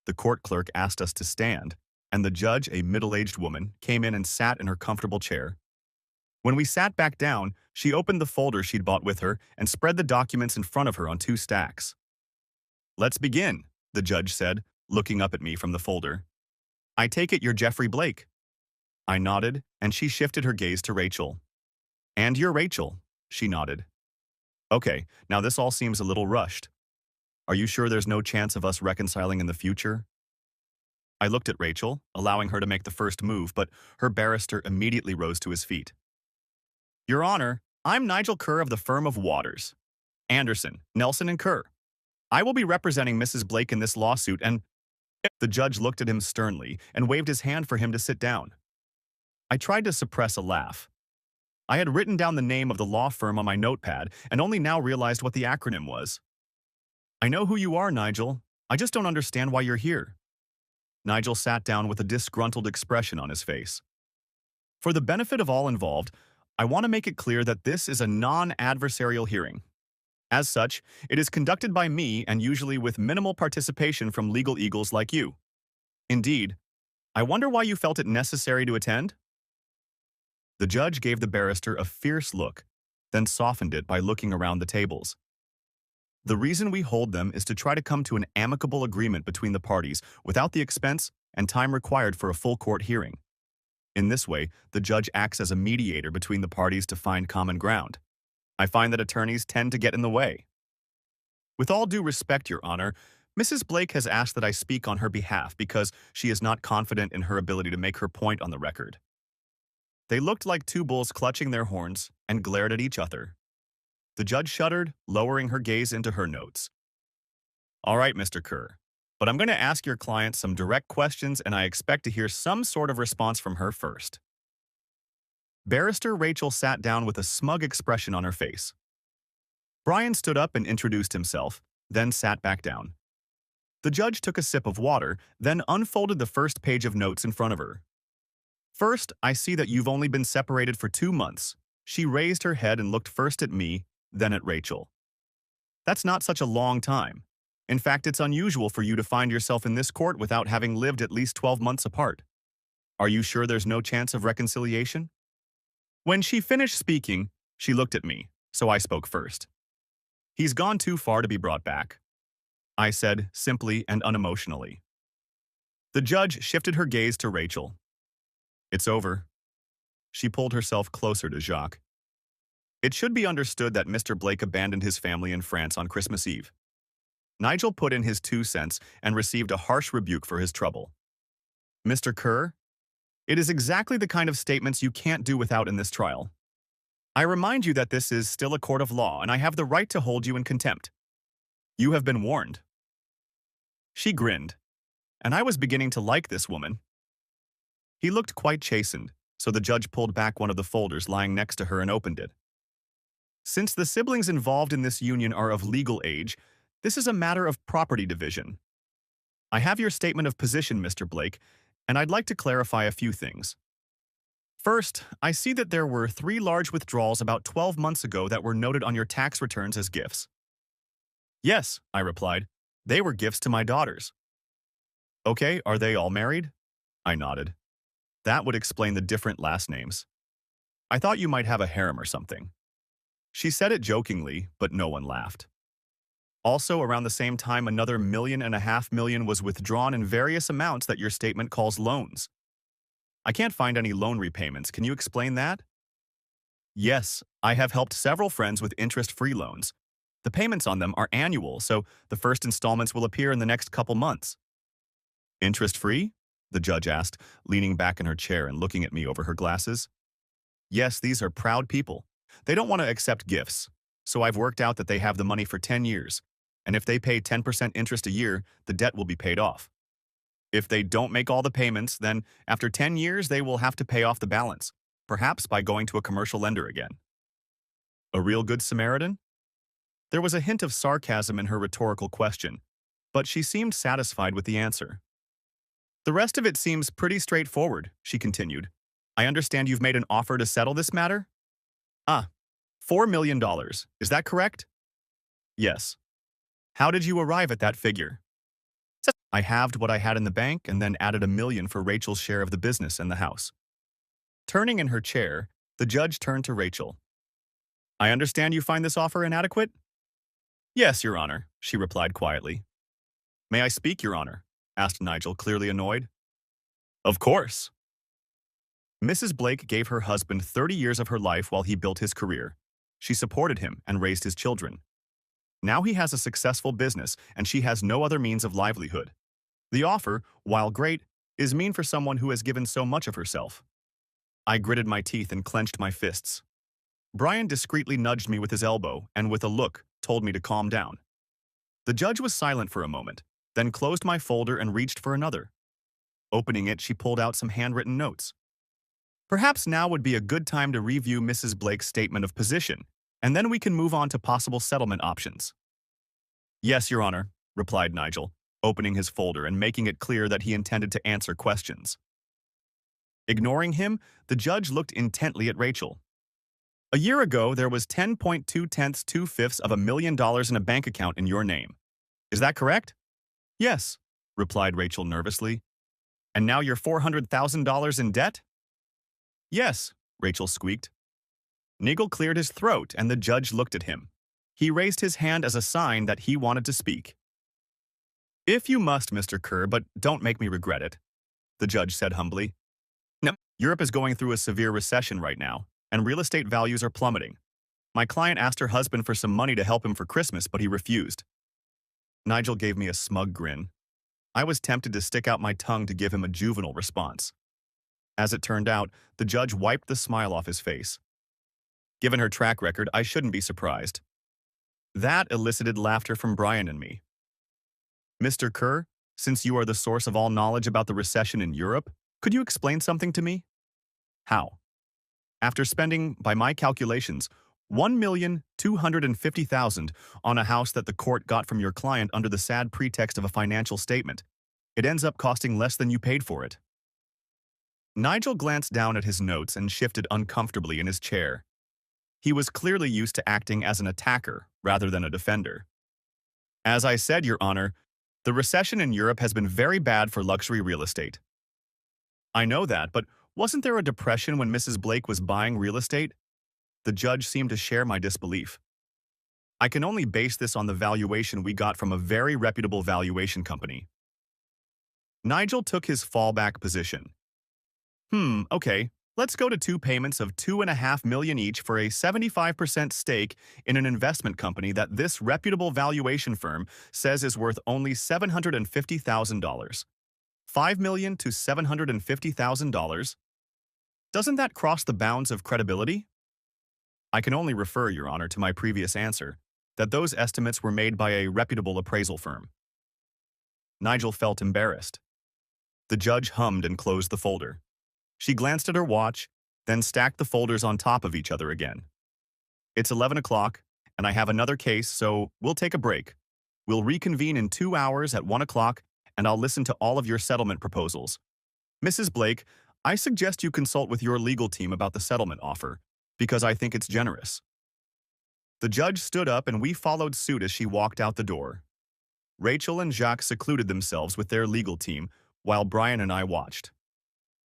The court clerk asked us to stand, and the judge, a middle-aged woman, came in and sat in her comfortable chair. When we sat back down, she opened the folder she'd brought with her and spread the documents in front of her on 2 stacks. "Let's begin," the judge said, looking up at me from the folder. "I take it you're Jeffrey Blake." I nodded, and she shifted her gaze to Rachel. "And you're Rachel," she nodded. "Okay, now this all seems a little rushed. Are you sure there's no chance of us reconciling in the future?" I looked at Rachel, allowing her to make the first move, but her barrister immediately rose to his feet. "Your Honor, I'm Nigel Kerr of the firm of Waters, Anderson, Nelson and Kerr. I will be representing Mrs. Blake in this lawsuit and—" The judge looked at him sternly and waved his hand for him to sit down. I tried to suppress a laugh. I had written down the name of the law firm on my notepad and only now realized what the acronym was. "I know who you are, Nigel. I just don't understand why you're here." Nigel sat down with a disgruntled expression on his face. "For the benefit of all involved, I want to make it clear that this is a non-adversarial hearing. As such, it is conducted by me and usually with minimal participation from legal eagles like you. Indeed, I wonder why you felt it necessary to attend?" The judge gave the barrister a fierce look, then softened it by looking around the tables. "The reason we hold them is to try to come to an amicable agreement between the parties without the expense and time required for a full court hearing. In this way, the judge acts as a mediator between the parties to find common ground. I find that attorneys tend to get in the way. With all due respect, Your Honor, Mrs. Blake has asked that I speak on her behalf because she is not confident in her ability to make her point on the record." They looked like two bulls clutching their horns and glared at each other. The judge shuddered, lowering her gaze into her notes. "All right, Mr. Kerr, but I'm going to ask your client some direct questions and I expect to hear some sort of response from her first." Barrister Rachel sat down with a smug expression on her face. Brian stood up and introduced himself, then sat back down. The judge took a sip of water, then unfolded the first page of notes in front of her. "First, I see that you've only been separated for 2 months." She raised her head and looked first at me, then at Rachel. "That's not such a long time. In fact, it's unusual for you to find yourself in this court without having lived at least 12 months apart. Are you sure there's no chance of reconciliation?" When she finished speaking, she looked at me, so I spoke first. "He's gone too far to be brought back," I said simply and unemotionally. The judge shifted her gaze to Rachel. "It's over." She pulled herself closer to Jacques. "It should be understood that Mr. Blake abandoned his family in France on Christmas Eve." Nigel put in his 2 cents and received a harsh rebuke for his trouble. "Mr. Kerr, it is exactly the kind of statements you can't do without in this trial. I remind you that this is still a court of law and I have the right to hold you in contempt. You have been warned." She grinned, and I was beginning to like this woman. He looked quite chastened, so the judge pulled back one of the folders lying next to her and opened it. "Since the siblings involved in this union are of legal age, this is a matter of property division. I have your statement of position, Mr. Blake, and I'd like to clarify a few things. First, I see that there were 3 large withdrawals about 12 months ago that were noted on your tax returns as gifts." "Yes," I replied. "They were gifts to my daughters." "Okay, are they all married?" I nodded. "That would explain the different last names. I thought you might have a harem or something." She said it jokingly, but no one laughed. Also, around the same time, another $1.5 million was withdrawn in various amounts that your statement calls loans. I can't find any loan repayments. Can you explain that? "Yes, I have helped several friends with interest-free loans. The payments on them are annual, so the first installments will appear in the next couple months." "Interest-free?" the judge asked, leaning back in her chair and looking at me over her glasses. Yes, these are proud people. They don't want to accept gifts. So I've worked out that they have the money for 10 years. And if they pay 10% interest a year, the debt will be paid off. If they don't make all the payments, then after 10 years, they will have to pay off the balance, perhaps by going to a commercial lender again. A real good Samaritan? There was a hint of sarcasm in her rhetorical question, but she seemed satisfied with the answer. The rest of it seems pretty straightforward, she continued. I understand you've made an offer to settle this matter? Ah, $4 million. Is that correct? Yes. How did you arrive at that figure? I halved what I had in the bank and then added $1 million for Rachel's share of the business and the house. Turning in her chair, the judge turned to Rachel. I understand you find this offer inadequate? Yes, Your Honor, she replied quietly. May I speak, Your Honor? Asked Nigel, clearly annoyed. Of course. Mrs. Blake gave her husband 30 years of her life while he built his career. She supported him and raised his children. Now he has a successful business and she has no other means of livelihood. The offer, while great, is mean for someone who has given so much of herself. I gritted my teeth and clenched my fists. Brian discreetly nudged me with his elbow and with a look told me to calm down. The judge was silent for a moment, then closed my folder and reached for another. Opening it, she pulled out some handwritten notes. Perhaps now would be a good time to review Mrs. Blake's statement of position, and then we can move on to possible settlement options. Yes, Your Honor, replied Nigel, opening his folder and making it clear that he intended to answer questions. Ignoring him, the judge looked intently at Rachel. A year ago, there was 10.225 of $1 million in a bank account in your name. Is that correct? Yes, replied Rachel nervously. And now you're $400,000 in debt? Yes, Rachel squeaked. Nigel cleared his throat and the judge looked at him. He raised his hand as a sign that he wanted to speak. If you must, Mr. Kerr, but don't make me regret it, the judge said humbly. No, Europe is going through a severe recession right now, and real estate values are plummeting. My client asked her husband for some money to help him for Christmas, but he refused. Nigel gave me a smug grin. I was tempted to stick out my tongue to give him a juvenile response. As it turned out, the judge wiped the smile off his face. Given her track record, I shouldn't be surprised. That elicited laughter from Brian and me. Mr. Kerr, since you are the source of all knowledge about the recession in Europe, could you explain something to me? How? After spending, by my calculations, $1,250,000 on a house that the court got from your client under the sad pretext of a financial statement, it ends up costing less than you paid for it. Nigel glanced down at his notes and shifted uncomfortably in his chair. He was clearly used to acting as an attacker rather than a defender. As I said, Your Honor, the recession in Europe has been very bad for luxury real estate. I know that, but wasn't there a depression when Mrs. Blake was buying real estate? The judge seemed to share my disbelief. I can only base this on the valuation we got from a very reputable valuation company. Nigel took his fallback position. Okay, let's go to 2 payments of $2.5 million each for a 75% stake in an investment company that this reputable valuation firm says is worth only $750,000. $5 million to $750,000? Doesn't that cross the bounds of credibility? I can only refer, Your Honor, to my previous answer, that those estimates were made by a reputable appraisal firm. Nigel felt embarrassed. The judge hummed and closed the folder. She glanced at her watch, then stacked the folders on top of each other again. It's 11 o'clock, and I have another case, so we'll take a break. We'll reconvene in 2 hours at 1 o'clock, and I'll listen to all of your settlement proposals. Mrs. Blake, I suggest you consult with your legal team about the settlement offer, because I think it's generous. The judge stood up and we followed suit as she walked out the door. Rachel and Jacques secluded themselves with their legal team, while Brian and I watched.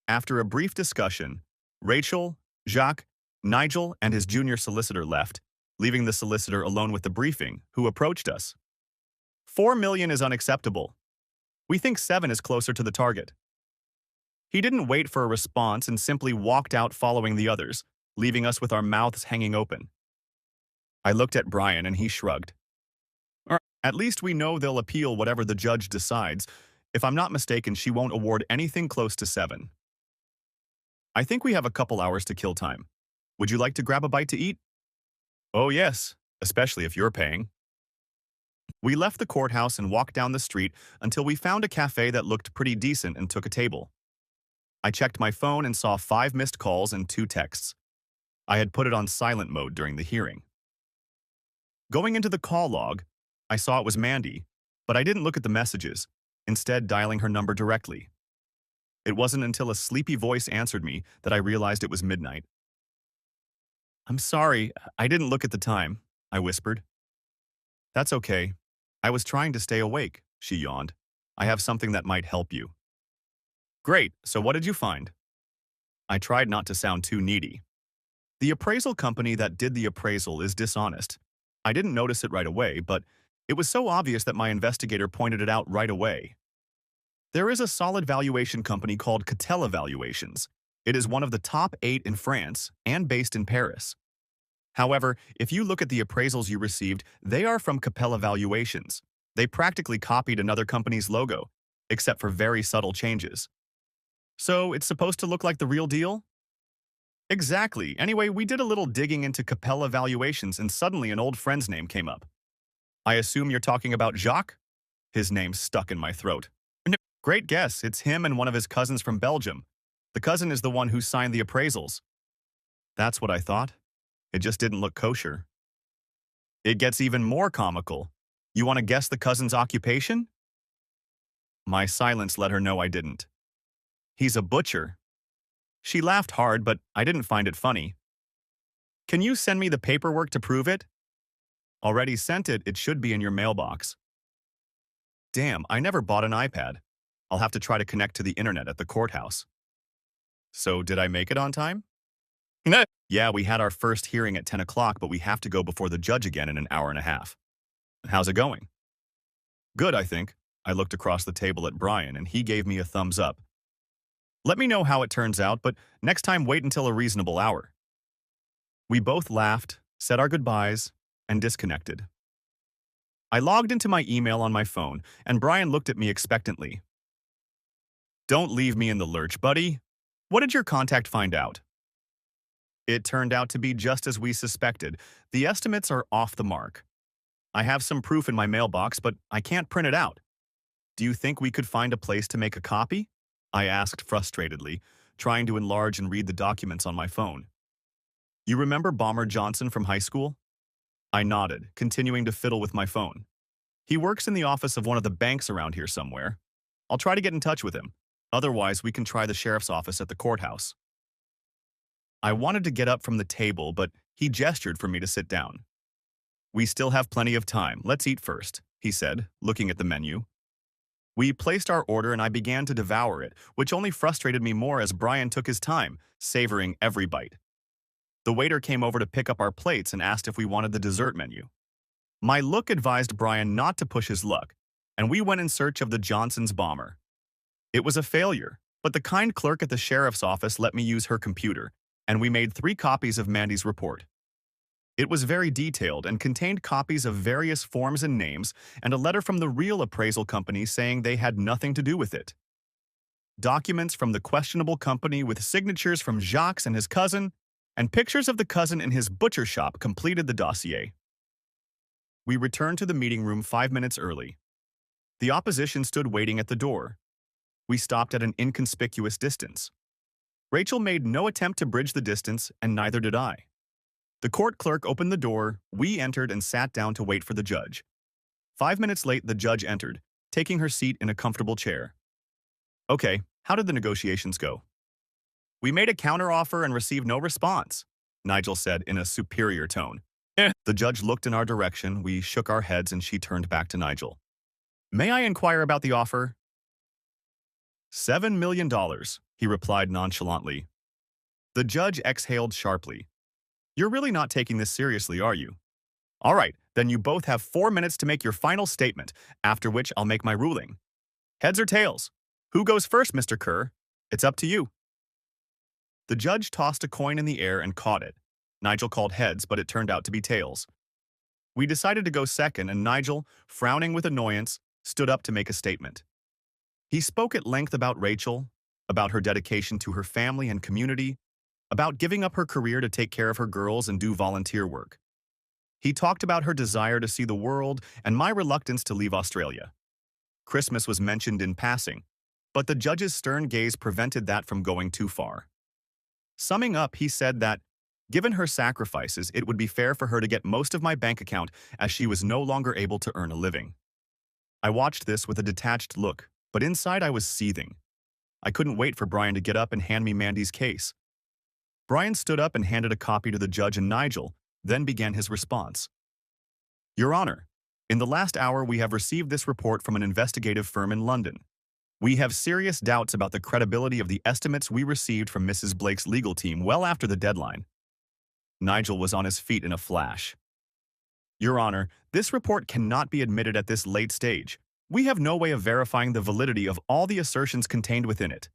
After a brief discussion, Rachel, Jacques, Nigel, and his junior solicitor left, leaving the solicitor alone with the briefing, who approached us. $4 million is unacceptable. We think 7 is closer to the target. He didn't wait for a response and simply walked out following the others, leaving us with our mouths hanging open. I looked at Brian and he shrugged. At least we know they'll appeal whatever the judge decides. If I'm not mistaken, she won't award anything close to 7. I think we have a couple hours to kill time. Would you like to grab a bite to eat? Oh, yes, especially if you're paying. We left the courthouse and walked down the street until we found a cafe that looked pretty decent and took a table. I checked my phone and saw 5 missed calls and 2 texts. I had put it on silent mode during the hearing. Going into the call log, I saw it was Mandy, but I didn't look at the messages, instead dialing her number directly. It wasn't until a sleepy voice answered me that I realized it was midnight. I'm sorry, I didn't look at the time, I whispered. That's okay. I was trying to stay awake, she yawned. I have something that might help you. Great, so what did you find? I tried not to sound too needy. The appraisal company that did the appraisal is dishonest. I didn't notice it right away, but it was so obvious that my investigator pointed it out right away. There is a solid valuation company called Cattell Valuations. It is one of the top 8 in France and based in Paris. However, if you look at the appraisals you received, they are from Capella Valuations. They practically copied another company's logo, except for very subtle changes. So it's supposed to look like the real deal? Exactly. Anyway, we did a little digging into Capella Valuations and suddenly an old friend's name came up. I assume you're talking about Jacques? His name stuck in my throat. No, great guess. It's him and one of his cousins from Belgium. The cousin is the one who signed the appraisals. That's what I thought. It just didn't look kosher. It gets even more comical. You want to guess the cousin's occupation? My silence let her know I didn't. He's a butcher. She laughed hard, but I didn't find it funny. Can you send me the paperwork to prove it? Already sent it. It should be in your mailbox. Damn, I never bought an iPad. I'll have to try to connect to the internet at the courthouse. So did I make it on time? No. Yeah, we had our first hearing at 10 o'clock, but we have to go before the judge again in an hour and a half. How's it going? Good, I think. I looked across the table at Brian, and he gave me a thumbs up. Let me know how it turns out, but next time wait until a reasonable hour. We both laughed, said our goodbyes, and disconnected. I logged into my email on my phone, and Brian looked at me expectantly. Don't leave me in the lurch, buddy. What did your contact find out? It turned out to be just as we suspected. The estimates are off the mark. I have some proof in my mailbox, but I can't print it out. Do you think we could find a place to make a copy? I asked frustratedly, trying to enlarge and read the documents on my phone. You remember Bomber Johnson from high school? I nodded, continuing to fiddle with my phone. He works in the office of one of the banks around here somewhere. I'll try to get in touch with him. Otherwise, we can try the sheriff's office at the courthouse. I wanted to get up from the table, but he gestured for me to sit down. We still have plenty of time. Let's eat first, he said, looking at the menu. We placed our order and I began to devour it, which only frustrated me more as Brian took his time, savoring every bite. The waiter came over to pick up our plates and asked if we wanted the dessert menu. My look advised Brian not to push his luck, and we went in search of the Johnson's bomber. It was a failure, but the kind clerk at the sheriff's office let me use her computer, and we made 3 copies of Mandy's report. It was very detailed and contained copies of various forms and names and a letter from the real appraisal company saying they had nothing to do with it. Documents from the questionable company with signatures from Jacques and his cousin, and pictures of the cousin in his butcher shop completed the dossier. We returned to the meeting room 5 minutes early. The opposition stood waiting at the door. We stopped at an inconspicuous distance. Rachel made no attempt to bridge the distance, and neither did I. The court clerk opened the door, we entered and sat down to wait for the judge. 5 minutes late, the judge entered, taking her seat in a comfortable chair. Okay, how did the negotiations go? We made a counteroffer and received no response, Nigel said in a superior tone. The judge looked in our direction, we shook our heads and she turned back to Nigel. May I inquire about the offer? $7 million, he replied nonchalantly. The judge exhaled sharply. You're really not taking this seriously, are you? All right, then you both have 4 minutes to make your final statement, after which I'll make my ruling. Heads or tails? Who goes first, Mr. Kerr? It's up to you. The judge tossed a coin in the air and caught it. Nigel called heads, but it turned out to be tails. We decided to go second, and Nigel, frowning with annoyance, stood up to make a statement. He spoke at length about Rachel, about her dedication to her family and community, about giving up her career to take care of her girls and do volunteer work. He talked about her desire to see the world and my reluctance to leave Australia. Christmas was mentioned in passing, but the judge's stern gaze prevented that from going too far. Summing up, he said that, given her sacrifices, it would be fair for her to get most of my bank account as she was no longer able to earn a living. I watched this with a detached look, but inside I was seething. I couldn't wait for Brian to get up and hand me Mandy's case. Brian stood up and handed a copy to the judge and Nigel, then began his response. Your Honor, in the last hour we have received this report from an investigative firm in London. We have serious doubts about the credibility of the estimates we received from Mrs. Blake's legal team well after the deadline. Nigel was on his feet in a flash. Your Honor, this report cannot be admitted at this late stage. We have no way of verifying the validity of all the assertions contained within it,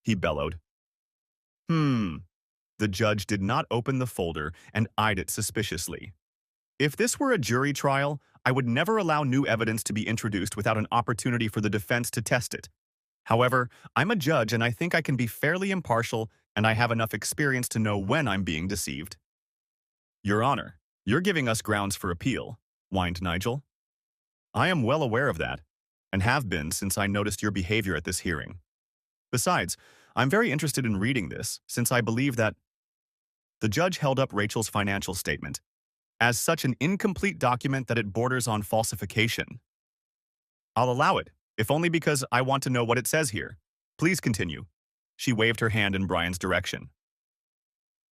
he bellowed. The judge did not open the folder and eyed it suspiciously. If this were a jury trial, I would never allow new evidence to be introduced without an opportunity for the defense to test it. However, I'm a judge and I think I can be fairly impartial, and I have enough experience to know when I'm being deceived. Your Honor, you're giving us grounds for appeal, whined Nigel. I am well aware of that, and have been since I noticed your behavior at this hearing. Besides, I'm very interested in reading this, since I believe that… The judge held up Rachel's financial statement, as such an incomplete document that it borders on falsification. I'll allow it, if only because I want to know what it says here. Please continue. She waved her hand in Brian's direction.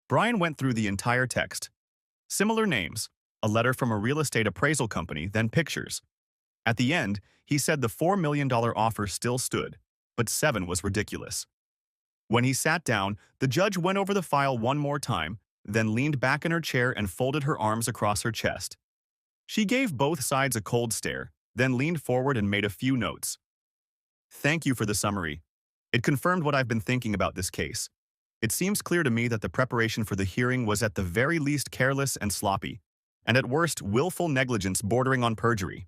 Brian went through the entire text. Similar names, a letter from a real estate appraisal company, then pictures. At the end, he said the $4 million offer still stood, but 7 was ridiculous. When he sat down, the judge went over the file one more time, then leaned back in her chair and folded her arms across her chest. She gave both sides a cold stare, then leaned forward and made a few notes. Thank you for the summary. It confirmed what I've been thinking about this case. It seems clear to me that the preparation for the hearing was at the very least careless and sloppy, and at worst willful negligence bordering on perjury.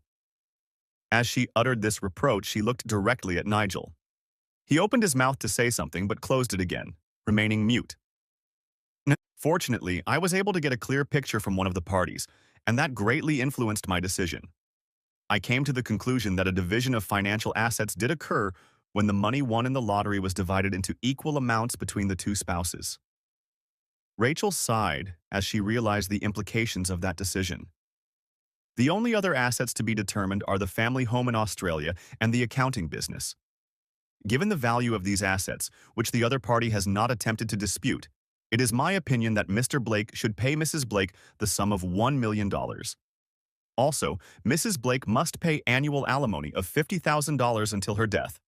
As she uttered this reproach, she looked directly at Nigel. He opened his mouth to say something but closed it again, remaining mute. Fortunately, I was able to get a clear picture from one of the parties, and that greatly influenced my decision. I came to the conclusion that a division of financial assets did occur when the money won in the lottery was divided into equal amounts between the two spouses. Rachel sighed as she realized the implications of that decision. The only other assets to be determined are the family home in Australia and the accounting business. Given the value of these assets, which the other party has not attempted to dispute, it is my opinion that Mr. Blake should pay Mrs. Blake the sum of $1 million. Also, Mrs. Blake must pay annual alimony of $50,000 until her death,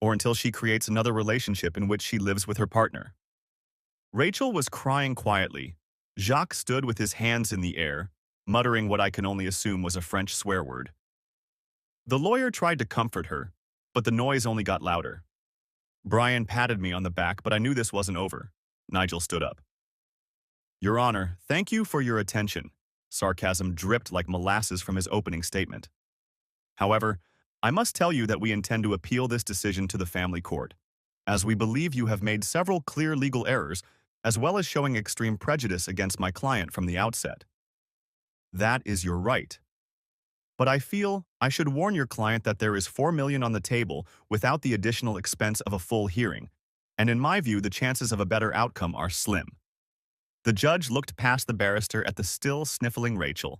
or until she creates another relationship in which she lives with her partner. Rachel was crying quietly. Jacques stood with his hands in the air, muttering what I can only assume was a French swear word. The lawyer tried to comfort her, but the noise only got louder. Brian patted me on the back, but I knew this wasn't over. Nigel stood up. Your Honor, thank you for your attention. Sarcasm dripped like molasses from his opening statement. However, I must tell you that we intend to appeal this decision to the family court, as we believe you have made several clear legal errors, as well as showing extreme prejudice against my client from the outset. That is your right. But I feel I should warn your client that there is $4 million on the table without the additional expense of a full hearing, and in my view, the chances of a better outcome are slim. The judge looked past the barrister at the still sniffling Rachel.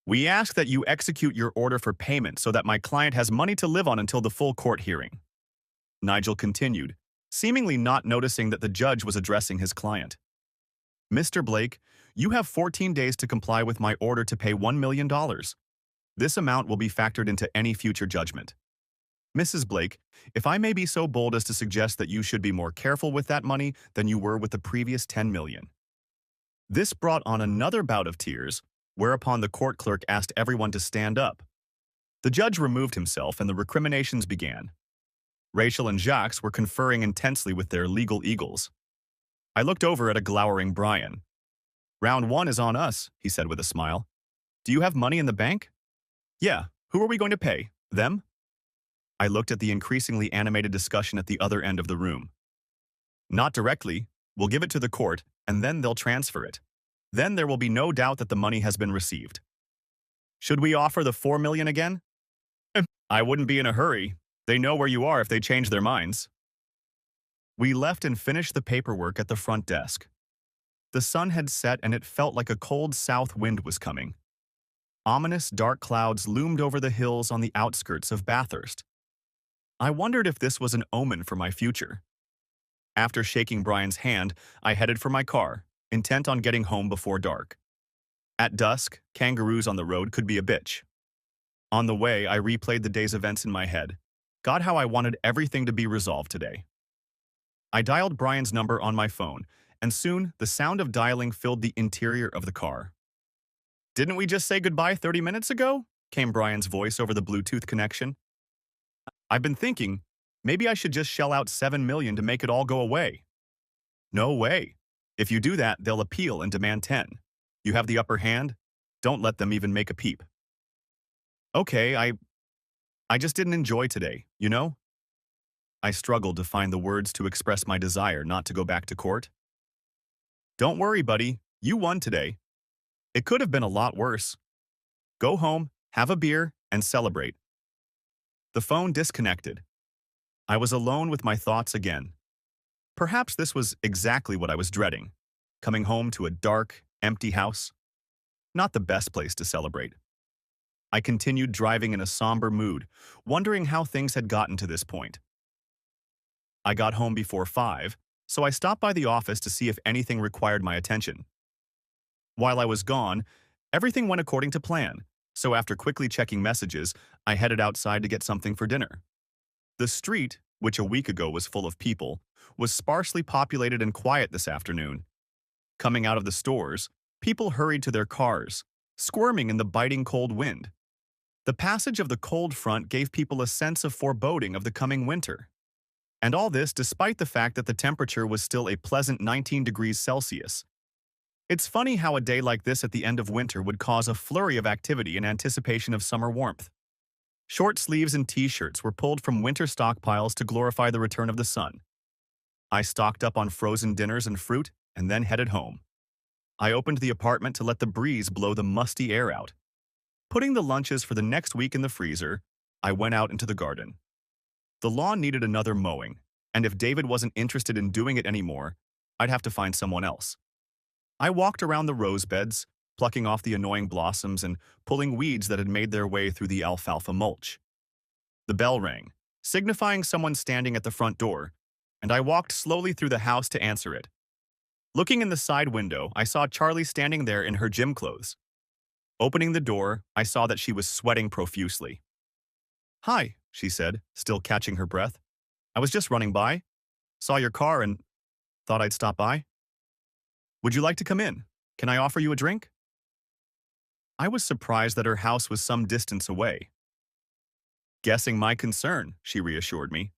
We ask that you execute your order for payment so that my client has money to live on until the full court hearing. Nigel continued, seemingly not noticing that the judge was addressing his client. Mr. Blake, you have 14 days to comply with my order to pay $1 million. This amount will be factored into any future judgment. Mrs. Blake, if I may be so bold as to suggest that you should be more careful with that money than you were with the previous $10 million. This brought on another bout of tears, whereupon the court clerk asked everyone to stand up. The judge removed himself and the recriminations began. Rachel and Jacques were conferring intensely with their legal eagles. I looked over at a glowering Brian. Round 1 is on us, he said with a smile. Do you have money in the bank? Yeah, who are we going to pay? Them? I looked at the increasingly animated discussion at the other end of the room. Not directly. We'll give it to the court, and then they'll transfer it. Then there will be no doubt that the money has been received. Should we offer the $4 million again? I wouldn't be in a hurry. They know where you are if they change their minds. We left and finished the paperwork at the front desk. The sun had set and it felt like a cold south wind was coming. Ominous dark clouds loomed over the hills on the outskirts of Bathurst. I wondered if this was an omen for my future. After shaking Brian's hand, I headed for my car, intent on getting home before dark. At dusk, kangaroos on the road could be a bitch. On the way, I replayed the day's events in my head. God, how I wanted everything to be resolved today. I dialed Brian's number on my phone, and soon the sound of dialing filled the interior of the car. "Didn't we just say goodbye 30 minutes ago?" came Brian's voice over the Bluetooth connection. "I've been thinking, maybe I should just shell out $7 million to make it all go away." "No way. If you do that, they'll appeal and demand 10. You have the upper hand. Don't let them even make a peep." "Okay, I just didn't enjoy today, you know?" I struggled to find the words to express my desire not to go back to court. "Don't worry, buddy. You won today. It could have been a lot worse. Go home, have a beer, and celebrate." The phone disconnected. I was alone with my thoughts again. Perhaps this was exactly what I was dreading, coming home to a dark, empty house. Not the best place to celebrate. I continued driving in a somber mood, wondering how things had gotten to this point. I got home before 5, so I stopped by the office to see if anything required my attention. While I was gone, everything went according to plan, so after quickly checking messages, I headed outside to get something for dinner. The street, which a week ago was full of people, was sparsely populated and quiet this afternoon. Coming out of the stores, people hurried to their cars, squirming in the biting cold wind. The passage of the cold front gave people a sense of foreboding of the coming winter. And all this despite the fact that the temperature was still a pleasant 19 degrees Celsius. It's funny how a day like this at the end of winter would cause a flurry of activity in anticipation of summer warmth. Short sleeves and t-shirts were pulled from winter stockpiles to glorify the return of the sun. I stocked up on frozen dinners and fruit and then headed home. I opened the apartment to let the breeze blow the musty air out. Putting the lunches for the next week in the freezer, I went out into the garden. The lawn needed another mowing, and if David wasn't interested in doing it anymore, I'd have to find someone else. I walked around the rose beds, plucking off the annoying blossoms and pulling weeds that had made their way through the alfalfa mulch. The bell rang, signifying someone standing at the front door, and I walked slowly through the house to answer it. Looking in the side window, I saw Charlie standing there in her gym clothes. Opening the door, I saw that she was sweating profusely. "Hi," she said, still catching her breath. "I was just running by. Saw your car and thought I'd stop by. Would you like to come in? Can I offer you a drink?" I was surprised that her house was some distance away. "Guessing my concern," she reassured me.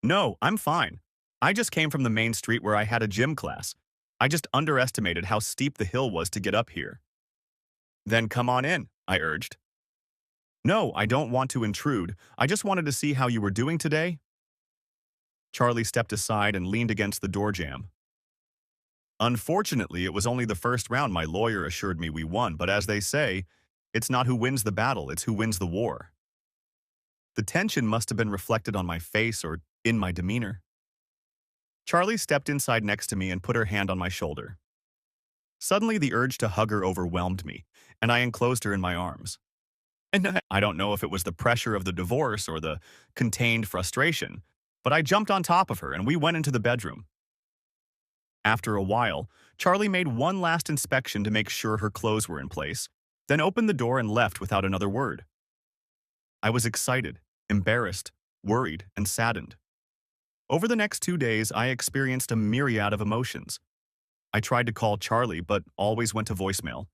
"No, I'm fine. I just came from the main street where I had a gym class. I just underestimated how steep the hill was to get up here." "Then come on in," I urged. "No, I don't want to intrude. I just wanted to see how you were doing today." Charlie stepped aside and leaned against the door jamb. "Unfortunately, it was only the first round. My lawyer assured me we won, but as they say, it's not who wins the battle, it's who wins the war." The tension must have been reflected on my face or in my demeanor. Charlie stepped inside next to me and put her hand on my shoulder. Suddenly, the urge to hug her overwhelmed me, and I enclosed her in my arms. And I don't know if it was the pressure of the divorce or the contained frustration, but I jumped on top of her and we went into the bedroom. After a while, Charlie made one last inspection to make sure her clothes were in place, then opened the door and left without another word. I was excited, embarrassed, worried, and saddened. Over the next 2 days, I experienced a myriad of emotions. I tried to call Charlie, but always went to voicemail.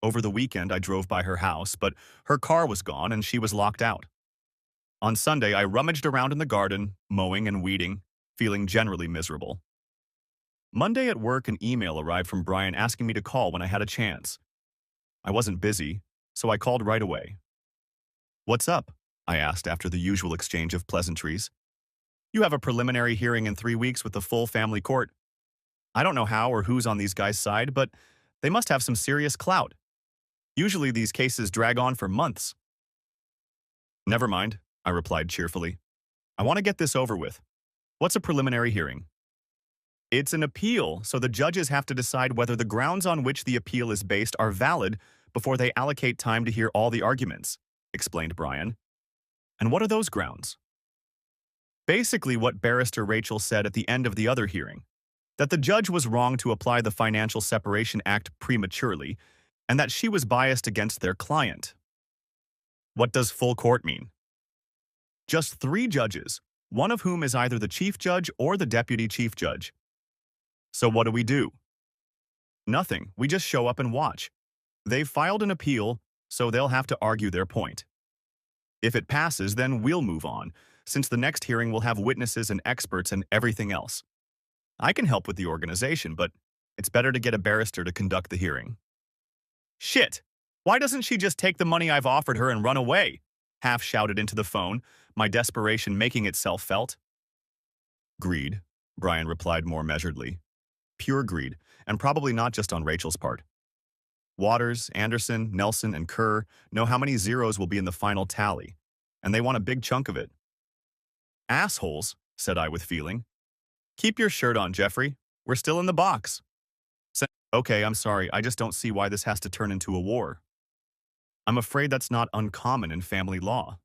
Over the weekend, I drove by her house, but her car was gone and she was locked out. On Sunday, I rummaged around in the garden, mowing and weeding, feeling generally miserable. Monday at work, an email arrived from Brian asking me to call when I had a chance. I wasn't busy, so I called right away. "What's up?" I asked after the usual exchange of pleasantries. "You have a preliminary hearing in 3 weeks with the full family court." I don't know how or who's on these guys' side, but they must have some serious clout. Usually these cases drag on for months. Never mind, I replied cheerfully. I want to get this over with. What's a preliminary hearing? It's an appeal, so the judges have to decide whether the grounds on which the appeal is based are valid before they allocate time to hear all the arguments, explained Brian. And what are those grounds? Basically what Barrister Rachel said at the end of the other hearing, that the judge was wrong to apply the Financial Separation Act prematurely, and that she was biased against their client. What does full court mean? Just 3 judges, one of whom is either the chief judge or the deputy chief judge. So what do? Nothing, we just show up and watch. They've filed an appeal, so they'll have to argue their point. If it passes, then we'll move on, since the next hearing will have witnesses and experts and everything else. I can help with the organization, but it's better to get a barrister to conduct the hearing. Shit! Why doesn't she just take the money I've offered her and run away? Half shouted into the phone, my desperation making itself felt. Greed, Brian replied more measuredly. Pure greed, and probably not just on Rachel's part. Waters, Anderson, Nelson, and Kerr know how many zeros will be in the final tally, and they want a big chunk of it. Assholes, said I with feeling. Keep your shirt on, Jeffrey. We're still in the box. Okay, I'm sorry, I just don't see why this has to turn into a war. I'm afraid that's not uncommon in family law.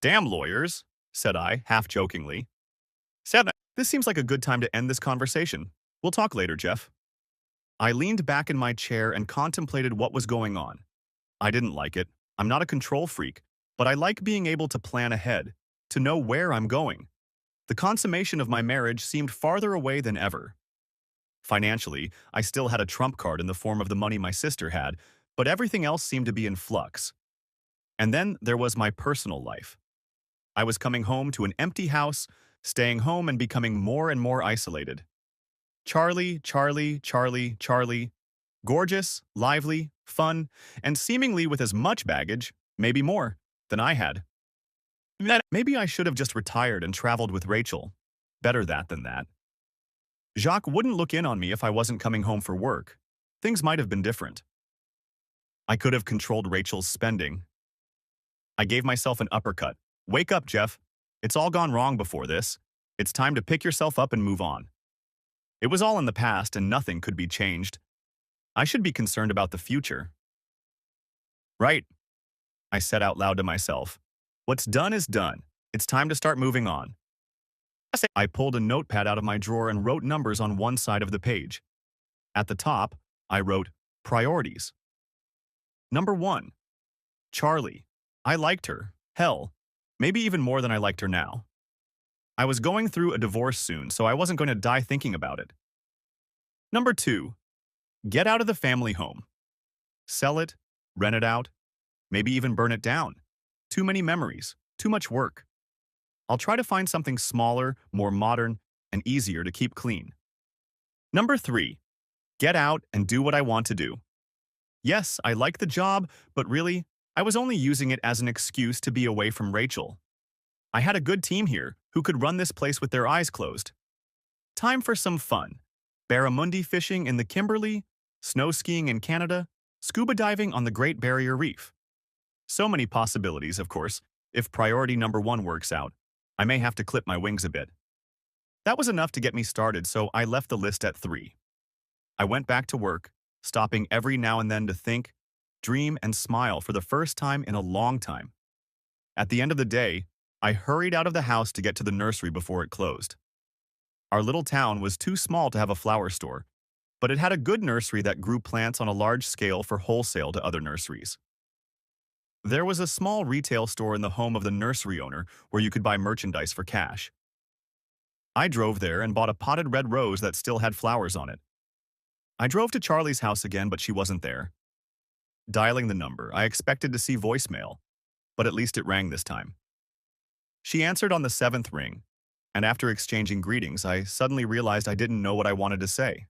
Damn lawyers, said I, half-jokingly. This seems like a good time to end this conversation. We'll talk later, Jeff. I leaned back in my chair and contemplated what was going on. I didn't like it. I'm not a control freak, but I like being able to plan ahead, to know where I'm going. The consummation of my marriage seemed farther away than ever. Financially, I still had a trump card in the form of the money my sister had, but everything else seemed to be in flux. And then there was my personal life. I was coming home to an empty house, staying home and becoming more and more isolated. Charlie, Charlie, Charlie, Charlie. Gorgeous, lively, fun, and seemingly with as much baggage, maybe more, than I had. Maybe I should have just retired and traveled with Rachel. Better that than that. Jacques wouldn't look in on me if I wasn't coming home for work. Things might have been different. I could have controlled Rachel's spending. I gave myself an uppercut. Wake up, Jeff. It's all gone wrong before this. It's time to pick yourself up and move on. It was all in the past and nothing could be changed. I should be concerned about the future. Right, I said out loud to myself. What's done is done. It's time to start moving on. I pulled a notepad out of my drawer and wrote numbers on one side of the page. At the top, I wrote priorities. Number 1, Charlie. I liked her. Hell, maybe even more than I liked her now. I was going through a divorce soon, so I wasn't going to die thinking about it. Number 2, get out of the family home. Sell it, rent it out, maybe even burn it down. Too many memories, too much work. I'll try to find something smaller, more modern, and easier to keep clean. Number 3, get out and do what I want to do. Yes, I like the job, but really, I was only using it as an excuse to be away from Rachel. I had a good team here who could run this place with their eyes closed. Time for some fun. Barramundi fishing in the Kimberley, snow skiing in Canada, scuba diving on the Great Barrier Reef. So many possibilities, of course. If priority number 1 works out, I may have to clip my wings a bit. That was enough to get me started, so I left the list at 3. I went back to work, stopping every now and then to think, dream, and smile for the first time in a long time. At the end of the day, I hurried out of the house to get to the nursery before it closed. Our little town was too small to have a flower store, but it had a good nursery that grew plants on a large scale for wholesale to other nurseries. There was a small retail store in the home of the nursery owner where you could buy merchandise for cash. I drove there and bought a potted red rose that still had flowers on it. I drove to Charlie's house again, but she wasn't there. Dialing the number, I expected to see voicemail, but at least it rang this time. She answered on the 7th ring, and after exchanging greetings, I suddenly realized I didn't know what I wanted to say.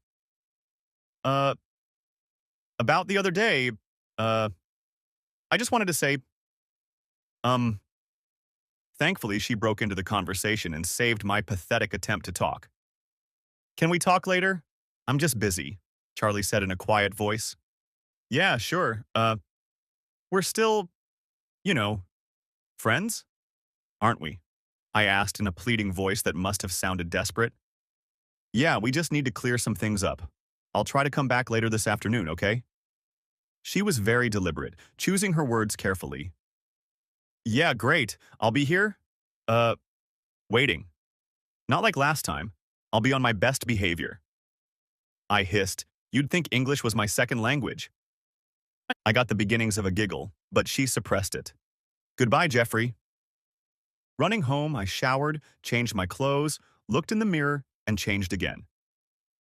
About the other day, I just wanted to say, Thankfully, she broke into the conversation and saved my pathetic attempt to talk. Can we talk later? I'm just busy, Charlie said in a quiet voice. Yeah, sure. We're still, you know, friends, aren't we? I asked in a pleading voice that must have sounded desperate. Yeah, we just need to clear some things up. I'll try to come back later this afternoon, okay? She was very deliberate, choosing her words carefully. Yeah, great. I'll be here. Uh, waiting. Not like last time. I'll be on my best behavior. I hissed. You'd think English was my second language. I got the beginnings of a giggle, but she suppressed it. Goodbye, Jeffrey. Running home, I showered, changed my clothes, looked in the mirror, and changed again.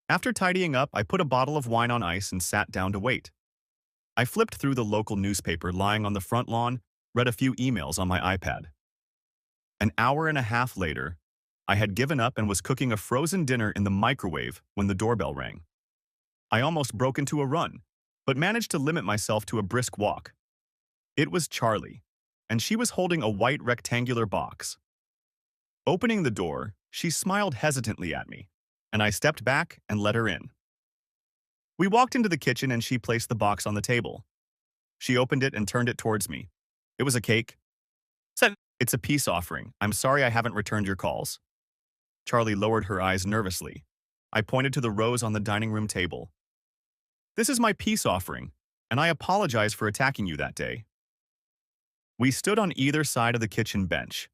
After tidying up, I put a bottle of wine on ice and sat down to wait. I flipped through the local newspaper lying on the front lawn, read a few emails on my iPad. An hour and a half later, I had given up and was cooking a frozen dinner in the microwave when the doorbell rang. I almost broke into a run, but managed to limit myself to a brisk walk. It was Charlie, and she was holding a white rectangular box. Opening the door, she smiled hesitantly at me, and I stepped back and let her in. We walked into the kitchen and she placed the box on the table. She opened it and turned it towards me. It was a cake. Said, "It's a peace offering. I'm sorry I haven't returned your calls." Charlie lowered her eyes nervously. I pointed to the rose on the dining room table. "This is my peace offering, and I apologize for attacking you that day." We stood on either side of the kitchen bench.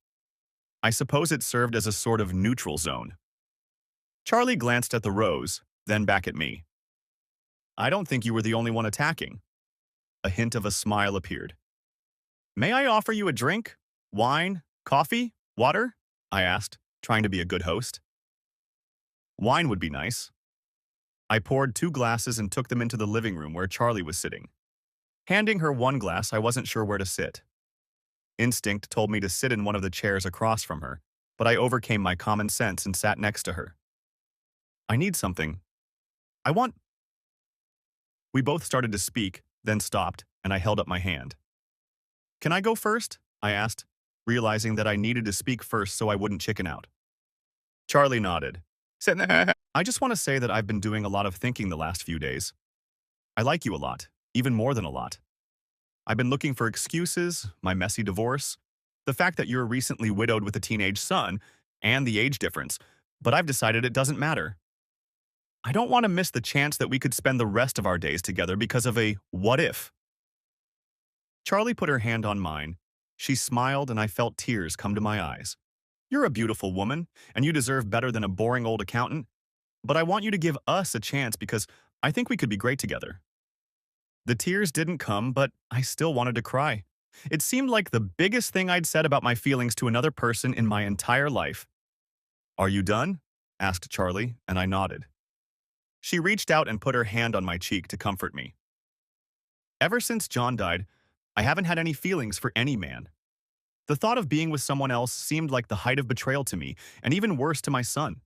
I suppose it served as a sort of neutral zone. Charlie glanced at the rose, then back at me. "I don't think you were the only one attacking." A hint of a smile appeared. "May I offer you a drink? Wine? Coffee? Water?" I asked, trying to be a good host. "Wine would be nice." I poured 2 glasses and took them into the living room where Charlie was sitting. Handing her 1 glass, I wasn't sure where to sit. Instinct told me to sit in one of the chairs across from her, but I overcame my common sense and sat next to her. "I need something. I want—" We both started to speak, then stopped, and I held up my hand. "Can I go first?" I asked, realizing that I needed to speak first so I wouldn't chicken out. Charlie nodded. "I just want to say that I've been doing a lot of thinking the last few days. I like you a lot, even more than a lot. I've been looking for excuses, my messy divorce, the fact that you're recently widowed with a teenage son, and the age difference, but I've decided it doesn't matter. I don't want to miss the chance that we could spend the rest of our days together because of a what if." Charlie put her hand on mine. She smiled and I felt tears come to my eyes. "You're a beautiful woman, and you deserve better than a boring old accountant, but I want you to give us a chance because I think we could be great together." The tears didn't come, but I still wanted to cry. It seemed like the biggest thing I'd said about my feelings to another person in my entire life. "Are you done?" asked Charlie, and I nodded. She reached out and put her hand on my cheek to comfort me. "Ever since John died, I haven't had any feelings for any man. The thought of being with someone else seemed like the height of betrayal to me, and even worse to my son.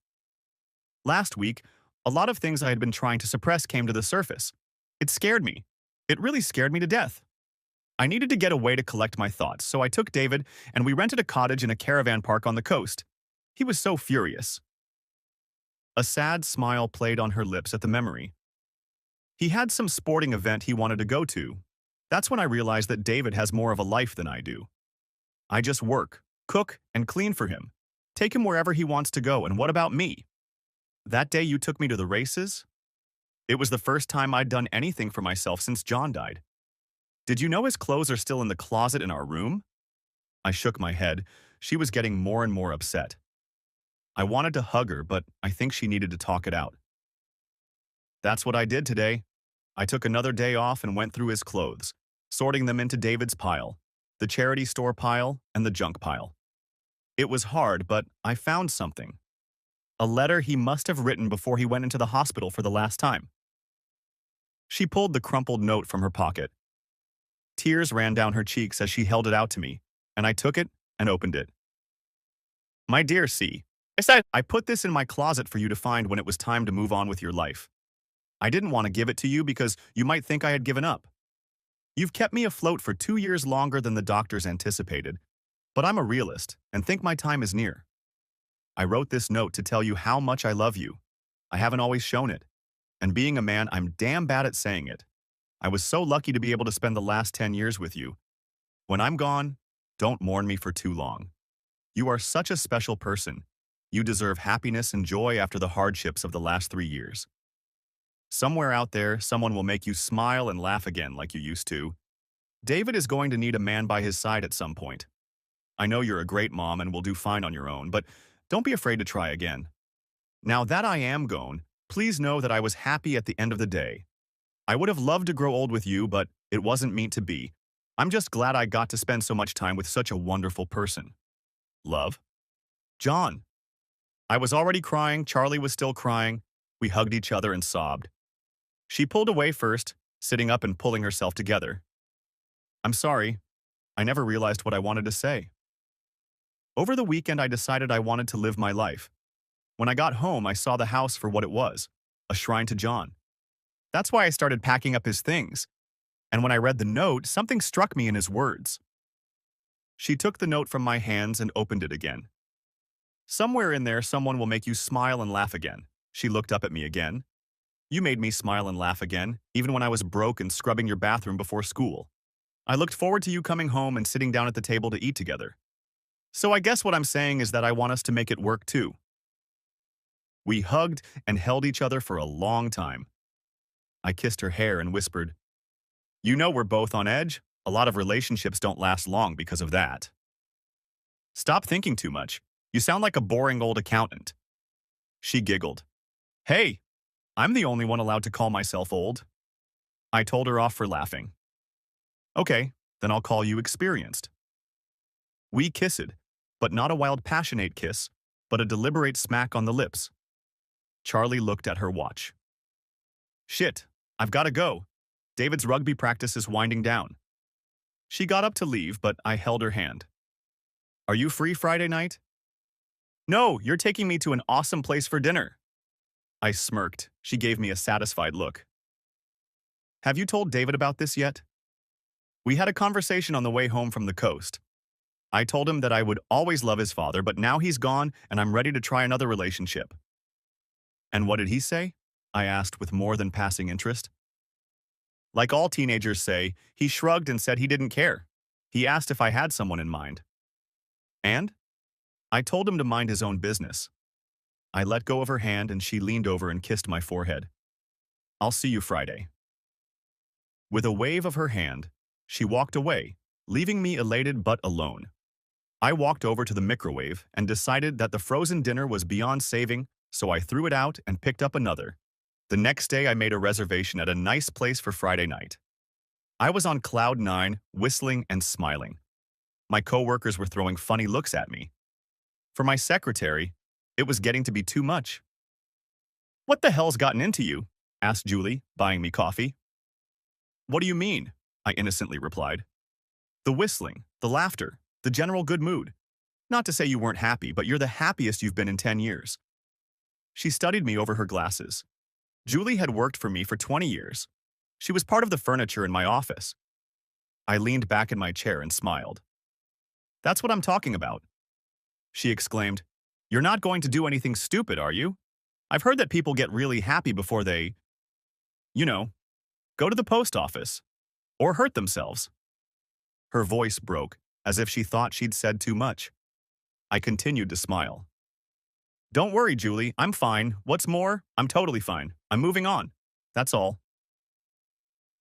Last week, a lot of things I had been trying to suppress came to the surface. It scared me. It really scared me to death. I needed to get away to collect my thoughts, so I took David and we rented a cottage in a caravan park on the coast. He was so furious." A sad smile played on her lips at the memory. "He had some sporting event he wanted to go to. That's when I realized that David has more of a life than I do. I just work, cook, and clean for him. Take him wherever he wants to go, and what about me? That day you took me to the races? It was the first time I'd done anything for myself since John died. Did you know his clothes are still in the closet in our room?" I shook my head. She was getting more and more upset. I wanted to hug her, but I think she needed to talk it out. "That's what I did today. I took another day off and went through his clothes, sorting them into David's pile, the charity store pile, and the junk pile. It was hard, but I found something. A letter he must have written before he went into the hospital for the last time." She pulled the crumpled note from her pocket. Tears ran down her cheeks as she held it out to me, and I took it and opened it. "My dear C, I said, I put this in my closet for you to find when it was time to move on with your life. I didn't want to give it to you because you might think I had given up. You've kept me afloat for 2 years longer than the doctors anticipated, but I'm a realist and think my time is near. I wrote this note to tell you how much I love you. I haven't always shown it. And being a man, I'm damn bad at saying it. I was so lucky to be able to spend the last 10 years with you. When I'm gone, don't mourn me for too long. You are such a special person. You deserve happiness and joy after the hardships of the last 3 years. Somewhere out there, someone will make you smile and laugh again like you used to. David is going to need a man by his side at some point. I know you're a great mom and will do fine on your own, but don't be afraid to try again. Now that I am gone, please know that I was happy at the end of the day. I would have loved to grow old with you, but it wasn't meant to be. I'm just glad I got to spend so much time with such a wonderful person. Love. John. I was already crying, Charlie was still crying. We hugged each other and sobbed. She pulled away first, sitting up and pulling herself together. I'm sorry. I never realized what I wanted to say. Over the weekend, I decided I wanted to live my life. When I got home, I saw the house for what it was, a shrine to John. That's why I started packing up his things. And when I read the note, something struck me in his words. She took the note from my hands and opened it again. Somewhere in there, someone will make you smile and laugh again. She looked up at me again. You made me smile and laugh again, even when I was broke and scrubbing your bathroom before school. I looked forward to you coming home and sitting down at the table to eat together. So I guess what I'm saying is that I want us to make it work too. We hugged and held each other for a long time. I kissed her hair and whispered, "You know we're both on edge. A lot of relationships don't last long because of that. Stop thinking too much. You sound like a boring old accountant." She giggled. Hey, I'm the only one allowed to call myself old. I told her off for laughing. Okay, then I'll call you experienced. We kissed, but not a wild passionate kiss, but a deliberate smack on the lips. Charlie looked at her watch. Shit, I've got to go. David's rugby practice is winding down. She got up to leave, but I held her hand. Are you free Friday night? No, you're taking me to an awesome place for dinner. I smirked. She gave me a satisfied look. Have you told David about this yet? We had a conversation on the way home from the coast. I told him that I would always love his father, but now he's gone and I'm ready to try another relationship. And what did he say? I asked with more than passing interest. Like all teenagers say, he shrugged and said he didn't care. He asked if I had someone in mind. And? I told him to mind his own business. I let go of her hand and she leaned over and kissed my forehead. I'll see you Friday. With a wave of her hand, she walked away, leaving me elated but alone. I walked over to the microwave and decided that the frozen dinner was beyond saving, so I threw it out and picked up another. The next day, I made a reservation at a nice place for Friday night. I was on cloud 9, whistling and smiling. My coworkers were throwing funny looks at me. For my secretary, it was getting to be too much. What the hell's gotten into you? Asked Julie, buying me coffee. What do you mean? I innocently replied. The whistling, the laughter, the general good mood. Not to say you weren't happy, but you're the happiest you've been in 10 years. She studied me over her glasses. Julie had worked for me for 20 years. She was part of the furniture in my office. I leaned back in my chair and smiled. That's what I'm talking about. She exclaimed, You're not going to do anything stupid, are you? I've heard that people get really happy before they, go to the post office or hurt themselves. Her voice broke, as if she thought she'd said too much. I continued to smile. Don't worry, Julie, I'm fine. What's more, I'm totally fine. I'm moving on. That's all.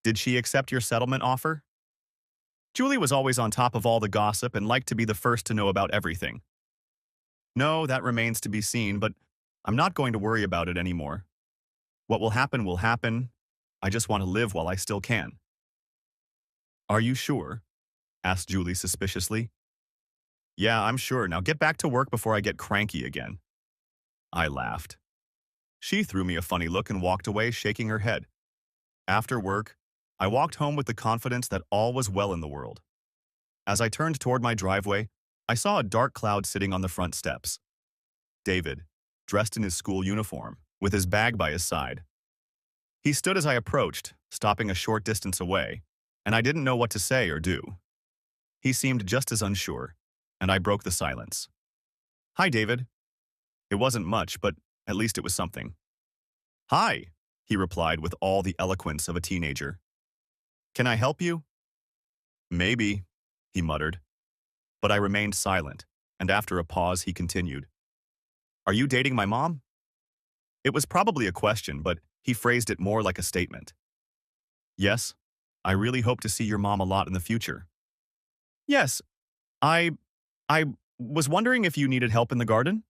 Did she accept your settlement offer? Julie was always on top of all the gossip and liked to be the first to know about everything. No, that remains to be seen, but I'm not going to worry about it anymore. What will happen will happen. I just want to live while I still can. Are you sure? Asked Julie suspiciously. Yeah, I'm sure. Now get back to work before I get cranky again. I laughed. She threw me a funny look and walked away, shaking her head. After work, I walked home with the confidence that all was well in the world. As I turned toward my driveway, I saw a dark cloud sitting on the front steps. David, dressed in his school uniform, with his bag by his side. He stood as I approached, stopping a short distance away, and I didn't know what to say or do. He seemed just as unsure, and I broke the silence. Hi, David. It wasn't much, but at least it was something. Hi, he replied with all the eloquence of a teenager. Can I help you? Maybe, he muttered, but I remained silent, and after a pause he continued. Are you dating my mom? It was probably a question, but he phrased it more like a statement. Yes, I really hope to see your mom a lot in the future. Yes, I I was wondering if you needed help in the garden?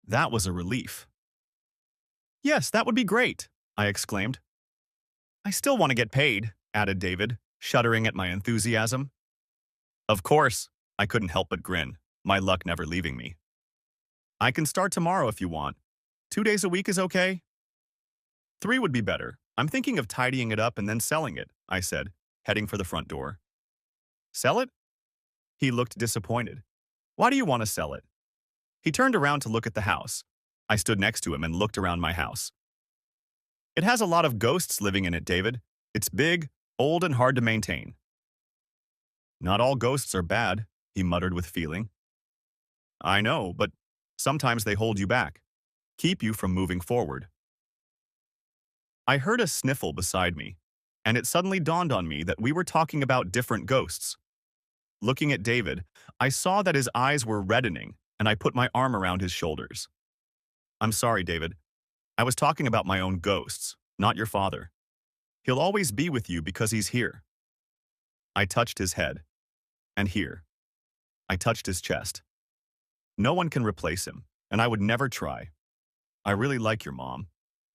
That was a relief. Yes, that would be great, I exclaimed. I still want to get paid, added David, shuddering at my enthusiasm. Of course, I couldn't help but grin, my luck never leaving me. I can start tomorrow if you want. 2 days a week is okay? 3 would be better. I'm thinking of tidying it up and then selling it, I said, heading for the front door. Sell it? He looked disappointed. Why do you want to sell it? He turned around to look at the house. I stood next to him and looked around my house. It has a lot of ghosts living in it, David. It's big, old, and hard to maintain. Not all ghosts are bad, he muttered with feeling. I know, but sometimes they hold you back, keep you from moving forward. I heard a sniffle beside me, and it suddenly dawned on me that we were talking about different ghosts. Looking at David, I saw that his eyes were reddening, and I put my arm around his shoulders. I'm sorry, David. I was talking about my own ghosts, not your father. He'll always be with you because he's here. I touched his head. And here. I touched his chest. No one can replace him, and I would never try. I really like your mom,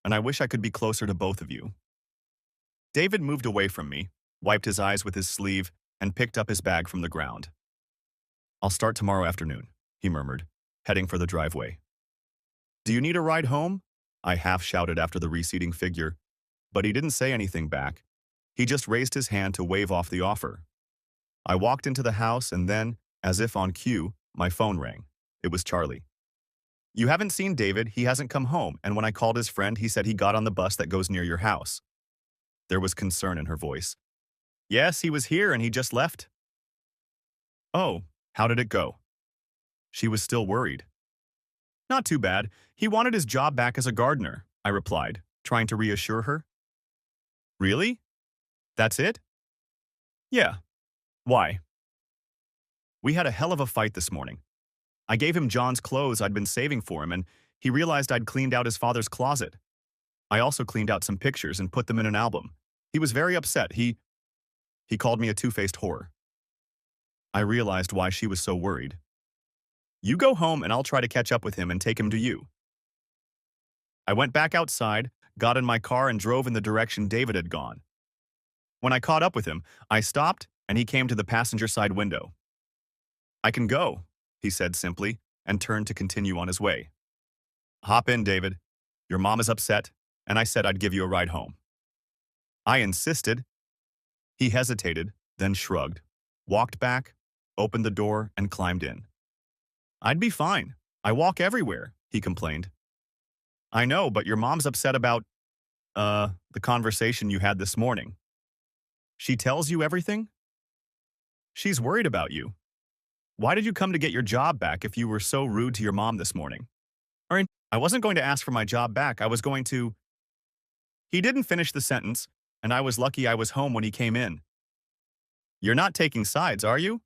and I wish I could be closer to both of you. David moved away from me, wiped his eyes with his sleeve, and picked up his bag from the ground. I'll start tomorrow afternoon, he murmured, heading for the driveway. Do you need a ride home? I half shouted after the receding figure, but he didn't say anything back. He just raised his hand to wave off the offer. I walked into the house and then, as if on cue, my phone rang. It was Charlie. You haven't seen David, he hasn't come home, and when I called his friend, he said he got on the bus that goes near your house. There was concern in her voice. Yes, he was here and he just left. Oh, how did it go? She was still worried. Not too bad. He wanted his job back as a gardener, I replied, trying to reassure her. Really? That's it? Yeah. Why? We had a hell of a fight this morning. I gave him John's clothes I'd been saving for him, and he realized I'd cleaned out his father's closet. I also cleaned out some pictures and put them in an album. He was very upset. He called me a two-faced whore. I realized why she was so worried. You go home and I'll try to catch up with him and take him to you. I went back outside, got in my car, and drove in the direction David had gone. When I caught up with him, I stopped and he came to the passenger side window. I can go, he said simply, and turned to continue on his way. Hop in, David. Your mom is upset, and I said I'd give you a ride home. I insisted. He hesitated, then shrugged, walked back, opened the door, and climbed in. I'd be fine. I walk everywhere, he complained. I know, but your mom's upset about, the conversation you had this morning. She tells you everything? She's worried about you. Why did you come to get your job back if you were so rude to your mom this morning? I wasn't going to ask for my job back. I was going to... He didn't finish the sentence, and I was lucky I was home when he came in. You're not taking sides, are you?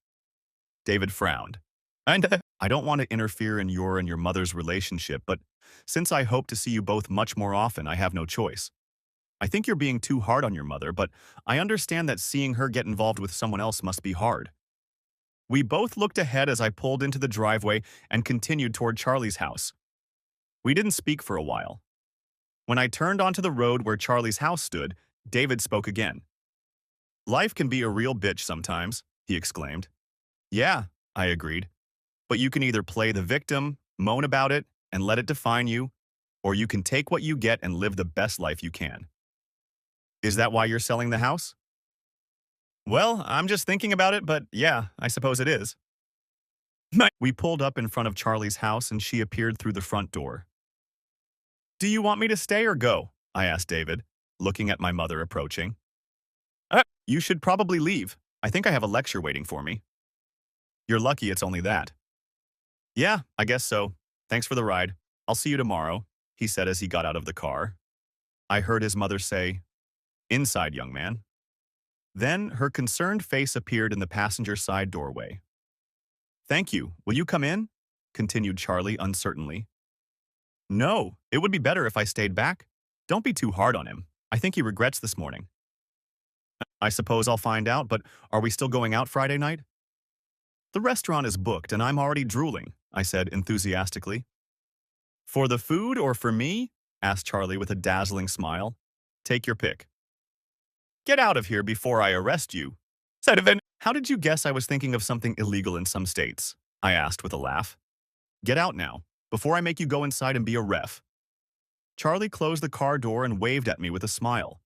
David frowned. I don't want to interfere in your and your mother's relationship, but since I hope to see you both much more often, I have no choice. I think you're being too hard on your mother, but I understand that seeing her get involved with someone else must be hard. We both looked ahead as I pulled into the driveway and continued toward Charlie's house. We didn't speak for a while. When I turned onto the road where Charlie's house stood, David spoke again. Life can be a real bitch sometimes, he exclaimed. Yeah, I agreed. But you can either play the victim, moan about it, and let it define you, or you can take what you get and live the best life you can. Is that why you're selling the house? Well, I'm just thinking about it, but yeah, I suppose it is. We pulled up in front of Charlie's house and she appeared through the front door. Do you want me to stay or go? I asked David, looking at my mother approaching. You should probably leave. I think I have a lecture waiting for me. You're lucky it's only that. Yeah, I guess so. Thanks for the ride. I'll see you tomorrow, he said as he got out of the car. I heard his mother say, "Inside, young man." Then her concerned face appeared in the passenger side doorway. "Thank you. Will you come in?" continued Charlie uncertainly. "No, it would be better if I stayed back. Don't be too hard on him. I think he regrets this morning." "I suppose I'll find out, but are we still going out Friday night?" "The restaurant is booked and I'm already drooling," I said enthusiastically. "For the food or for me?" asked Charlie with a dazzling smile. "Take your pick." "Get out of here before I arrest you," said Evan. "How did you guess I was thinking of something illegal in some states?" I asked with a laugh. "Get out now, before I make you go inside and be a ref." Charlie closed the car door and waved at me with a smile.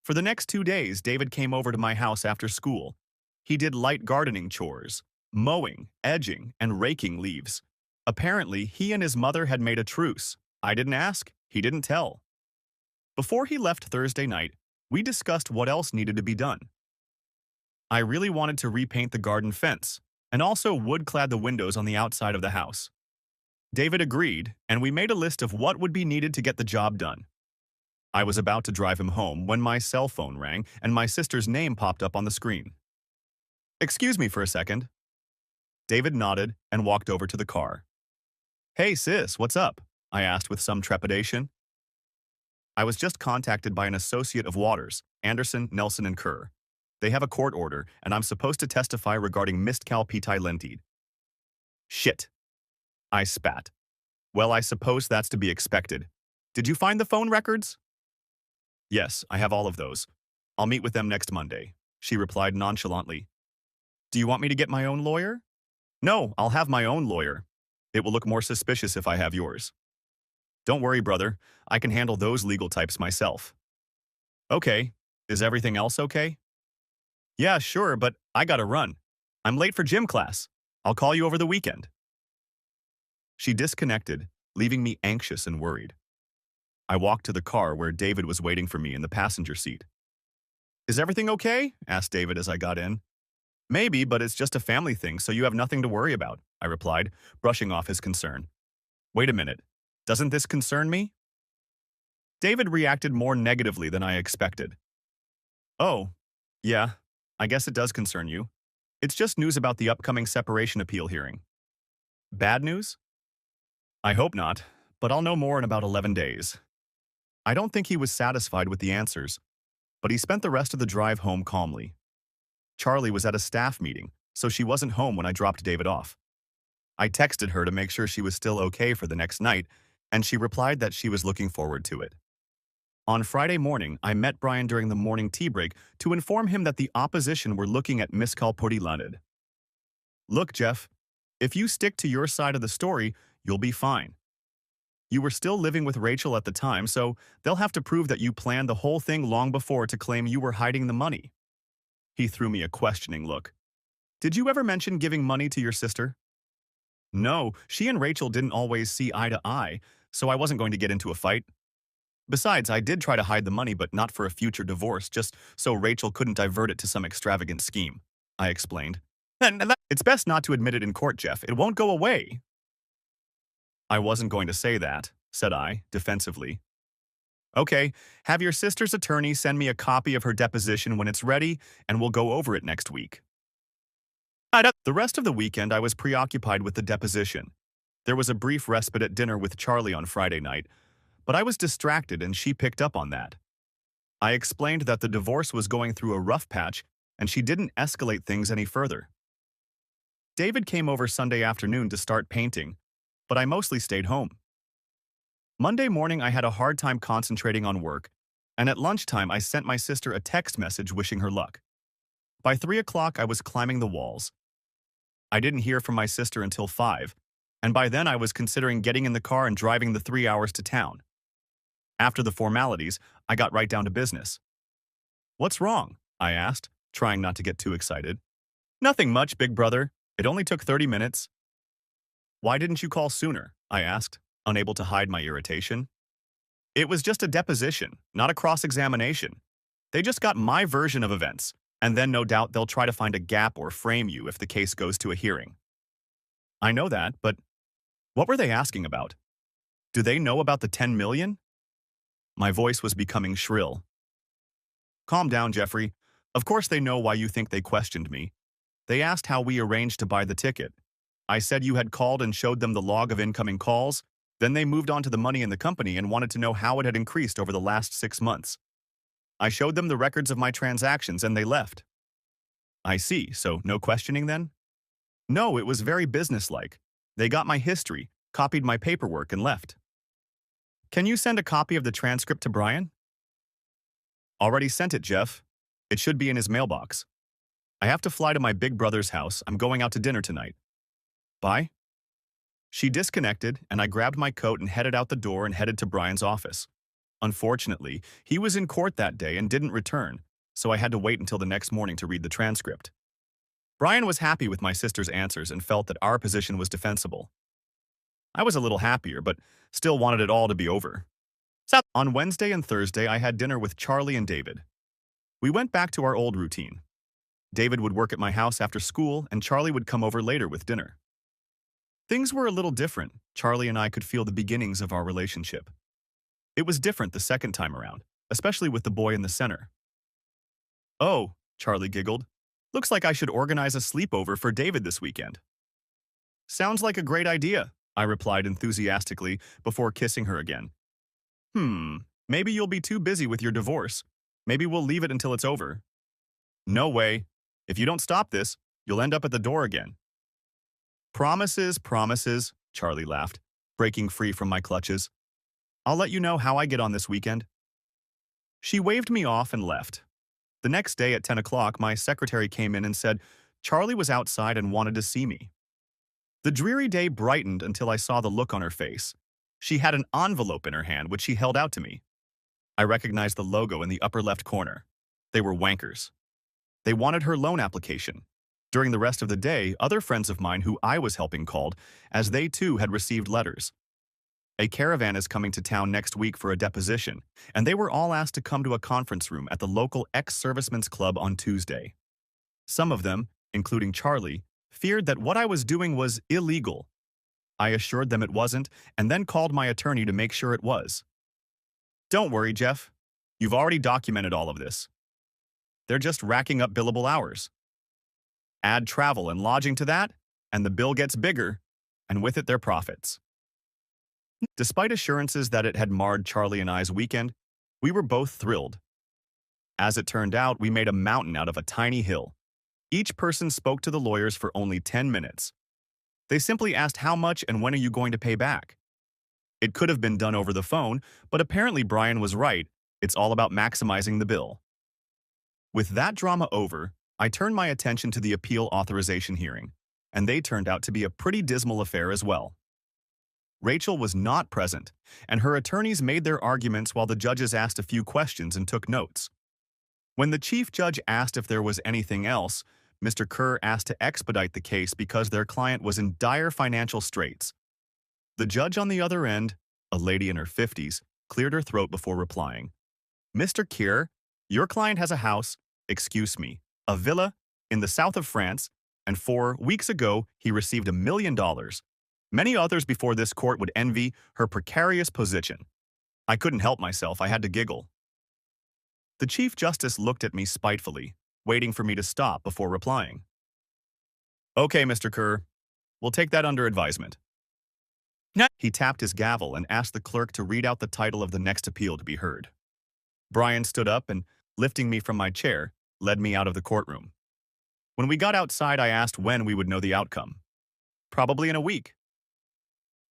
For the next 2 days, David came over to my house after school. He did light gardening chores, mowing, edging, and raking leaves. Apparently, he and his mother had made a truce. I didn't ask, he didn't tell. Before he left Thursday night, we discussed what else needed to be done. I really wanted to repaint the garden fence, and also wood-clad the windows on the outside of the house. David agreed, and we made a list of what would be needed to get the job done. I was about to drive him home when my cell phone rang and my sister's name popped up on the screen. "Excuse me for a second." David nodded and walked over to the car. "Hey sis, what's up?" I asked with some trepidation. "I was just contacted by an associate of Waters, Anderson, Nelson, and Kerr. They have a court order, and I'm supposed to testify regarding miscal peti lentid." "Shit," I spat. "Well, I suppose that's to be expected. Did you find the phone records?" "Yes, I have all of those. I'll meet with them next Monday," she replied nonchalantly. "Do you want me to get my own lawyer?" "No, I'll have my own lawyer. It will look more suspicious if I have yours." "Don't worry, brother. I can handle those legal types myself." "Okay. Is everything else okay?" "Yeah, sure, but I gotta run. I'm late for gym class. I'll call you over the weekend." She disconnected, leaving me anxious and worried. I walked to the car where David was waiting for me in the passenger seat. "Is everything okay?" asked David as I got in. "Maybe, but it's just a family thing, so you have nothing to worry about," I replied, brushing off his concern. "Wait a minute. Doesn't this concern me?" David reacted more negatively than I expected. "Oh, yeah, I guess it does concern you. It's just news about the upcoming separation appeal hearing." "Bad news?" "I hope not, but I'll know more in about 11 days. I don't think he was satisfied with the answers, but he spent the rest of the drive home calmly. Charlie was at a staff meeting, so she wasn't home when I dropped David off. I texted her to make sure she was still okay for the next night, and she replied that she was looking forward to it. On Friday morning, I met Brian during the morning tea break to inform him that the opposition were looking at miscal poti lentid. "Look, Jeff, if you stick to your side of the story, you'll be fine. You were still living with Rachel at the time, so they'll have to prove that you planned the whole thing long before to claim you were hiding the money." He threw me a questioning look. "Did you ever mention giving money to your sister?" "No, she and Rachel didn't always see eye to eye, so I wasn't going to get into a fight. Besides, I did try to hide the money, but not for a future divorce, just so Rachel couldn't divert it to some extravagant scheme," I explained. "It's best not to admit it in court, Jeff. It won't go away." "I wasn't going to say that," said I, defensively. "Okay, have your sister's attorney send me a copy of her deposition when it's ready, and we'll go over it next week." The rest of the weekend, I was preoccupied with the deposition. There was a brief respite at dinner with Charlie on Friday night, but I was distracted and she picked up on that. I explained that the divorce was going through a rough patch, and she didn't escalate things any further. David came over Sunday afternoon to start painting, but I mostly stayed home. Monday morning, I had a hard time concentrating on work, and at lunchtime, I sent my sister a text message wishing her luck. By 3 o'clock, I was climbing the walls. I didn't hear from my sister until 5, and by then I was considering getting in the car and driving the 3 hours to town. After the formalities, I got right down to business. "What's wrong?" I asked, trying not to get too excited. "Nothing much, big brother. It only took 30 minutes. "Why didn't you call sooner?" I asked, unable to hide my irritation. "It was just a deposition, not a cross-examination. They just got my version of events, and then no doubt they'll try to find a gap or frame you if the case goes to a hearing." "I know that, but what were they asking about? Do they know about the 10 million? My voice was becoming shrill. Calm down, Jeffrey. Of course they know why you think they questioned me. They asked how we arranged to buy the ticket. I said you had called and showed them the log of incoming calls. Then they moved on to the money in the company and wanted to know how it had increased over the last 6 months. I showed them the records of my transactions and they left. I see, so no questioning then? No, it was very businesslike. They got my history, copied my paperwork, and left. Can you send a copy of the transcript to Brian? Already sent it, Jeff. It should be in his mailbox. I have to fly to my big brother's house. I'm going out to dinner tonight. Bye. She disconnected, and I grabbed my coat and headed out the door and headed to Brian's office. Unfortunately, he was in court that day and didn't return, so I had to wait until the next morning to read the transcript. Brian was happy with my sister's answers and felt that our position was defensible. I was a little happier, but still wanted it all to be over. So, on Wednesday and Thursday, I had dinner with Charlie and David. We went back to our old routine. David would work at my house after school, and Charlie would come over later with dinner. Things were a little different. Charlie and I could feel the beginnings of our relationship. It was different the second time around, especially with the boy in the center. Oh, Charlie giggled. Looks like I should organize a sleepover for David this weekend. Sounds like a great idea, I replied enthusiastically before kissing her again. Maybe you'll be too busy with your divorce. Maybe we'll leave it until it's over. No way. If you don't stop this, you'll end up at the door again. Promises, promises, Charlie laughed, breaking free from my clutches. I'll let you know how I get on this weekend. She waved me off and left. The next day at 10 o'clock, my secretary came in and said Charlie was outside and wanted to see me. The dreary day brightened until I saw the look on her face. She had an envelope in her hand, which she held out to me. I recognized the logo in the upper left corner. They were wankers. They wanted her loan application. During the rest of the day, other friends of mine who I was helping called, as they too had received letters. A caravan is coming to town next week for a deposition, and they were all asked to come to a conference room at the local ex-servicemen's club on Tuesday. Some of them, including Charlie, feared that what I was doing was illegal. I assured them it wasn't, and then called my attorney to make sure it was. Don't worry, Jeff. You've already documented all of this. They're just racking up billable hours. Add travel and lodging to that, and the bill gets bigger, and with it their profits. Despite assurances that it had marred Charlie and I's weekend, we were both thrilled. As it turned out, we made a mountain out of a tiny hill. Each person spoke to the lawyers for only 10 minutes. They simply asked how much and when are you going to pay back. It could have been done over the phone, but apparently Brian was right. It's all about maximizing the bill. With that drama over, I turned my attention to the appeal authorization hearing, and they turned out to be a pretty dismal affair as well. Rachel was not present, and her attorneys made their arguments while the judges asked a few questions and took notes. When the chief judge asked if there was anything else, Mr. Kerr asked to expedite the case because their client was in dire financial straits. The judge on the other end, a lady in her 50s, cleared her throat before replying. Mr. Kerr, your client has a house, excuse me, a villa, in the south of France, and 4 weeks ago he received $1 million. Many others before this court would envy her precarious position. I couldn't help myself, I had to giggle. The Chief Justice looked at me spitefully, waiting for me to stop before replying. Okay, Mr. Kerr, we'll take that under advisement. He tapped his gavel and asked the clerk to read out the title of the next appeal to be heard. Brian stood up and, lifting me from my chair, led me out of the courtroom. When we got outside, I asked when we would know the outcome. Probably in a week.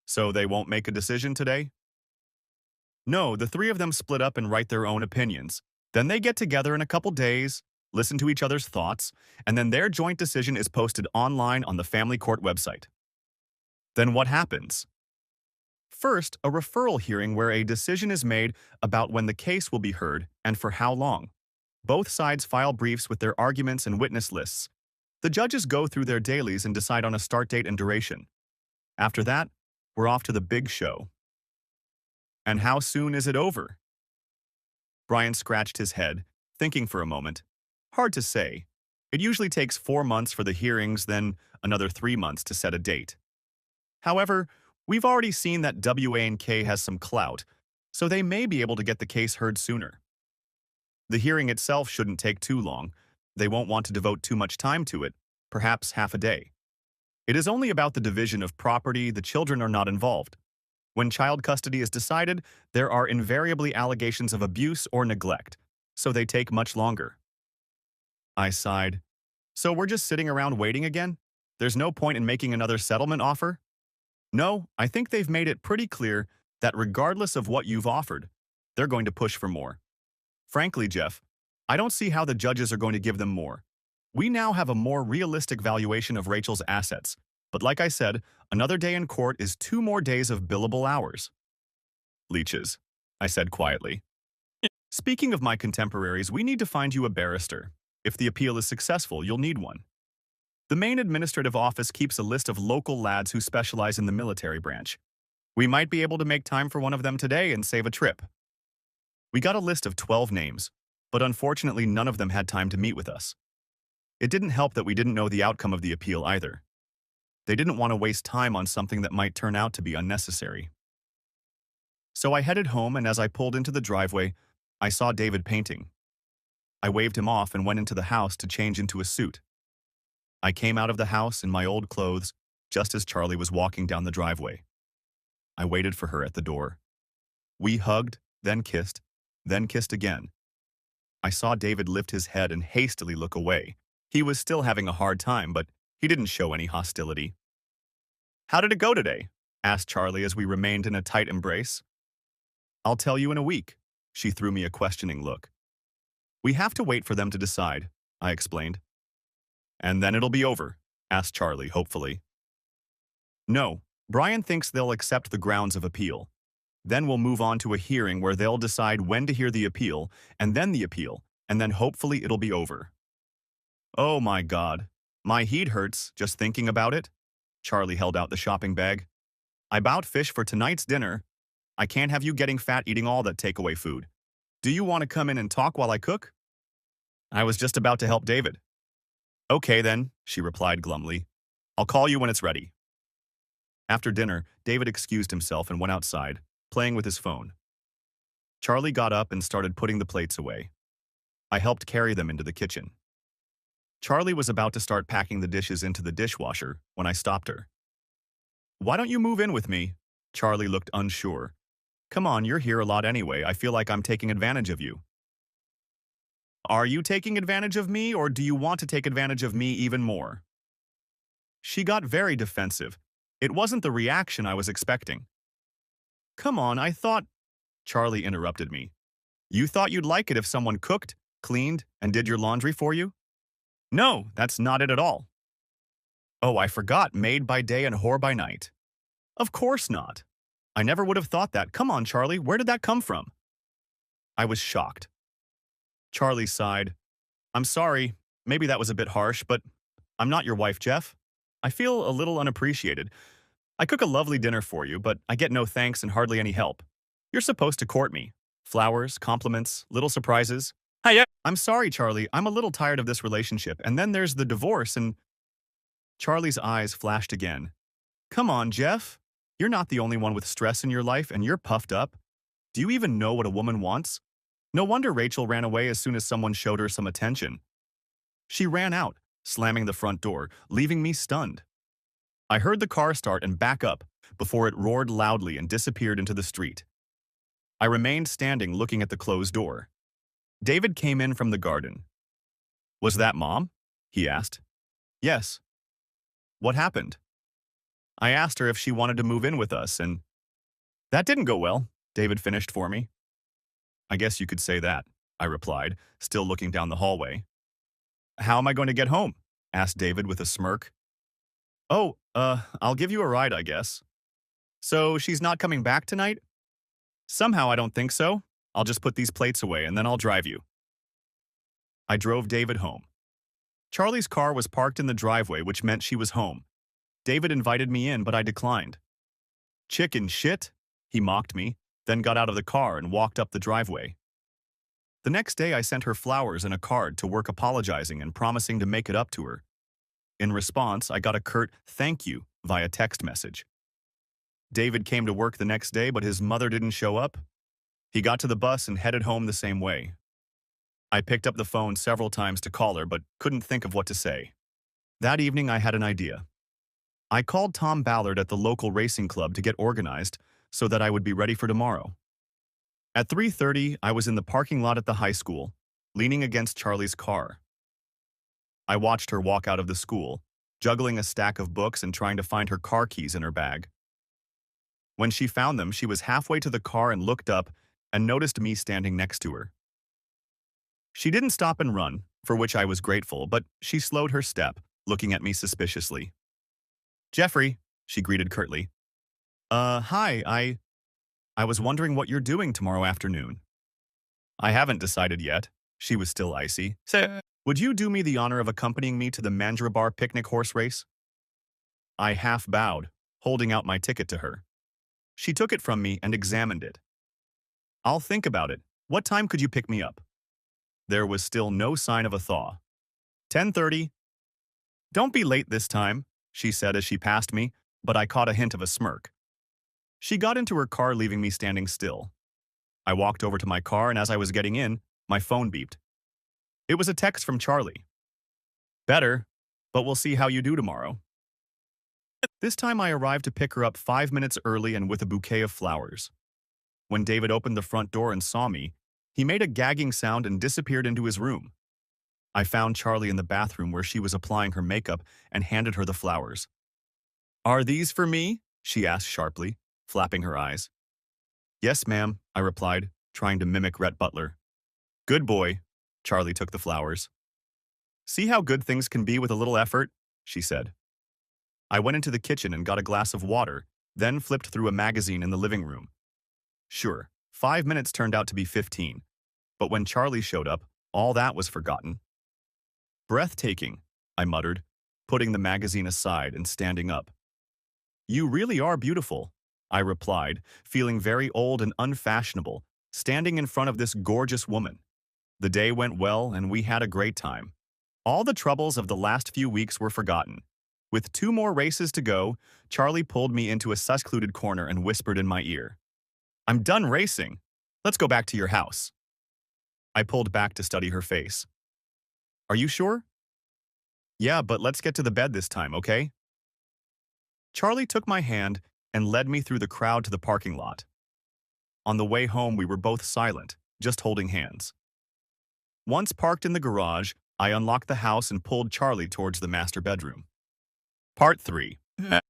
So they won't make a decision today? No, the 3 of them split up and write their own opinions. Then they get together in a couple days, listen to each other's thoughts, and then their joint decision is posted online on the family court website. Then what happens? First, a referral hearing where a decision is made about when the case will be heard and for how long. Both sides file briefs with their arguments and witness lists. The judges go through their dailies and decide on a start date and duration. After that, we're off to the big show. And how soon is it over? Brian scratched his head, thinking for a moment. Hard to say. It usually takes 4 months for the hearings, then another 3 months to set a date. However, we've already seen that WA&K has some clout, so they may be able to get the case heard sooner. The hearing itself shouldn't take too long. They won't want to devote too much time to it, perhaps half a day. It is only about the division of property. The children are not involved. When child custody is decided, there are invariably allegations of abuse or neglect, so they take much longer. I sighed. So we're just sitting around waiting again? There's no point in making another settlement offer? No, I think they've made it pretty clear that regardless of what you've offered, they're going to push for more. Frankly, Jeff, I don't see how the judges are going to give them more. We now have a more realistic valuation of Rachel's assets, but like I said, another day in court is 2 more days of billable hours. Leeches, I said quietly. Speaking of my contemporaries, we need to find you a barrister. If the appeal is successful, you'll need one. The main administrative office keeps a list of local lads who specialize in the military branch. We might be able to make time for one of them today and save a trip. We got a list of 12 names, but unfortunately none of them had time to meet with us. It didn't help that we didn't know the outcome of the appeal either. They didn't want to waste time on something that might turn out to be unnecessary. So I headed home, and as I pulled into the driveway, I saw David painting. I waved him off and went into the house to change into a suit. I came out of the house in my old clothes just as Charlie was walking down the driveway. I waited for her at the door. We hugged, then kissed again. I saw David lift his head and hastily look away. He was still having a hard time, but he didn't show any hostility. "How did it go today?" asked Charlie as we remained in a tight embrace. "I'll tell you in a week." She threw me a questioning look. "We have to wait for them to decide," I explained. "And then it'll be over?" asked Charlie hopefully. "No, Brian thinks they'll accept the grounds of appeal. Then we'll move on to a hearing where they'll decide when to hear the appeal, and then hopefully it'll be over." Oh my God, my head hurts just thinking about it. Charlie held out the shopping bag. "I bought fish for tonight's dinner. I can't have you getting fat eating all that takeaway food. Do you want to come in and talk while I cook?" I was just about to help David. "Okay then," she replied glumly. "I'll call you when it's ready." After dinner, David excused himself and went outside, playing with his phone. Charlie got up and started putting the plates away. I helped carry them into the kitchen. Charlie was about to start packing the dishes into the dishwasher when I stopped her. "Why don't you move in with me?" Charlie looked unsure. "Come on, you're here a lot anyway. I feel like I'm taking advantage of you." "Are you taking advantage of me, or do you want to take advantage of me even more?" She got very defensive. It wasn't the reaction I was expecting. "Come on, I thought—" Charlie interrupted me. "You thought you'd like it if someone cooked, cleaned, and did your laundry for you?" "No, that's not it at all." "Oh, I forgot, maid by day and whore by night." "Of course not. I never would have thought that. Come on, Charlie, where did that come from?" I was shocked. Charlie sighed. "I'm sorry, maybe that was a bit harsh, but I'm not your wife, Jeff. I feel a little unappreciated. I cook a lovely dinner for you, but I get no thanks and hardly any help. You're supposed to court me. Flowers, compliments, little surprises. Hiya. I'm sorry, Charlie. I'm a little tired of this relationship, and then there's the divorce and—" Charlie's eyes flashed again. "Come on, Jeff. You're not the only one with stress in your life, and you're puffed up. Do you even know what a woman wants? No wonder Rachel ran away as soon as someone showed her some attention. She ran out, slamming the front door, leaving me stunned. I heard the car start and back up before it roared loudly and disappeared into the street. I remained standing looking at the closed door. David came in from the garden. "Was that Mom?" he asked. "Yes." "What happened?" I asked her if she wanted to move in with us, and that didn't go well, David finished for me. "I guess you could say that," I replied, still looking down the hallway. "How am I going to get home?" asked David with a smirk. "Oh, I'll give you a ride, I guess." "So she's not coming back tonight?" "Somehow I don't think so. I'll just put these plates away and then I'll drive you." I drove David home. Charlie's car was parked in the driveway, which meant she was home. David invited me in, but I declined. "Chicken shit," he mocked me, then got out of the car and walked up the driveway. The next day I sent her flowers and a card to work apologizing and promising to make it up to her. In response, I got a curt "thank you" via text message. David came to work the next day, but his mother didn't show up. He got to the bus and headed home the same way. I picked up the phone several times to call her, but couldn't think of what to say. That evening, I had an idea. I called Tom Ballard at the local racing club to get organized so that I would be ready for tomorrow. At 3:30, I was in the parking lot at the high school, leaning against Charlie's car. I watched her walk out of the school, juggling a stack of books and trying to find her car keys in her bag. When she found them, she was halfway to the car and looked up and noticed me standing next to her. She didn't stop and run, for which I was grateful, but she slowed her step, looking at me suspiciously. "Jeffrey," she greeted curtly. Hi, I was wondering what you're doing tomorrow afternoon." "I haven't decided yet." She was still icy. "So, would you do me the honor of accompanying me to the Mandrabar picnic horse race?" I half bowed, holding out my ticket to her. She took it from me and examined it. "I'll think about it. What time could you pick me up?" There was still no sign of a thaw. 10:30. "Don't be late this time," she said as she passed me, but I caught a hint of a smirk. She got into her car, leaving me standing still. I walked over to my car, and as I was getting in, my phone beeped. It was a text from Charlie. "Better, but we'll see how you do tomorrow." This time I arrived to pick her up 5 minutes early and with a bouquet of flowers. When David opened the front door and saw me, he made a gagging sound and disappeared into his room. I found Charlie in the bathroom where she was applying her makeup and handed her the flowers. "Are these for me?" she asked sharply, flapping her eyes. "Yes, ma'am," I replied, trying to mimic Rhett Butler. "Good boy." Charlie took the flowers. "See how good things can be with a little effort?" she said. I went into the kitchen and got a glass of water, then flipped through a magazine in the living room. Sure, 5 minutes turned out to be 15, but when Charlie showed up, all that was forgotten. "Breathtaking," I muttered, putting the magazine aside and standing up. "You really are beautiful," I replied, feeling very old and unfashionable, standing in front of this gorgeous woman. The day went well and we had a great time. All the troubles of the last few weeks were forgotten. With 2 more races to go, Charlie pulled me into a secluded corner and whispered in my ear, "I'm done racing. Let's go back to your house." I pulled back to study her face. "Are you sure?" "Yeah, but let's get to the bed this time, okay?" Charlie took my hand and led me through the crowd to the parking lot. On the way home, we were both silent, just holding hands. Once parked in the garage, I unlocked the house and pulled Charlie towards the master bedroom. Part 3.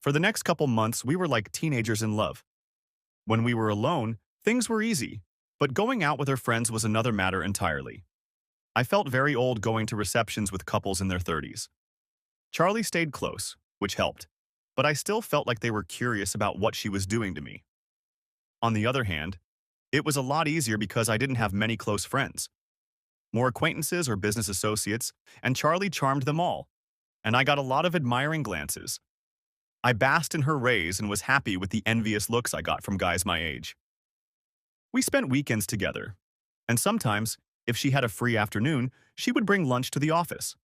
For the next couple months, we were like teenagers in love. When we were alone, things were easy, but going out with her friends was another matter entirely. I felt very old going to receptions with couples in their 30s. Charlie stayed close, which helped, but I still felt like they were curious about what she was doing to me. On the other hand, it was a lot easier because I didn't have many close friends. More acquaintances or business associates, and Charlie charmed them all, and I got a lot of admiring glances. I basked in her rays and was happy with the envious looks I got from guys my age. We spent weekends together, and sometimes, if she had a free afternoon, she would bring lunch to the office.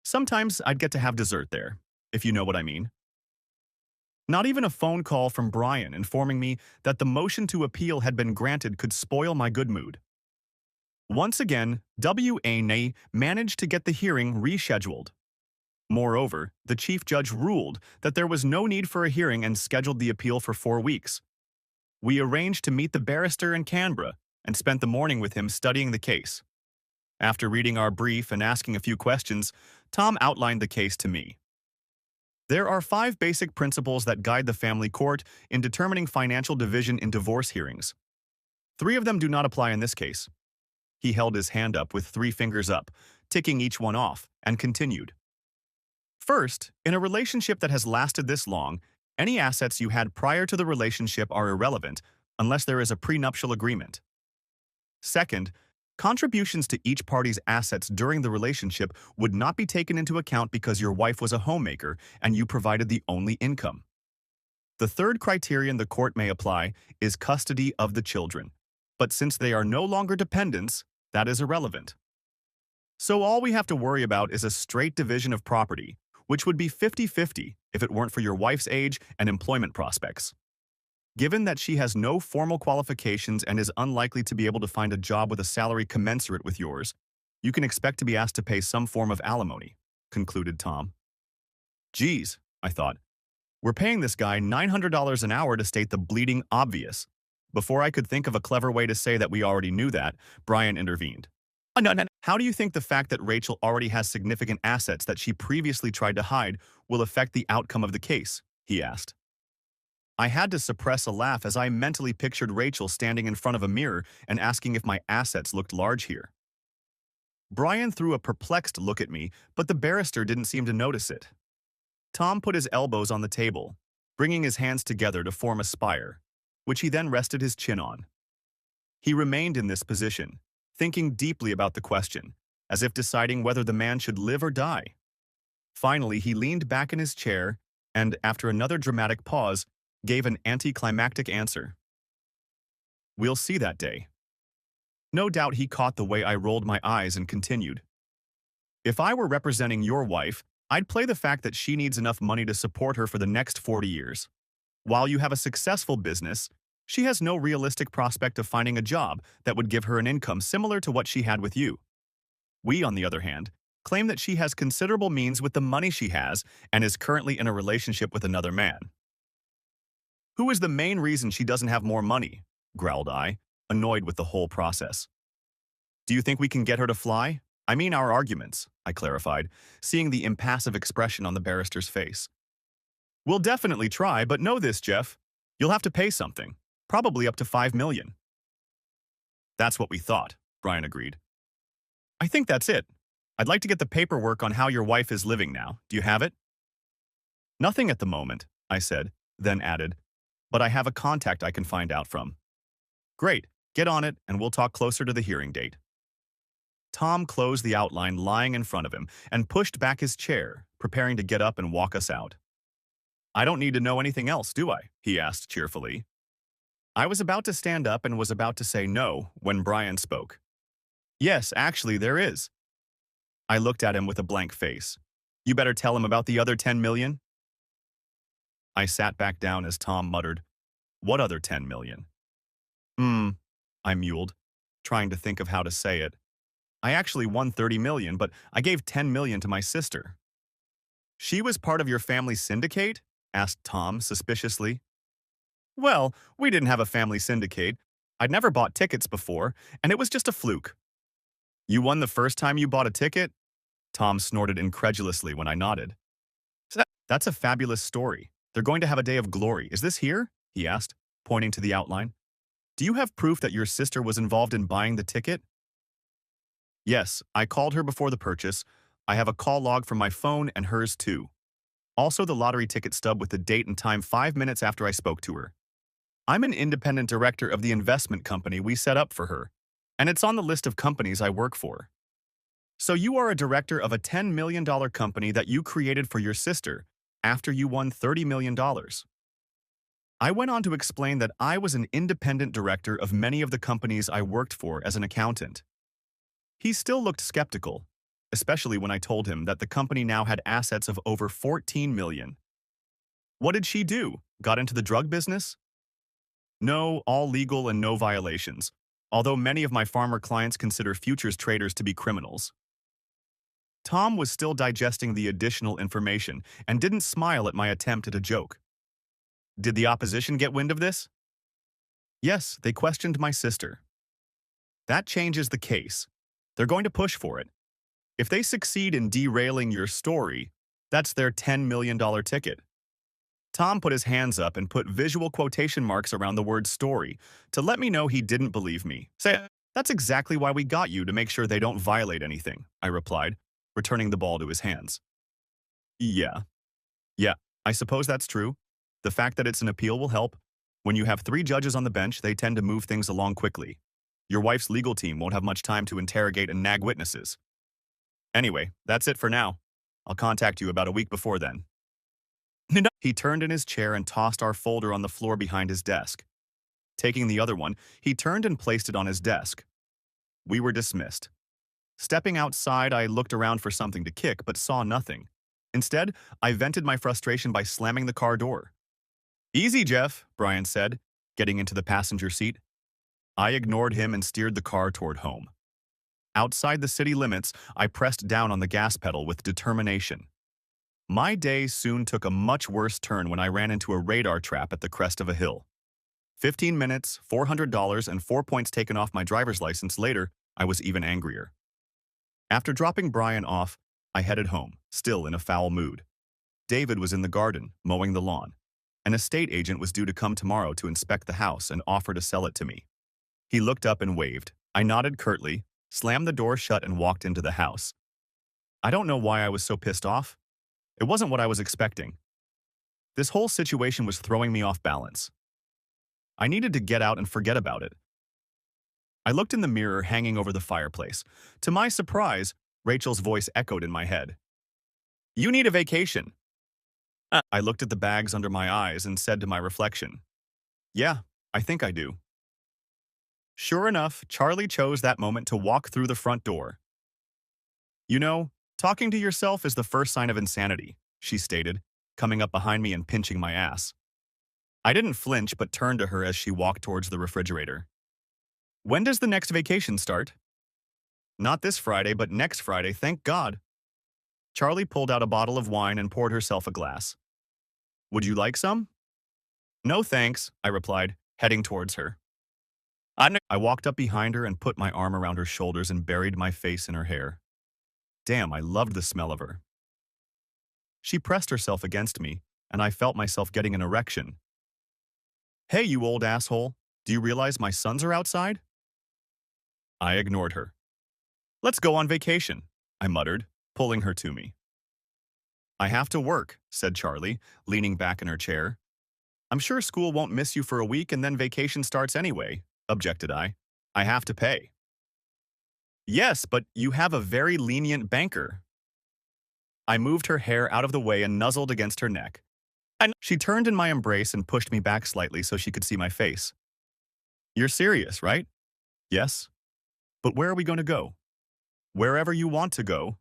Sometimes I'd get to have dessert there, if you know what I mean. Not even a phone call from Brian informing me that the motion to appeal had been granted could spoil my good mood. Once again, W.A. managed to get the hearing rescheduled. Moreover, the chief judge ruled that there was no need for a hearing and scheduled the appeal for 4 weeks. We arranged to meet the barrister in Canberra and spent the morning with him studying the case. After reading our brief and asking a few questions, Tom outlined the case to me. There are 5 basic principles that guide the family court in determining financial division in divorce hearings. 3 of them do not apply in this case. He held his hand up with 3 fingers up, ticking each one off, and continued. First, in a relationship that has lasted this long, any assets you had prior to the relationship are irrelevant unless there is a prenuptial agreement. Second, contributions to each party's assets during the relationship would not be taken into account because your wife was a homemaker and you provided the only income. The third criterion the court may apply is custody of the children, but since they are no longer dependents, that is irrelevant. So all we have to worry about is a straight division of property, which would be 50-50 if it weren't for your wife's age and employment prospects. Given that she has no formal qualifications and is unlikely to be able to find a job with a salary commensurate with yours, you can expect to be asked to pay some form of alimony, concluded Tom. Geez, I thought. We're paying this guy $900 an hour to state the bleeding obvious. Before I could think of a clever way to say that we already knew that, Brian intervened. No. How do you think the fact that Rachel already has significant assets that she previously tried to hide will affect the outcome of the case? He asked. I had to suppress a laugh as I mentally pictured Rachel standing in front of a mirror and asking if my assets looked large here. Brian threw a perplexed look at me, but the barrister didn't seem to notice it. Tom put his elbows on the table, bringing his hands together to form a spire, which he then rested his chin on. He remained in this position, thinking deeply about the question, as if deciding whether the man should live or die. Finally, he leaned back in his chair and, after another dramatic pause, gave an anticlimactic answer. We'll see that day. No doubt he caught the way I rolled my eyes and continued. If I were representing your wife, I'd play the fact that she needs enough money to support her for the next 40 years. While you have a successful business, she has no realistic prospect of finding a job that would give her an income similar to what she had with you. We, on the other hand, claim that she has considerable means with the money she has and is currently in a relationship with another man. Who is the main reason she doesn't have more money? Growled I, annoyed with the whole process. Do you think we can get her to fly? I mean our arguments, I clarified, seeing the impassive expression on the barrister's face. We'll definitely try, but know this, Jeff. You'll have to pay something, probably up to $5 million. That's what we thought, Brian agreed. I think that's it. I'd like to get the paperwork on how your wife is living now. Do you have it? Nothing at the moment, I said, then added, but I have a contact I can find out from. Great, get on it and we'll talk closer to the hearing date. Tom closed the outline lying in front of him and pushed back his chair, preparing to get up and walk us out. I don't need to know anything else, do I? He asked cheerfully. I was about to stand up and was about to say no when Brian spoke. Yes, actually, there is. I looked at him with a blank face. You better tell him about the other 10 million? I sat back down as Tom muttered, What other 10 million? I mewed, trying to think of how to say it. I actually won 30 million, but I gave 10 million to my sister. She was part of your family syndicate? Asked Tom suspiciously. Well, we didn't have a family syndicate. I'd never bought tickets before, and it was just a fluke. You won the first time you bought a ticket? Tom snorted incredulously when I nodded. That's a fabulous story. They're going to have a day of glory. Is this here? He asked, pointing to the outline. Do you have proof that your sister was involved in buying the ticket? Yes, I called her before the purchase. I have a call log from my phone and hers too. Also the lottery ticket stub with the date and time 5 minutes after I spoke to her. I'm an independent director of the investment company we set up for her, and it's on the list of companies I work for. So you are a director of a $10 million company that you created for your sister after you won $30 million. I went on to explain that I was an independent director of many of the companies I worked for as an accountant. He still looked skeptical, especially when I told him that the company now had assets of over 14 million. What did she do? Got into the drug business? No, all legal and no violations, although many of my farmer clients consider futures traders to be criminals. Tom was still digesting the additional information and didn't smile at my attempt at a joke. Did the opposition get wind of this? Yes, they questioned my sister. That changes the case. They're going to push for it. If they succeed in derailing your story, that's their $10 million ticket. Tom put his hands up and put visual quotation marks around the word story to let me know he didn't believe me. Say, that's exactly why we got you, to make sure they don't violate anything, I replied, returning the ball to his hands. Yeah, I suppose that's true. The fact that it's an appeal will help. When you have 3 judges on the bench, they tend to move things along quickly. Your wife's legal team won't have much time to interrogate and nag witnesses. Anyway, that's it for now. I'll contact you about a week before then. He turned in his chair and tossed our folder on the floor behind his desk. Taking the other one, he turned and placed it on his desk. We were dismissed. Stepping outside, I looked around for something to kick but saw nothing. Instead, I vented my frustration by slamming the car door. Easy, Jeff, Brian said, getting into the passenger seat. I ignored him and steered the car toward home. Outside the city limits, I pressed down on the gas pedal with determination. My day soon took a much worse turn when I ran into a radar trap at the crest of a hill. 15 minutes, $400, and 4 points taken off my driver's license later, I was even angrier. After dropping Brian off, I headed home, still in a foul mood. David was in the garden, mowing the lawn. An estate agent was due to come tomorrow to inspect the house and offer to sell it to me. He looked up and waved. I nodded curtly, slammed the door shut, and walked into the house. I don't know why I was so pissed off. It wasn't what I was expecting. This whole situation was throwing me off balance. I needed to get out and forget about it. I looked in the mirror hanging over the fireplace. To my surprise, Rachel's voice echoed in my head. "You need a vacation." I looked at the bags under my eyes and said to my reflection, "Yeah, I think I do." Sure enough, Charlie chose that moment to walk through the front door. "You know, talking to yourself is the first sign of insanity," she stated, coming up behind me and pinching my ass. I didn't flinch but turned to her as she walked towards the refrigerator. "When does the next vacation start?" "Not this Friday, but next Friday, thank God." Charlie pulled out a bottle of wine and poured herself a glass. "Would you like some?" "No thanks," I replied, heading towards her. I walked up behind her and put my arm around her shoulders and buried my face in her hair. Damn, I loved the smell of her. She pressed herself against me, and I felt myself getting an erection. "Hey, you old asshole, do you realize my sons are outside?" I ignored her. "Let's go on vacation," I muttered, pulling her to me. "I have to work," said Charlie, leaning back in her chair. "I'm sure school won't miss you for a week and then vacation starts anyway," objected I. "I have to pay." "Yes, but you have a very lenient banker." I moved her hair out of the way and nuzzled against her neck. She turned in my embrace and pushed me back slightly so she could see my face. "You're serious, right?" "Yes." "But where are we going to go?" "Wherever you want to go."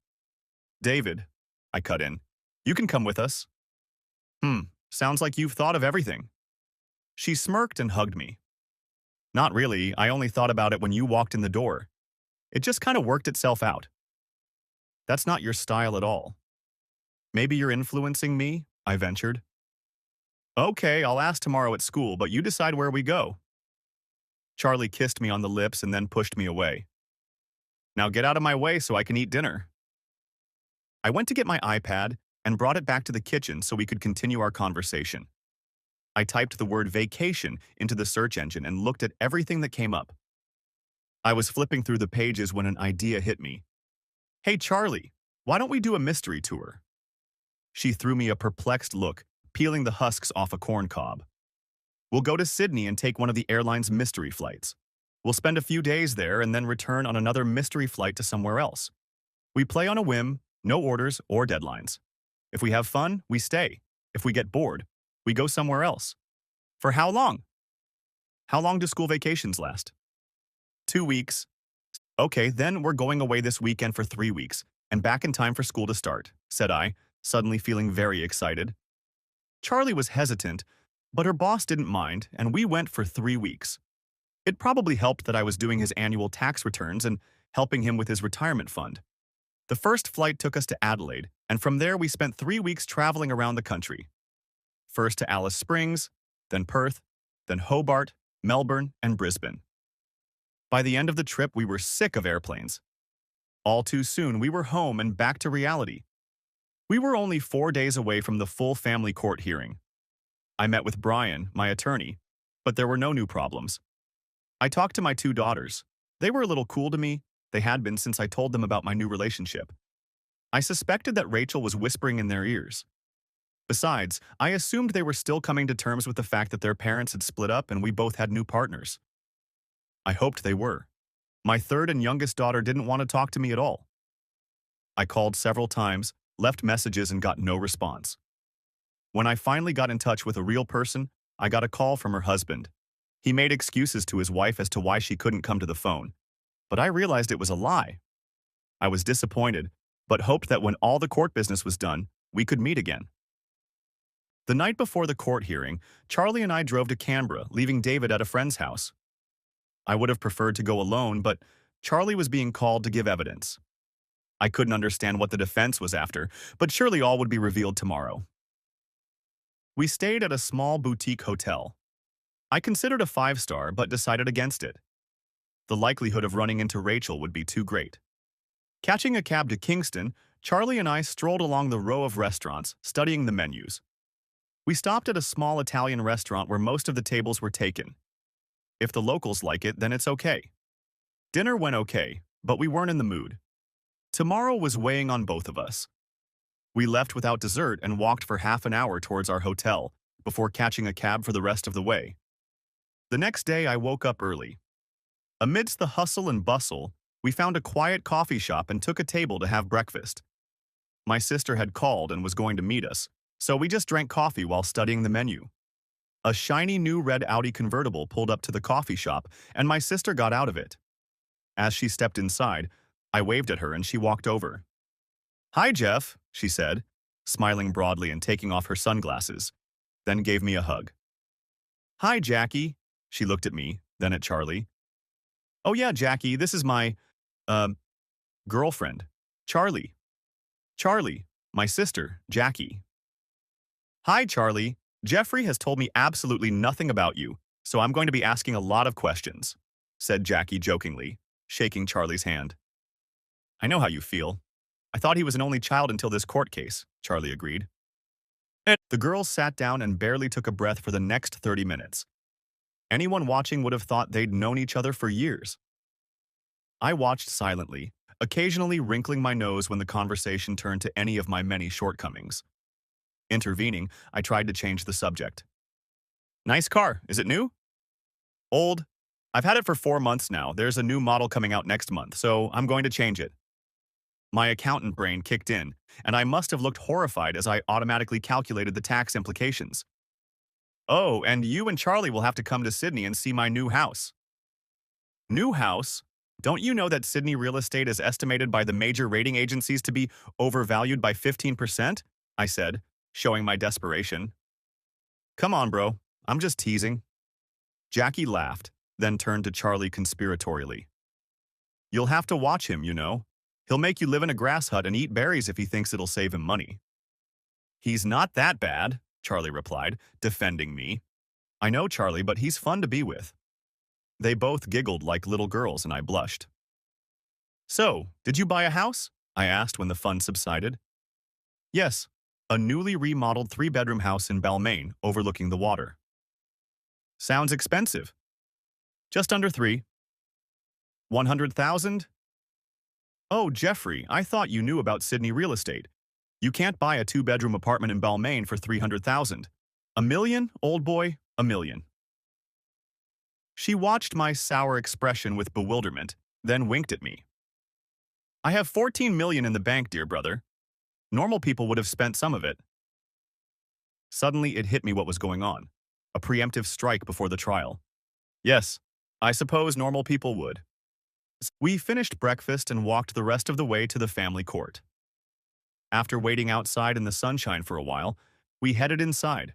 "David," I cut in, "you can come with us." Sounds like you've thought of everything." She smirked and hugged me. "Not really, I only thought about it when you walked in the door. It just kind of worked itself out." "That's not your style at all." "Maybe you're influencing me," I ventured. "Okay, I'll ask tomorrow at school, but you decide where we go." Charlie kissed me on the lips and then pushed me away. "Now get out of my way so I can eat dinner." I went to get my iPad and brought it back to the kitchen so we could continue our conversation. I typed the word vacation into the search engine and looked at everything that came up. I was flipping through the pages when an idea hit me. "Hey, Charlie, why don't we do a mystery tour?" She threw me a perplexed look, peeling the husks off a corn cob. "We'll go to Sydney and take one of the airline's mystery flights. We'll spend a few days there and then return on another mystery flight to somewhere else. We play on a whim, no orders or deadlines. If we have fun, we stay. If we get bored, we go somewhere else." "For how long?" "How long do school vacations last?" 2 weeks. "Okay, then we're going away this weekend for 3 weeks, and back in time for school to start," said I, suddenly feeling very excited. Charlie was hesitant, but her boss didn't mind, and we went for 3 weeks. It probably helped that I was doing his annual tax returns and helping him with his retirement fund. The first flight took us to Adelaide, and from there we spent 3 weeks traveling around the country. First to Alice Springs, then Perth, then Hobart, Melbourne, and Brisbane. By the end of the trip, we were sick of airplanes. All too soon, we were home and back to reality. We were only 4 days away from the full family court hearing. I met with Brian, my attorney, but there were no new problems. I talked to my 2 daughters. They were a little cool to me. They had been since I told them about my new relationship. I suspected that Rachel was whispering in their ears. Besides, I assumed they were still coming to terms with the fact that their parents had split up and we both had new partners. I hoped they were. My third and youngest daughter didn't want to talk to me at all. I called several times, left messages, and got no response. When I finally got in touch with a real person, I got a call from her husband. He made excuses to his wife as to why she couldn't come to the phone, but I realized it was a lie. I was disappointed, but hoped that when all the court business was done, we could meet again. The night before the court hearing, Charlie and I drove to Canberra, leaving David at a friend's house. I would have preferred to go alone, but Charlie was being called to give evidence. I couldn't understand what the defense was after, but surely all would be revealed tomorrow. We stayed at a small boutique hotel. I considered a 5-star, but decided against it. The likelihood of running into Rachel would be too great. Catching a cab to Kingston, Charlie and I strolled along the row of restaurants, studying the menus. We stopped at a small Italian restaurant where most of the tables were taken. If the locals like it, then it's okay. Dinner went okay, but we weren't in the mood. Tomorrow was weighing on both of us. We left without dessert and walked for half an hour towards our hotel, before catching a cab for the rest of the way. The next day, I woke up early. Amidst the hustle and bustle, we found a quiet coffee shop and took a table to have breakfast. My sister had called and was going to meet us, so we just drank coffee while studying the menu. A shiny new red Audi convertible pulled up to the coffee shop, and my sister got out of it. As she stepped inside, I waved at her and she walked over. "Hi, Jeff," she said, smiling broadly and taking off her sunglasses, then gave me a hug. "Hi, Jackie," she looked at me, then at Charlie. "Oh yeah, Jackie, this is my, uh, girlfriend, Charlie. Charlie, my sister, Jackie." "Hi, Charlie. Jeffrey has told me absolutely nothing about you, so I'm going to be asking a lot of questions," said Jackie jokingly, shaking Charlie's hand. "I know how you feel. I thought he was an only child until this court case," Charlie agreed. The girls sat down and barely took a breath for the next 30 minutes. Anyone watching would have thought they'd known each other for years. I watched silently, occasionally wrinkling my nose when the conversation turned to any of my many shortcomings. Intervening, I tried to change the subject. "Nice car. Is it new?" "Old. I've had it for 4 months now. There's a new model coming out next month, so I'm going to change it." My accountant brain kicked in, and I must have looked horrified as I automatically calculated the tax implications. "Oh, and you and Charlie will have to come to Sydney and see my new house." "New house? Don't you know that Sydney real estate is estimated by the major rating agencies to be overvalued by 15%? I said, showing my desperation. "Come on, bro. I'm just teasing." Jackie laughed, then turned to Charlie conspiratorially. "You'll have to watch him, you know. He'll make you live in a grass hut and eat berries if he thinks it'll save him money." "He's not that bad," Charlie replied, defending me. "I know Charlie, but he's fun to be with." They both giggled like little girls and I blushed. "So, did you buy a house?" I asked when the fun subsided. "Yes, a newly remodeled 3-bedroom house in Balmain overlooking the water." "Sounds expensive." "Just under 3. 100,000? "Oh, Jeffrey, I thought you knew about Sydney real estate. You can't buy a 2-bedroom apartment in Balmain for 300,000. A million, old boy, a million." She watched my sour expression with bewilderment, then winked at me. "I have 14 million in the bank, dear brother. Normal people would have spent some of it." Suddenly, it hit me what was going on. A preemptive strike before the trial. Yes, I suppose normal people would. We finished breakfast and walked the rest of the way to the family court. After waiting outside in the sunshine for a while, we headed inside.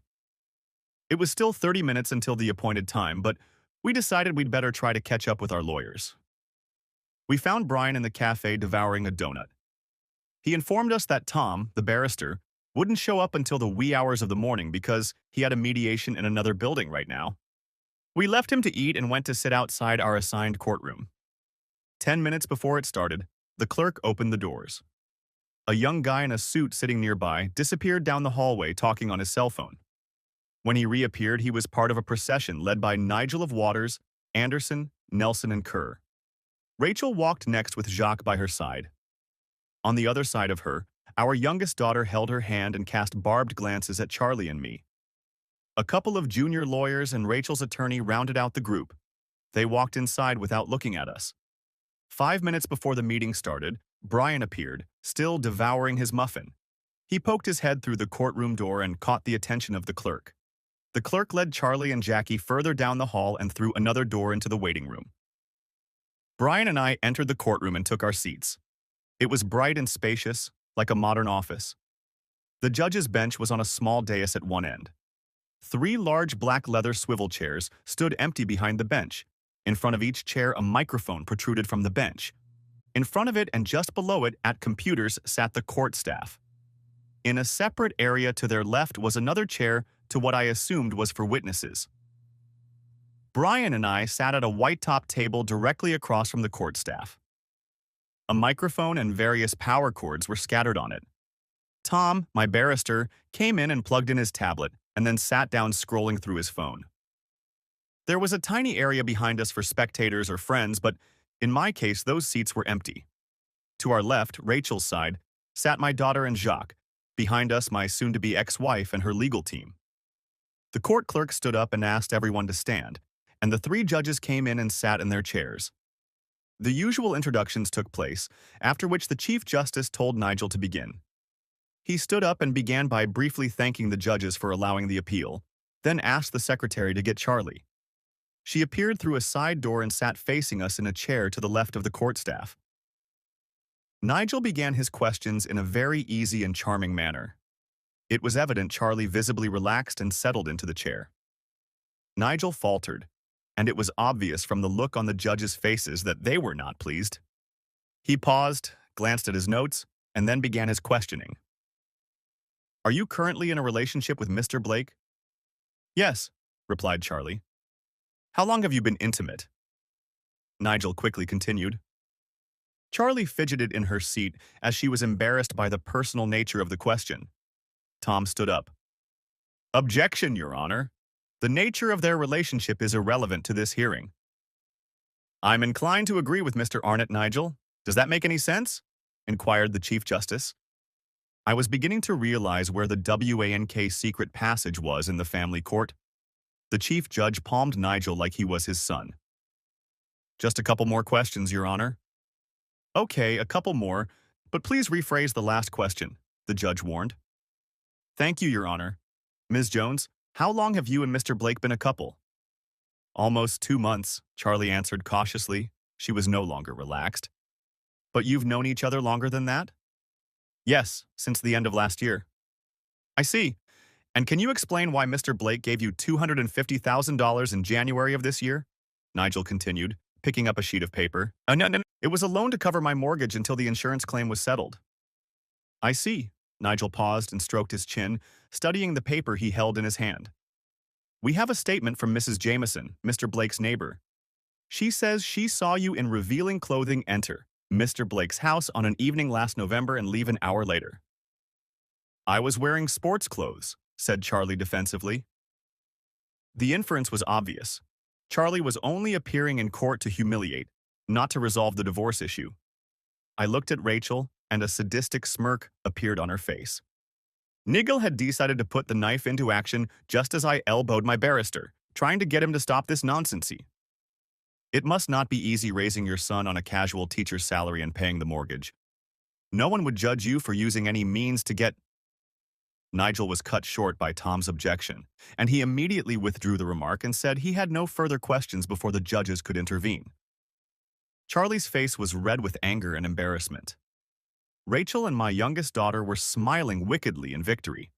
It was still 30 minutes until the appointed time, but we decided we'd better try to catch up with our lawyers. We found Brian in the cafe devouring a donut. He informed us that Tom, the barrister, wouldn't show up until the wee hours of the morning because he had a mediation in another building right now. We left him to eat and went to sit outside our assigned courtroom. 10 minutes before it started, the clerk opened the doors. A young guy in a suit sitting nearby disappeared down the hallway talking on his cell phone. When he reappeared, he was part of a procession led by Nigel of Waters, Anderson, Nelson, and Kerr. Rachel walked next with Jacques by her side. On the other side of her, our youngest daughter held her hand and cast barbed glances at Charlie and me. A couple of junior lawyers and Rachel's attorney rounded out the group. They walked inside without looking at us. 5 minutes before the meeting started, Brian appeared, still devouring his muffin. He poked his head through the courtroom door and caught the attention of the clerk. The clerk led Charlie and Jackie further down the hall and through another door into the waiting room. Brian and I entered the courtroom and took our seats. It was bright and spacious, like a modern office. The judge's bench was on a small dais at one end. Three large black leather swivel chairs stood empty behind the bench. In front of each chair, a microphone protruded from the bench. In front of it and just below it, at computers, sat the court staff. In a separate area to their left was another chair to what I assumed was for witnesses. Brian and I sat at a white-top table directly across from the court staff. A microphone and various power cords were scattered on it. Tom, my barrister, came in and plugged in his tablet and then sat down scrolling through his phone. There was a tiny area behind us for spectators or friends, but in my case, those seats were empty. To our left, Rachel's side, sat my daughter and Jacques. Behind us, my soon-to-be ex-wife and her legal team. The court clerk stood up and asked everyone to stand, and the three judges came in and sat in their chairs. The usual introductions took place, after which the Chief Justice told Nigel to begin. He stood up and began by briefly thanking the judges for allowing the appeal, then asked the secretary to get Charlie. She appeared through a side door and sat facing us in a chair to the left of the court staff. Nigel began his questions in a very easy and charming manner. It was evident Charlie visibly relaxed and settled into the chair. Nigel faltered, and it was obvious from the look on the judges' faces that they were not pleased. He paused, glanced at his notes, and then began his questioning. "Are you currently in a relationship with Mr. Blake?" "Yes," replied Charlie. "How long have you been intimate?" Nigel quickly continued. Charlie fidgeted in her seat as she was embarrassed by the personal nature of the question. Tom stood up. "Objection, Your Honor. The nature of their relationship is irrelevant to this hearing." "I'm inclined to agree with Mr. Arnott, Nigel. Does that make any sense?" inquired the Chief Justice. I was beginning to realize where the WANK secret passage was in the family court. The Chief Judge palmed Nigel like he was his son. "Just a couple more questions, Your Honor." "Okay, a couple more, but please rephrase the last question," the judge warned. "Thank you, Your Honor. Ms. Jones, how long have you and Mr. Blake been a couple?" "Almost 2 months," Charlie answered cautiously. She was no longer relaxed. "But you've known each other longer than that?" "Yes, since the end of last year." "I see. And can you explain why Mr. Blake gave you $250,000 in January of this year?" Nigel continued, picking up a sheet of paper. No. "It was a loan to cover my mortgage until the insurance claim was settled." "I see." Nigel paused and stroked his chin, studying the paper he held in his hand. "We have a statement from Mrs. Jameson, Mr. Blake's neighbor. She says she saw you in revealing clothing enter Mr. Blake's house on an evening last November and leave an hour later." "I was wearing sports clothes," said Charlie defensively. The inference was obvious. Charlie was only appearing in court to humiliate, not to resolve the divorce issue. I looked at Rachel, and a sadistic smirk appeared on her face. Nigel had decided to put the knife into action just as I elbowed my barrister, trying to get him to stop this nonsense. It must not be easy raising your son on a casual teacher's salary and paying the mortgage. No one would judge you for using any means to get... Nigel was cut short by Tom's objection, and he immediately withdrew the remark and said he had no further questions before the judges could intervene. Charlie's face was red with anger and embarrassment. Rachel and my youngest daughter were smiling wickedly in victory.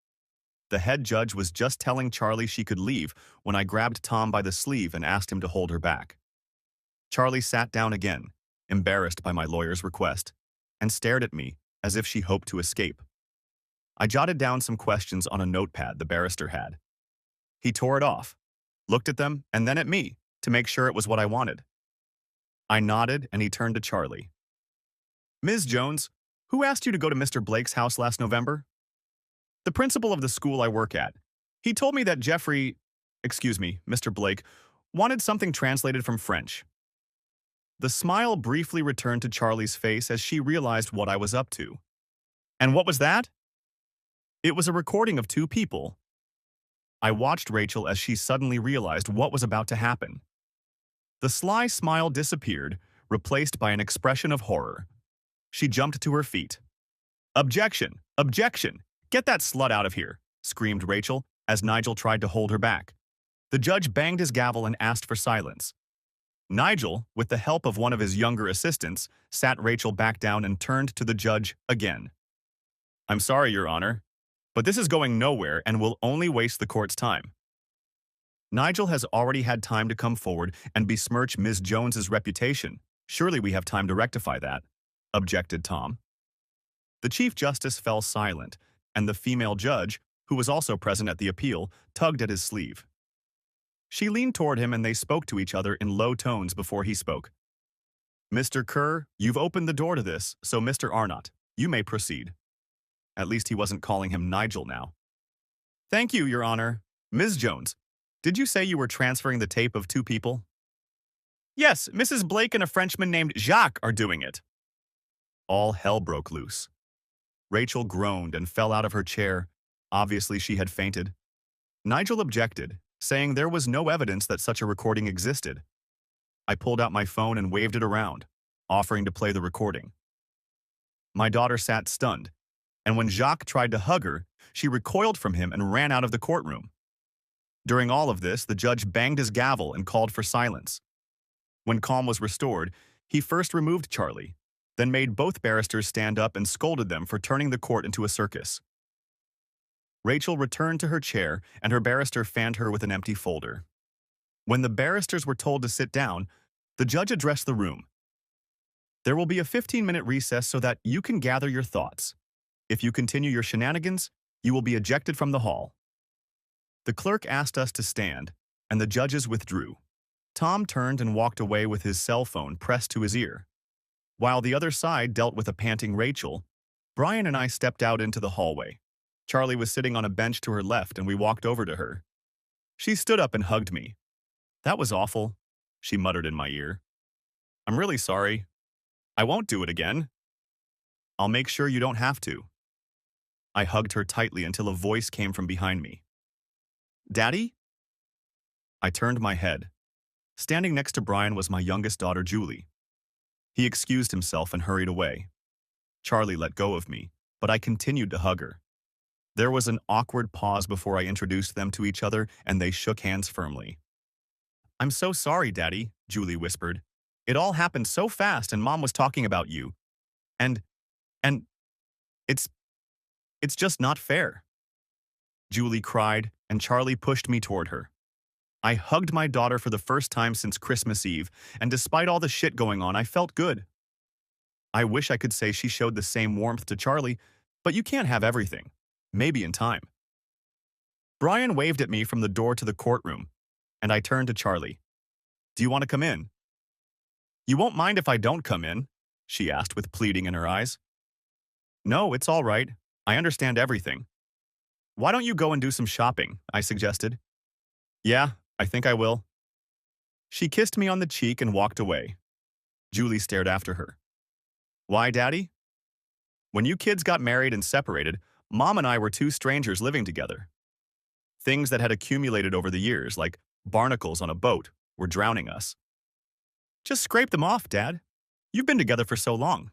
The head judge was just telling Charlie she could leave when I grabbed Tom by the sleeve and asked him to hold her back. Charlie sat down again, embarrassed by my lawyer's request, and stared at me as if she hoped to escape. I jotted down some questions on a notepad the barrister had. He tore it off, looked at them, and then at me to make sure it was what I wanted. I nodded, and he turned to Charlie. "Ms. Jones, who asked you to go to Mr. Blake's house last November?" "The principal of the school I work at. He told me that Mr. Blake, wanted something translated from French." The smile briefly returned to Charlie's face as she realized what I was up to. "And what was that?" "It was a recording of 2 people." I watched Rachel as she suddenly realized what was about to happen. The sly smile disappeared, replaced by an expression of horror. She jumped to her feet. "Objection! Objection! Get that slut out of here!" screamed Rachel as Nigel tried to hold her back. The judge banged his gavel and asked for silence. Nigel, with the help of one of his younger assistants, sat Rachel back down and turned to the judge again. "I'm sorry, Your Honor. But this is going nowhere and will only waste the court's time. Nigel has already had time to come forward and besmirch Ms. Jones's reputation. Surely we have time to rectify that, objected Tom. The Chief Justice fell silent, and the female judge, who was also present at the appeal, tugged at his sleeve. She leaned toward him and they spoke to each other in low tones before he spoke. Mr. Kerr, you've opened the door to this, so Mr. Arnott, you may proceed. At least he wasn't calling him Nigel now. Thank you, Your Honor. Ms. Jones, did you say you were transferring the tape of two people? Yes, Mrs. Blake and a Frenchman named Jacques are doing it. All hell broke loose. Rachel groaned and fell out of her chair. Obviously, she had fainted. Nigel objected, saying there was no evidence that such a recording existed. I pulled out my phone and waved it around, offering to play the recording. My daughter sat stunned, and when Jacques tried to hug her, she recoiled from him and ran out of the courtroom. During all of this, the judge banged his gavel and called for silence. When calm was restored, he first removed Charlie, then made both barristers stand up and scolded them for turning the court into a circus. Rachel returned to her chair, and her barrister fanned her with an empty folder. When the barristers were told to sit down, the judge addressed the room. There will be a 15-minute recess so that you can gather your thoughts. If you continue your shenanigans, you will be ejected from the hall. The clerk asked us to stand, and the judges withdrew. Tom turned and walked away with his cell phone pressed to his ear. While the other side dealt with a panting Rachel, Brian and I stepped out into the hallway. Charlie was sitting on a bench to her left, and we walked over to her. She stood up and hugged me. That was awful, she muttered in my ear. I'm really sorry. I won't do it again. I'll make sure you don't have to. I hugged her tightly until a voice came from behind me. Daddy? I turned my head. Standing next to Brian was my youngest daughter, Julie. He excused himself and hurried away. Charlie let go of me, but I continued to hug her. There was an awkward pause before I introduced them to each other, and they shook hands firmly. I'm so sorry, Daddy, Julie whispered. It all happened so fast and Mom was talking about you. And it's just not fair. Julie cried, and Charlie pushed me toward her. I hugged my daughter for the first time since Christmas Eve, and despite all the shit going on, I felt good. I wish I could say she showed the same warmth to Charlie, but you can't have everything. Maybe in time. Brian waved at me from the door to the courtroom, and I turned to Charlie. Do you want to come in? You won't mind if I don't come in, she asked with pleading in her eyes. No, it's all right. I understand everything. Why don't you go and do some shopping, I suggested. Yeah, I think I will. She kissed me on the cheek and walked away. Julie stared after her. Why, Daddy? When you kids got married and separated, Mom and I were two strangers living together. Things that had accumulated over the years, like barnacles on a boat, were drowning us. Just scrape them off, Dad. You've been together for so long.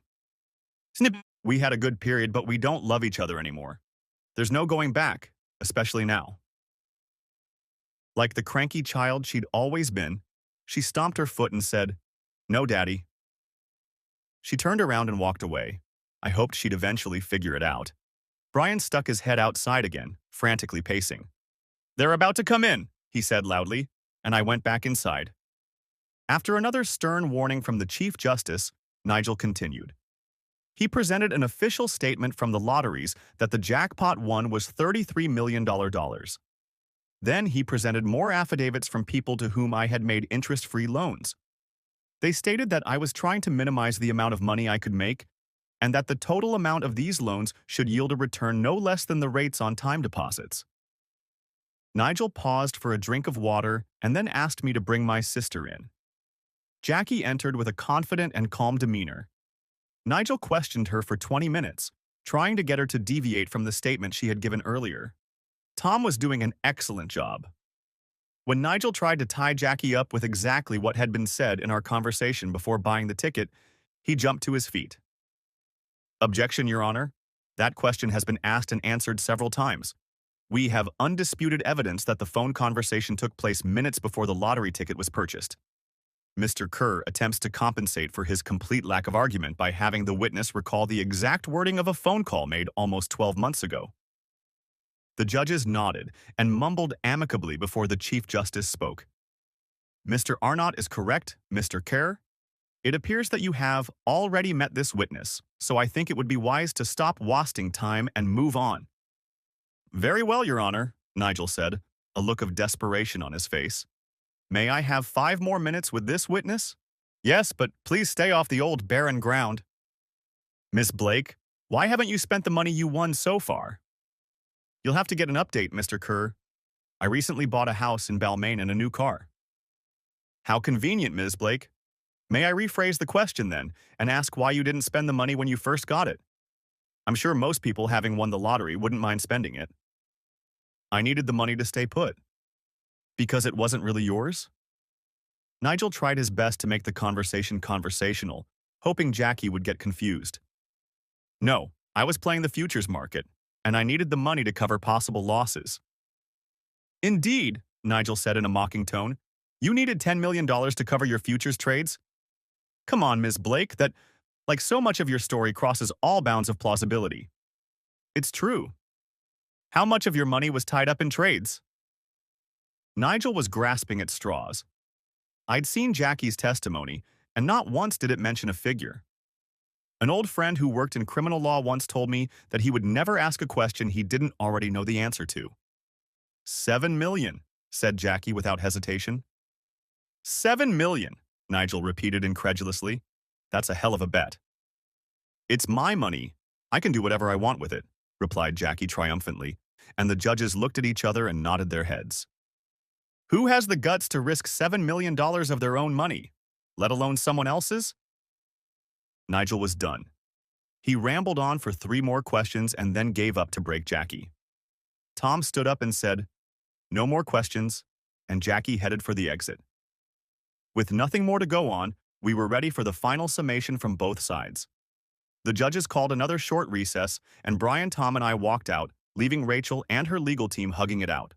Snip. We had a good period, but we don't love each other anymore. There's no going back, especially now. Like the cranky child she'd always been, she stomped her foot and said, No, Daddy. She turned around and walked away. I hoped she'd eventually figure it out. Brian stuck his head outside again, frantically pacing. They're about to come in, he said loudly, and I went back inside. After another stern warning from the Chief Justice, Nigel continued. He presented an official statement from the lotteries that the jackpot won was $33 million. Then he presented more affidavits from people to whom I had made interest-free loans. They stated that I was trying to minimize the amount of money I could make, and that the total amount of these loans should yield a return no less than the rates on time deposits. Nigel paused for a drink of water and then asked me to bring my sister in. Jackie entered with a confident and calm demeanor. Nigel questioned her for 20 minutes, trying to get her to deviate from the statement she had given earlier. Tom was doing an excellent job. When Nigel tried to tie Jackie up with exactly what had been said in our conversation before buying the ticket, he jumped to his feet. Objection, Your Honor. That question has been asked and answered several times. We have undisputed evidence that the phone conversation took place minutes before the lottery ticket was purchased. Mr. Kerr attempts to compensate for his complete lack of argument by having the witness recall the exact wording of a phone call made almost 12 months ago. The judges nodded and mumbled amicably before the Chief Justice spoke. Mr. Arnott is correct, Mr. Kerr. It appears that you have already met this witness, so I think it would be wise to stop wasting time and move on. Very well, Your Honor, Nigel said, a look of desperation on his face. May I have 5 more minutes with this witness? Yes, but please stay off the old barren ground. Miss Blake, why haven't you spent the money you won so far? You'll have to get an update, Mr. Kerr. I recently bought a house in Balmain and a new car. How convenient, Ms. Blake. May I rephrase the question then and ask why you didn't spend the money when you first got it? I'm sure most people having won the lottery wouldn't mind spending it. I needed the money to stay put. Because it wasn't really yours? Nigel tried his best to make the conversation conversational, hoping Jackie would get confused. No, I was playing the futures market, and I needed the money to cover possible losses. Indeed, Nigel said in a mocking tone. You needed $10 million to cover your futures trades? Come on, Ms. Blake, that, like so much of your story, crosses all bounds of plausibility. It's true. How much of your money was tied up in trades? Nigel was grasping at straws. I'd seen Jackie's testimony, and not once did it mention a figure. An old friend who worked in criminal law once told me that he would never ask a question he didn't already know the answer to. $7 million, said Jackie without hesitation. $7 million, Nigel repeated incredulously. That's a hell of a bet. It's my money. I can do whatever I want with it, replied Jackie triumphantly, and the judges looked at each other and nodded their heads. Who has the guts to risk $7 million of their own money, let alone someone else's? Nigel was done. He rambled on for 3 more questions and then gave up to break Jackie. Tom stood up and said, "No more questions," and Jackie headed for the exit. With nothing more to go on, we were ready for the final summation from both sides. The judges called another short recess, and Brian, Tom, and I walked out, leaving Rachel and her legal team hugging it out.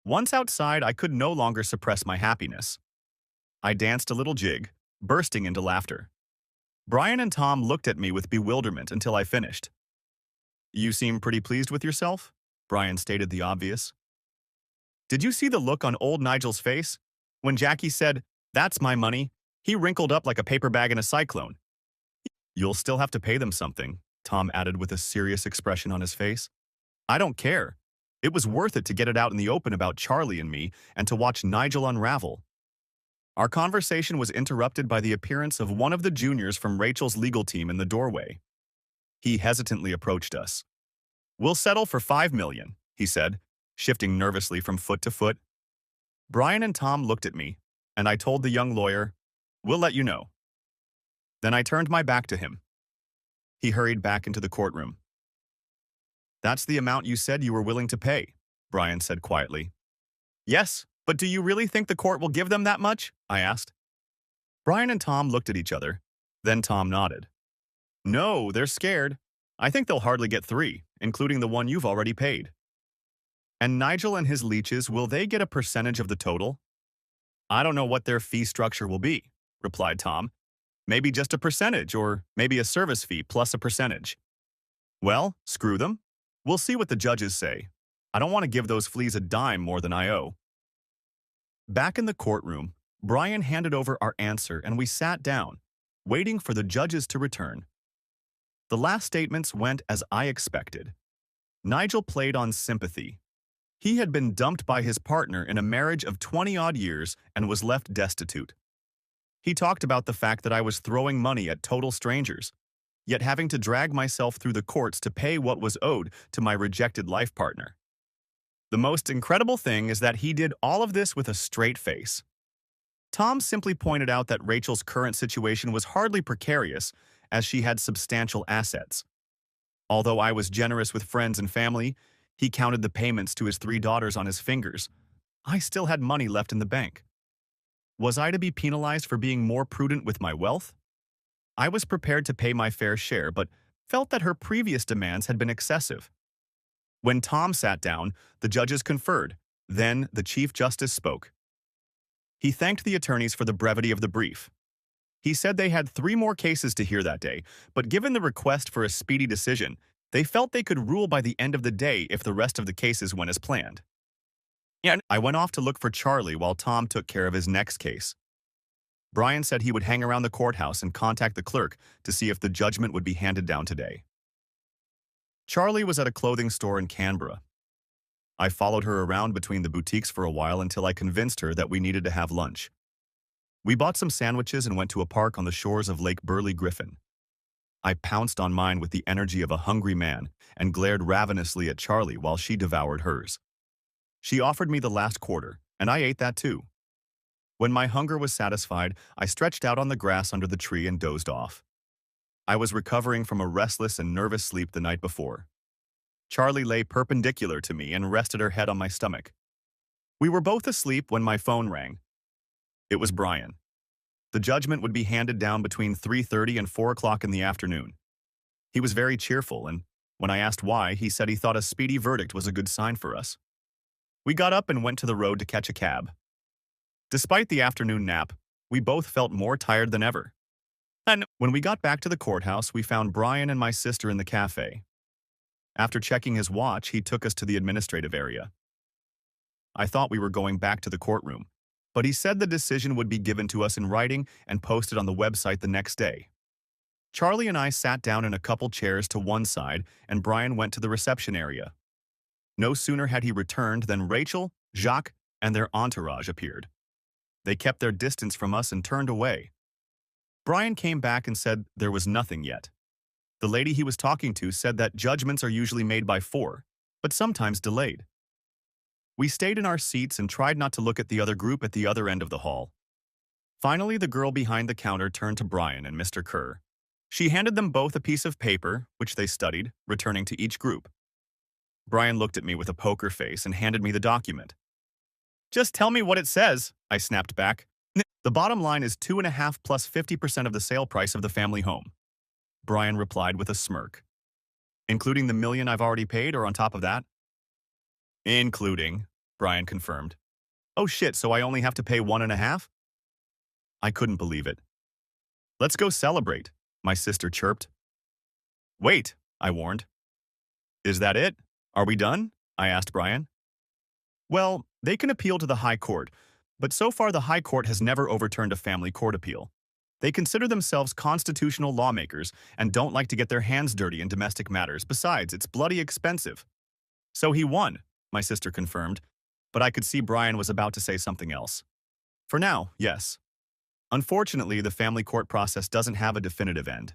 Once outside, I could no longer suppress my happiness. I danced a little jig, bursting into laughter. Brian and Tom looked at me with bewilderment until I finished. You seem pretty pleased with yourself, Brian stated the obvious. Did you see the look on old Nigel's face? When Jackie said, "That's my money," he wrinkled up like a paper bag in a cyclone. You'll still have to pay them something, Tom added with a serious expression on his face. I don't care. It was worth it to get it out in the open about Charlie and me and to watch Nigel unravel. Our conversation was interrupted by the appearance of one of the juniors from Rachel's legal team in the doorway. He hesitantly approached us. We'll settle for $5 million, he said, shifting nervously from foot to foot. Brian and Tom looked at me, and I told the young lawyer, we'll let you know. Then I turned my back to him. He hurried back into the courtroom. That's the amount you said you were willing to pay, Brian said quietly. Yes, but do you really think the court will give them that much? I asked. Brian and Tom looked at each other. Then Tom nodded. No, they're scared. I think they'll hardly get 3, including the one you've already paid. And Nigel and his leeches, will they get a percentage of the total? I don't know what their fee structure will be, replied Tom. Maybe just a percentage, or maybe a service fee plus a percentage. Well, screw them. We'll see what the judges say. I don't want to give those fleas a dime more than I owe. Back in the courtroom, Brian handed over our answer and we sat down, waiting for the judges to return. The last statements went as I expected. Nigel played on sympathy. He had been dumped by his partner in a marriage of 20-odd years and was left destitute. He talked about the fact that I was throwing money at total strangers, yet having to drag myself through the courts to pay what was owed to my rejected life partner. The most incredible thing is that he did all of this with a straight face. Tom simply pointed out that Rachel's current situation was hardly precarious, as she had substantial assets. Although I was generous with friends and family, he counted the payments to his 3 daughters on his fingers. I still had money left in the bank. Was I to be penalized for being more prudent with my wealth? I was prepared to pay my fair share, but felt that her previous demands had been excessive. When Tom sat down, the judges conferred. Then the Chief Justice spoke. He thanked the attorneys for the brevity of the brief. He said they had 3 more cases to hear that day, but given the request for a speedy decision, They felt they could rule by the end of the day if the rest of the cases went as planned. Yeah, I went off to look for Charlie while Tom took care of his next case. Brian said he would hang around the courthouse and contact the clerk to see if the judgment would be handed down today. Charlie was at a clothing store in Canberra. I followed her around between the boutiques for a while until I convinced her that we needed to have lunch. We bought some sandwiches and went to a park on the shores of Lake Burley Griffin. I pounced on mine with the energy of a hungry man and glared ravenously at Charlie while she devoured hers. She offered me the last quarter, and I ate that too. When my hunger was satisfied, I stretched out on the grass under the tree and dozed off. I was recovering from a restless and nervous sleep the night before. Charlie lay perpendicular to me and rested her head on my stomach. We were both asleep when my phone rang. It was Brian. The judgment would be handed down between 3:30 and 4 o'clock in the afternoon. He was very cheerful, and when I asked why, he said he thought a speedy verdict was a good sign for us. We got up and went to the road to catch a cab. Despite the afternoon nap, we both felt more tired than ever. And when we got back to the courthouse, we found Brian and my sister in the cafe. After checking his watch, he took us to the administrative area. I thought we were going back to the courtroom, but he said the decision would be given to us in writing and posted on the website the next day. Charlie and I sat down in a couple chairs to one side, and Brian went to the reception area. No sooner had he returned than Rachel, Jacques, and their entourage appeared. They kept their distance from us and turned away. Brian came back and said there was nothing yet. The lady he was talking to said that judgments are usually made by 4, but sometimes delayed. We stayed in our seats and tried not to look at the other group at the other end of the hall. Finally, the girl behind the counter turned to Brian and Mr. Kerr. She handed them both a piece of paper, which they studied, returning to each group. Brian looked at me with a poker face and handed me the document. "Just tell me what it says," I snapped back. "The bottom line is 2.5 plus 50% of the sale price of the family home," Brian replied with a smirk. "Including the $1 million I've already paid, or on top of that?" "Including," Brian confirmed. "Oh shit, so I only have to pay 1.5? I couldn't believe it. "Let's go celebrate," my sister chirped. "Wait," I warned. "Is that it? Are we done?" I asked Brian. "Well, they can appeal to the High Court, but so far the High Court has never overturned a family court appeal. They consider themselves constitutional lawmakers and don't like to get their hands dirty in domestic matters. Besides, it's bloody expensive." "So he won," my sister confirmed, but I could see Brian was about to say something else. "For now, yes. Unfortunately, the family court process doesn't have a definitive end.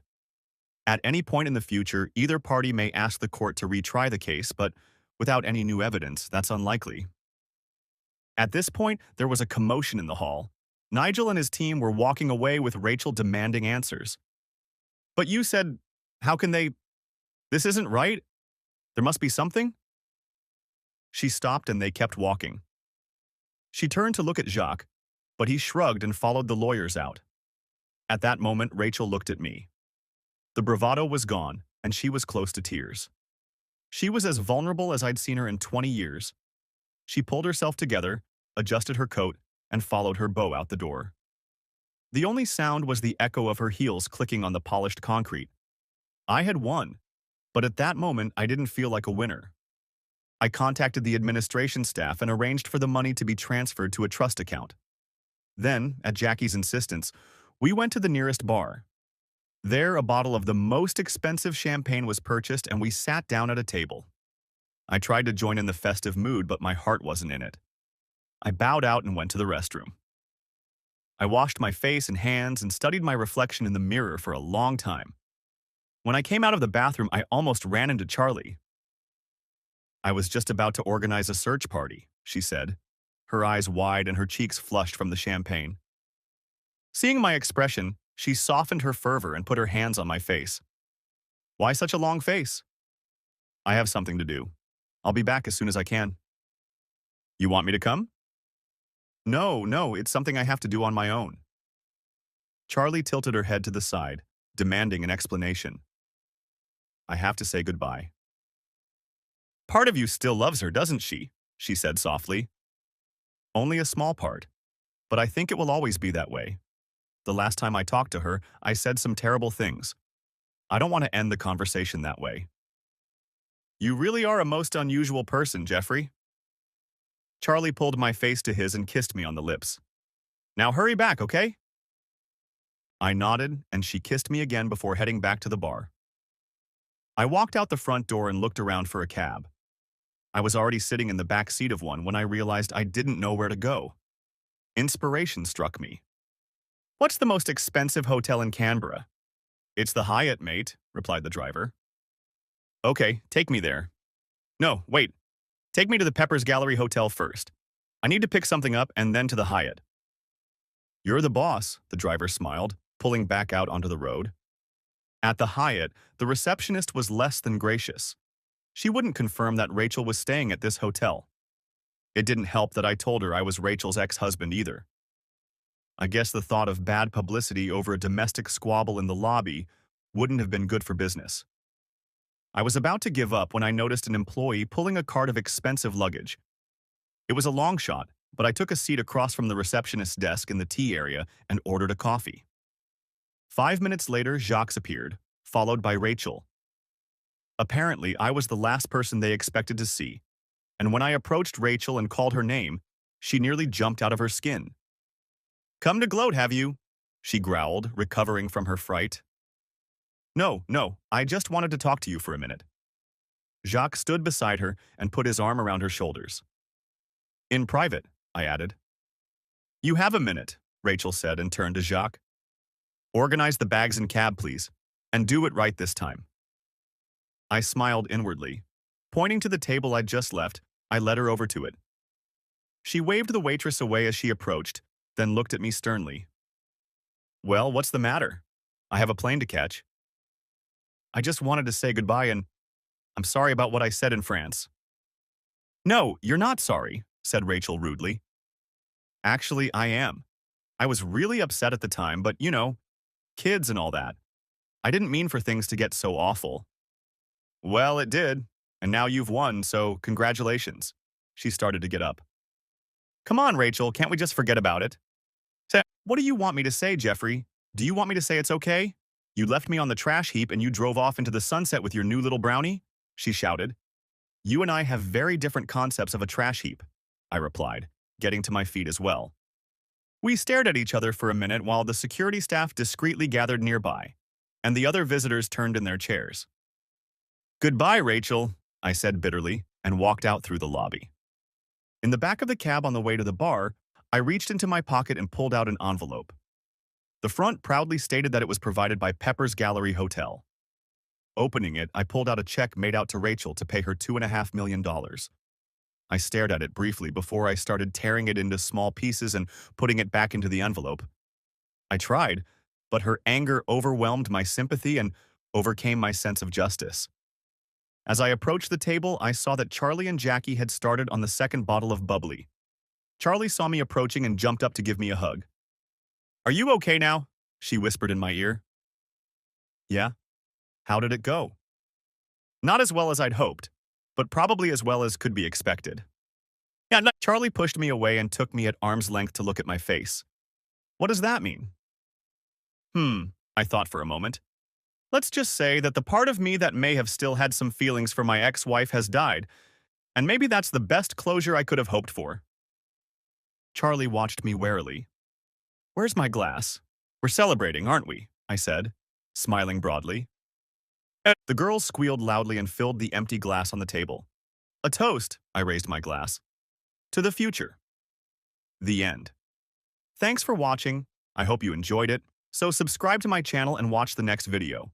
At any point in the future, either party may ask the court to retry the case, but without any new evidence, that's unlikely." At this point, there was a commotion in the hall. Nigel and his team were walking away with Rachel demanding answers. "But you said, how can they? This isn't right. There must be something." She stopped and they kept walking. She turned to look at Jacques, but he shrugged and followed the lawyers out. At that moment, Rachel looked at me. The bravado was gone, and she was close to tears. She was as vulnerable as I'd seen her in 20 years. She pulled herself together, adjusted her coat, and followed her beau out the door. The only sound was the echo of her heels clicking on the polished concrete. I had won, but at that moment I didn't feel like a winner. I contacted the administration staff and arranged for the money to be transferred to a trust account. Then, at Jackie's insistence, we went to the nearest bar. There, a bottle of the most expensive champagne was purchased and we sat down at a table. I tried to join in the festive mood, but my heart wasn't in it. I bowed out and went to the restroom. I washed my face and hands and studied my reflection in the mirror for a long time. When I came out of the bathroom, I almost ran into Charlie. "I was just about to organize a search party," she said, her eyes wide and her cheeks flushed from the champagne. Seeing my expression, she softened her fervor and put her hands on my face. "Why such a long face?" "I have something to do. I'll be back as soon as I can." "You want me to come?" No, it's something I have to do on my own." Charlie tilted her head to the side, demanding an explanation. "I have to say goodbye." "Part of you still loves her, doesn't she?" she said softly. "Only a small part, but I think it will always be that way. The last time I talked to her, I said some terrible things. I don't want to end the conversation that way." You really are a most unusual person, Jeffrey. Charlie pulled my face to his and kissed me on the lips. Now hurry back, okay? I nodded, and she kissed me again before heading back to the bar. I walked out the front door and looked around for a cab. I was already sitting in the back seat of one when I realized I didn't know where to go. Inspiration struck me. What's the most expensive hotel in Canberra? It's the Hyatt, mate, replied the driver. Okay, take me there. No, wait. Take me to the Peppers Gallery Hotel first. I need to pick something up and then to the Hyatt. You're the boss, the driver smiled, pulling back out onto the road. At the Hyatt, the receptionist was less than gracious. She wouldn't confirm that Rachel was staying at this hotel. It didn't help that I told her I was Rachel's ex-husband either. I guess the thought of bad publicity over a domestic squabble in the lobby wouldn't have been good for business. I was about to give up when I noticed an employee pulling a cart of expensive luggage. It was a long shot, but I took a seat across from the receptionist's desk in the tea area and ordered a coffee. 5 minutes later, Jacques appeared, followed by Rachel. Apparently, I was the last person they expected to see, and when I approached Rachel and called her name, she nearly jumped out of her skin. "Come to gloat, have you?" she growled, recovering from her fright. No, I just wanted to talk to you for a minute." Jacques stood beside her and put his arm around her shoulders. "In private," I added. "You have a minute," Rachel said and turned to Jacques. "Organize the bags and cab, please, and do it right this time." I smiled inwardly. Pointing to the table I'd just left, I led her over to it. She waved the waitress away as she approached, then looked at me sternly. "Well, what's the matter? I have a plane to catch." "I just wanted to say goodbye and I'm sorry about what I said in France." "No, you're not sorry," said Rachel rudely. "Actually, I am. I was really upset at the time, but kids and all that. I didn't mean for things to get so awful." "Well, it did, and now you've won, so congratulations." She started to get up. "Come on, Rachel, can't we just forget about it?" "What do you want me to say, Jeffrey? Do you want me to say it's okay? You left me on the trash heap and you drove off into the sunset with your new little brownie?" she shouted. "You and I have very different concepts of a trash heap," I replied, getting to my feet as well. We stared at each other for a minute while the security staff discreetly gathered nearby, and the other visitors turned in their chairs. "Goodbye, Rachel," I said bitterly, and walked out through the lobby. In the back of the cab on the way to the bar, I reached into my pocket and pulled out an envelope. The front proudly stated that it was provided by Peppers Gallery Hotel. Opening it, I pulled out a check made out to Rachel to pay her $2.5 million. I stared at it briefly before I started tearing it into small pieces and putting it back into the envelope. I tried, but her anger overwhelmed my sympathy and overcame my sense of justice. As I approached the table, I saw that Charlie and Jackie had started on the second bottle of bubbly. Charlie saw me approaching and jumped up to give me a hug. "Are you okay now?" she whispered in my ear. "Yeah. How did it go?" "Not as well as I'd hoped, but probably as well as could be expected." "Yeah, no." Charlie pushed me away and took me at arm's length to look at my face. "What does that mean?" I thought for a moment. "Let's just say that the part of me that may have still had some feelings for my ex-wife has died, and maybe that's the best closure I could have hoped for." Charlie watched me warily. "Where's my glass? We're celebrating, aren't we?" I said, smiling broadly. The girls squealed loudly and filled the empty glass on the table. "A toast," I raised my glass. "To the future." The end. Thanks for watching. I hope you enjoyed it. So subscribe to my channel and watch the next video.